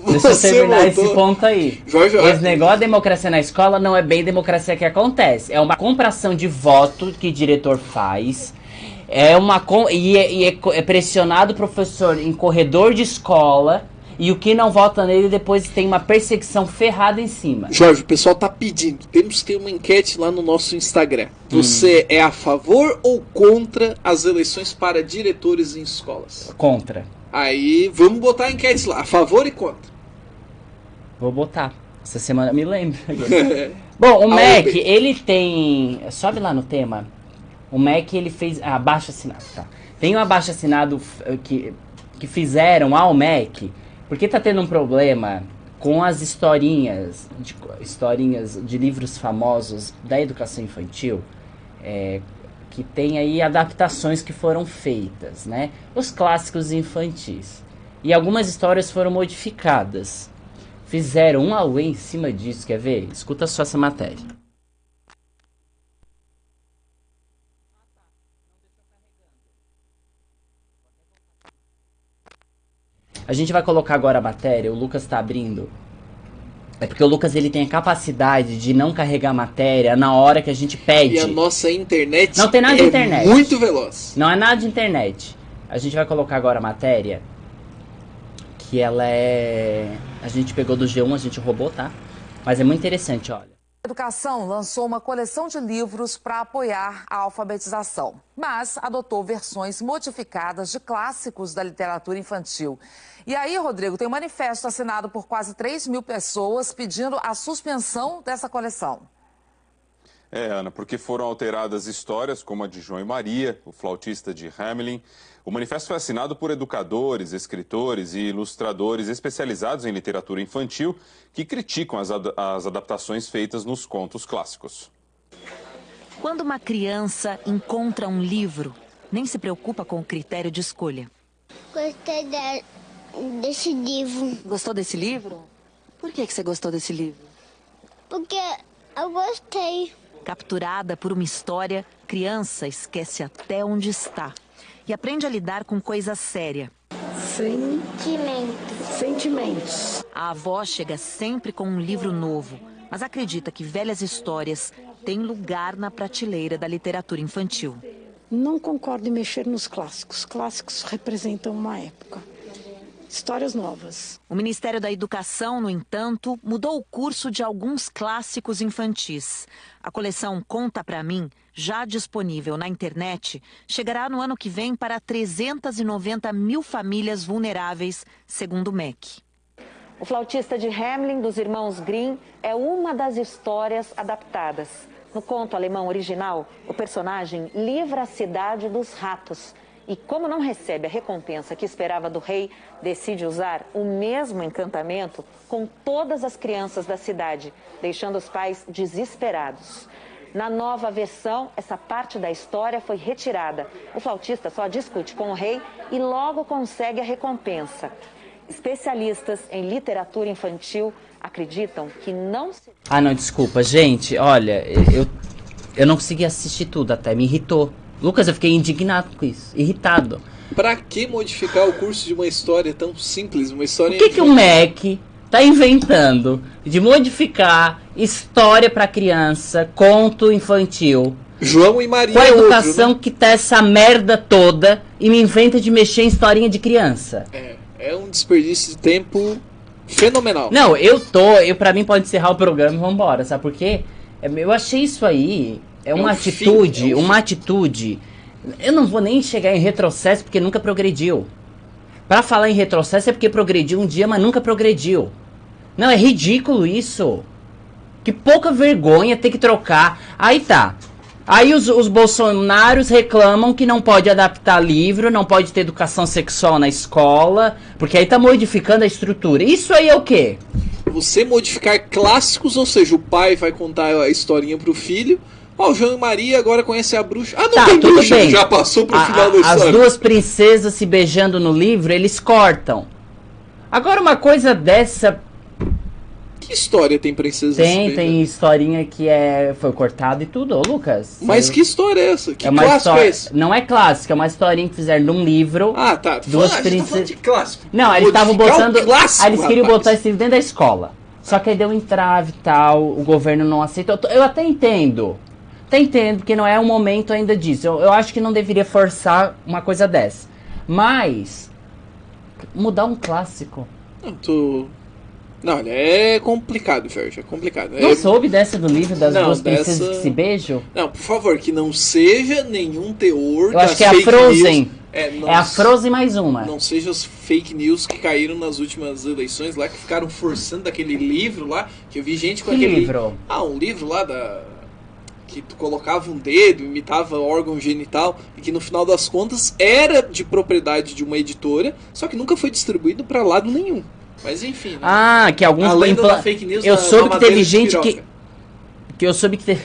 B: Deixa eu
C: Você
B: terminar
C: voltou.
B: esse ponto aí.
C: Jorge,
B: Esse negócio de democracia na escola não é bem democracia que acontece. É uma compração de voto que o diretor faz. É pressionado o professor em corredor de escola. E o que não vota nele depois tem uma perseguição ferrada em cima.
C: Jorge, o pessoal tá pedindo. Temos que ter uma enquete lá no nosso Instagram. Você é a favor ou contra as eleições para diretores em escolas?
B: Contra.
C: Aí, vamos botar a enquete lá. A favor e contra.
B: Vou botar. Essa semana me lembro. Bom, o MEC, ele tem... Sobe lá no tema. O MEC, ele fez... abaixo assinado, tá. Tem um abaixo assinado que fizeram ao MEC... Porque tá tendo um problema com as historinhas de livros famosos da educação infantil, que tem aí adaptações que foram feitas, né? Os clássicos infantis. E algumas histórias foram modificadas. Fizeram um auê em cima disso, quer ver? Escuta só essa matéria. A gente vai colocar agora a matéria, o Lucas tá abrindo. É porque o Lucas ele tem a capacidade de não carregar a matéria na hora que a gente pede.
C: E a nossa internet
B: não tem nada de internet.
C: Muito veloz.
B: Não é nada de internet. A gente vai colocar agora a matéria, que ela é... A gente pegou do G1, a gente roubou, tá? Mas é muito interessante, olha.
T: A Educação lançou uma coleção de livros para apoiar a alfabetização, mas adotou versões modificadas de clássicos da literatura infantil. E aí, Rodrigo, tem um manifesto assinado por quase 3.000 pessoas pedindo a suspensão dessa coleção.
U: Ana, porque foram alteradas histórias como a de João e Maria, o flautista de Hamelin. O manifesto foi assinado por educadores, escritores e ilustradores especializados em literatura infantil que criticam as adaptações feitas nos contos clássicos.
V: Quando uma criança encontra um livro, nem se preocupa com o critério de escolha.
W: Gostei desse livro.
V: Gostou desse livro? Por que você gostou desse livro?
W: Porque eu gostei.
V: Capturada por uma história, criança esquece até onde está e aprende a lidar com coisa séria.
W: Sentimentos.
V: A avó chega sempre com um livro novo, mas acredita que velhas histórias têm lugar na prateleira da literatura infantil.
X: Não concordo em mexer nos clássicos. Clássicos representam uma época. Histórias novas.
V: O Ministério da Educação, no entanto, mudou o curso de alguns clássicos infantis. A coleção Conta Pra Mim, já disponível na internet, chegará no ano que vem para 390 mil famílias vulneráveis, segundo o MEC.
Y: O flautista de Hamelin, dos irmãos Grimm, é uma das histórias adaptadas. No conto alemão original, o personagem livra a cidade dos ratos. E como não recebe a recompensa que esperava do rei, decide usar o mesmo encantamento com todas as crianças da cidade, deixando os pais desesperados. Na nova versão, essa parte da história foi retirada. O flautista só discute com o rei e logo consegue a recompensa. Especialistas em literatura infantil acreditam que não se...
B: Ah, não, desculpa. Gente, olha, eu não consegui assistir tudo até, me irritou. Lucas, eu fiquei indignado com isso, irritado.
C: Pra que modificar o curso de uma história tão simples, uma história...
B: Por que o MEC tá inventando de modificar história pra criança, conto infantil?
C: João e Maria
B: com a educação
C: outro, né?
B: Que tá essa merda toda e me inventa de mexer em historinha de criança.
C: É um desperdício de tempo fenomenal.
B: Não, pra mim pode encerrar o programa e vambora, sabe por quê? Eu achei isso aí, uma atitude, eu não vou nem chegar em retrocesso porque nunca progrediu. Pra falar em retrocesso é porque progrediu um dia, mas nunca progrediu. Não, é ridículo isso. Que pouca vergonha ter que trocar. Aí tá. Aí os bolsonaros reclamam que não pode adaptar livro, não pode ter educação sexual na escola, porque aí tá modificando a estrutura. Isso aí é o quê?
C: Você modificar clássicos, ou seja, o pai vai contar a historinha pro filho. Ó, o João e Maria agora conhecem a bruxa. Ah, não tem bruxa, bem. Já passou pro final da história.
B: As duas princesas se beijando no livro, eles cortam. Agora uma coisa dessa...
C: Que história tem princesa?
B: Tem historinha que foi cortada e tudo, ô Lucas.
C: Mas que história é essa? Que
B: é uma
C: clássico
B: história,
C: é esse?
B: Não é clássico, é uma historinha que fizeram num livro.
C: Ah, tá.
B: Duas
C: princesas de clássico.
B: Não, eles estavam botando.
C: Clássico,
B: eles queriam botar esse livro dentro da escola. Só que aí deu um entrave e tal, o governo não aceitou. Eu até entendo. Porque não é o momento ainda disso. Eu acho que não deveria forçar uma coisa dessa. Mas mudar um clássico.
C: Não, olha, é complicado, Jorge, é complicado.
B: Não soube dessa do livro das duas princesas que se beijam?
C: Não, por favor, que não seja nenhum teor
B: Eu acho que é a Frozen. É a Frozen mais uma.
C: Não seja os fake news que caíram nas últimas eleições lá, que ficaram forçando aquele livro lá, que eu vi gente com aquele...
B: livro?
C: Ah, um livro lá que tu colocava um dedo, imitava órgão genital, e que no final das contas era de propriedade de uma editora, só que nunca foi distribuído pra lado nenhum. Mas enfim, né?
B: Ah, que alguns
C: fake news
B: eu soube que teve gente que eu soube que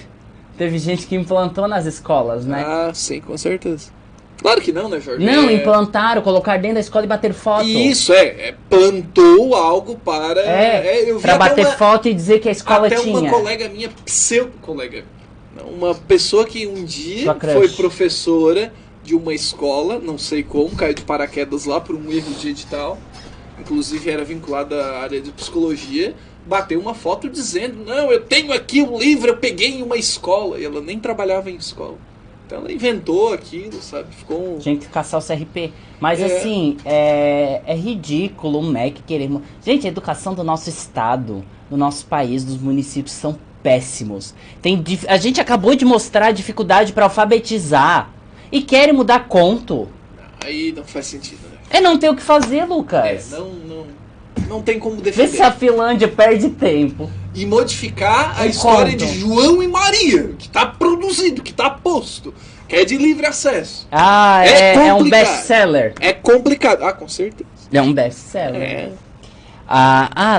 B: teve gente que implantou nas escolas, né?
C: Ah, sim, com certeza. Claro que não, né, Jorge?
B: Não, implantaram, colocar dentro da escola e bater foto.
C: Isso, plantou algo para...
B: eu vi pra bater foto e dizer que a escola
C: até
B: tinha.
C: Uma colega minha, pseudo-colega, uma pessoa que um dia foi professora de uma escola, não sei como, caiu de paraquedas lá por um erro de edital, inclusive era vinculada à área de psicologia, bateu uma foto dizendo, não, eu tenho aqui um livro, eu peguei em uma escola, e ela nem trabalhava em escola. Então ela inventou aquilo, sabe? Ficou...
B: Tinha que caçar o CRP. Mas assim, é ridículo o MEC querer... Gente, a educação do nosso estado, do nosso país, dos municípios são péssimos. A gente acabou de mostrar a dificuldade para alfabetizar. E querem mudar conto.
C: Aí não faz sentido, né?
B: Não tem o que fazer, Lucas.
C: Não tem como defender.
B: Vê se a Finlândia perde tempo.
C: E modificar a história de João e Maria, que tá produzido, que tá posto, que é de livre acesso.
B: Ah, é um best-seller.
C: É complicado. Ah, com certeza.
B: É um best-seller.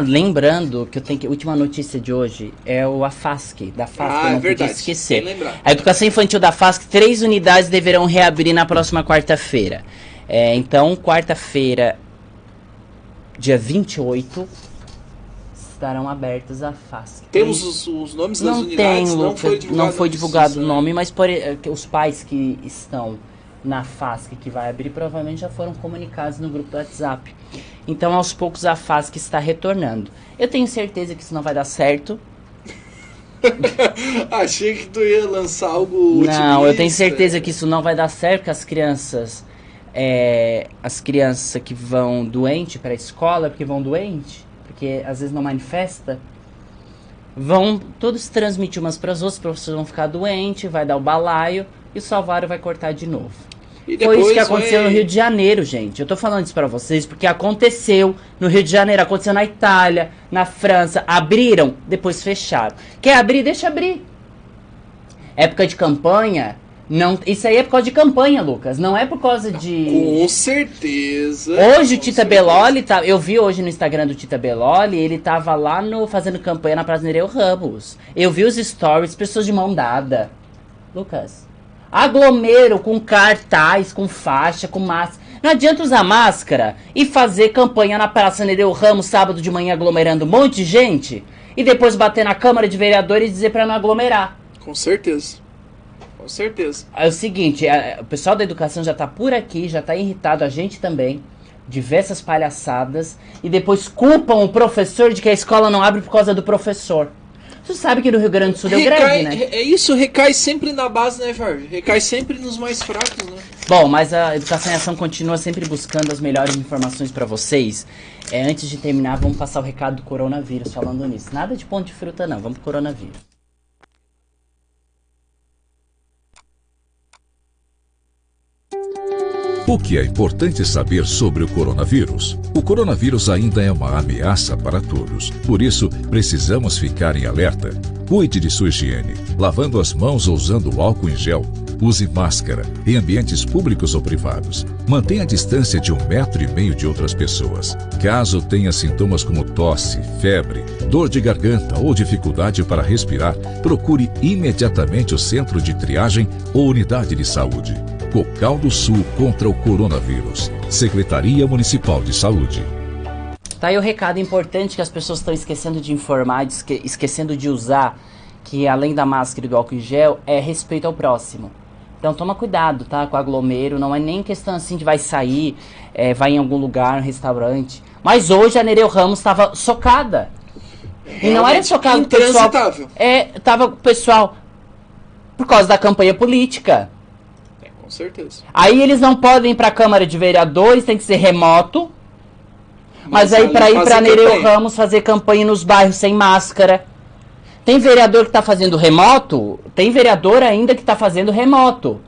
B: Lembrando que eu tenho que... Última notícia de hoje é o AFASC. Da FASC, eu não podia esquecer. A educação infantil da FASC, 3 unidades deverão reabrir na próxima quarta-feira. Então, quarta-feira, dia 28, estarão abertas a FASC.
C: Temos os nomes das unidades?
B: Não foi divulgado o nome, mas os pais que estão na FASC que vai abrir provavelmente já foram comunicados no grupo do WhatsApp. Então, aos poucos, a FASC está retornando. Eu tenho certeza que isso não vai dar certo.
C: Achei que tu ia lançar algo otimista.
B: Não, eu tenho certeza que isso não vai dar certo, que as crianças que vão doente para a escola, porque vão doente, porque às vezes não manifesta, vão todos transmitir umas para as outras, os professores vão ficar doentes, vai dar o balaio e o Salvário vai cortar de novo. Foi isso que aconteceu no Rio de Janeiro, gente. Eu tô falando isso pra vocês porque aconteceu no Rio de Janeiro, aconteceu na Itália, na França. Abriram, depois fecharam. Quer abrir? Deixa abrir. Época de campanha... Não, isso aí é por causa de campanha, Lucas. Não é por causa de...
C: Com certeza.
B: Hoje o Tita Belloli... Eu vi hoje no Instagram do Tita Belloli, ele tava lá fazendo campanha na Praça Nereu Ramos. Eu vi os stories, pessoas de mão dada. Lucas... Aglomero com cartaz, com faixa, com massa. Não adianta usar máscara e fazer campanha na Praça Nereu Ramos sábado de manhã aglomerando um monte de gente e depois bater na Câmara de Vereadores e dizer pra não aglomerar.
C: Com certeza. Com certeza.
B: É o seguinte, o pessoal da educação já tá por aqui, já tá irritado, a gente também, diversas palhaçadas, e depois culpam o professor de que a escola não abre por causa do professor. Você sabe que no Rio Grande do Sul deu greve, né?
C: É isso, recai sempre na base, né, Jorge? Recai sempre nos mais fracos, né?
B: Bom, mas a Educação em Ação continua sempre buscando as melhores informações pra vocês. Antes de terminar, vamos passar o recado do coronavírus falando nisso. Nada de ponto de fruta não, vamos pro coronavírus.
A: O que é importante saber sobre o coronavírus? O coronavírus ainda é uma ameaça para todos. Por isso, precisamos ficar em alerta. Cuide de sua higiene, lavando as mãos ou usando álcool em gel. Use máscara em ambientes públicos ou privados. Mantenha a distância de 1,5 metro de outras pessoas. Caso tenha sintomas como tosse, febre, dor de garganta ou dificuldade para respirar, procure imediatamente o centro de triagem ou unidade de saúde. Cocal do Sul contra o coronavírus. Secretaria Municipal de Saúde.
B: Tá aí o recado importante que as pessoas estão esquecendo de informar, esquecendo de usar, que além da máscara e do álcool em gel, é respeito ao próximo. Então toma cuidado, tá? Com o aglomero, não é nem questão assim de vai sair, vai em algum lugar, um restaurante. Mas hoje a Nereu Ramos estava socada. E não era socada o pessoal. Tava o pessoal por causa da campanha política.
C: Com certeza.
B: Aí eles não podem ir pra Câmara de Vereadores, tem que ser remoto. Mas aí pra ir pra Nereu Ramos fazer campanha nos bairros sem máscara. Tem vereador que tá fazendo remoto, tem vereador ainda que tá fazendo remoto.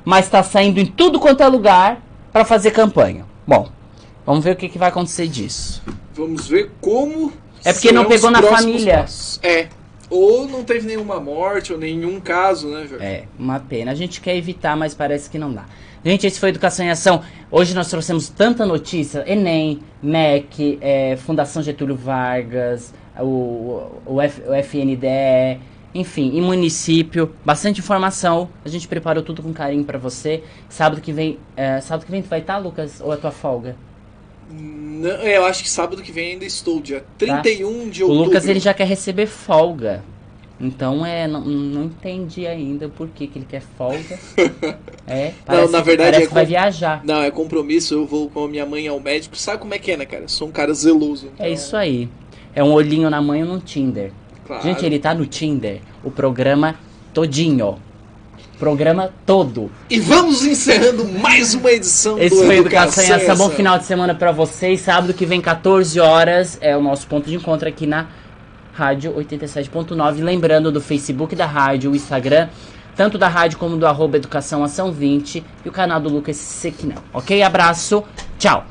B: Mas tá saindo em tudo quanto é lugar pra fazer campanha. Bom, vamos ver o que vai acontecer disso.
C: Vamos ver como...
B: É porque não pegou na família.
C: Passos. Ou não teve nenhuma morte, ou nenhum caso, né, Jorge?
B: Uma pena. A gente quer evitar, mas parece que não dá. Gente, esse foi Educação em Ação. Hoje nós trouxemos tanta notícia. Enem, MEC, Fundação Getúlio Vargas, o FNDE, enfim, em município. Bastante informação. A gente preparou tudo com carinho pra você. Sábado que vem tu vai estar, Lucas? Ou é tua folga?
C: Não, eu acho que sábado que vem ainda estou, dia 31 de outubro.
B: O Lucas, ele já quer receber folga. Então, não entendi ainda por que ele quer folga.
C: Não, na verdade
B: parece que vai viajar.
C: Não, é compromisso, eu vou com a minha mãe ao médico. Sabe como é que é, né, cara? Eu sou um cara zeloso. Então...
B: É isso aí. É um olhinho na mãe no Tinder.
C: Claro.
B: Gente, ele tá no Tinder. O programa todinho. Programa todo.
C: E vamos encerrando mais uma edição
B: Esse foi Educação em Ação. Bom final de semana pra vocês. Sábado que vem, 14 horas, é o nosso ponto de encontro aqui na Rádio 87.9. Lembrando do Facebook da rádio, o Instagram, tanto da rádio como do @Educação Ação 20 e o canal do Lucas Sequinão. Ok? Abraço. Tchau.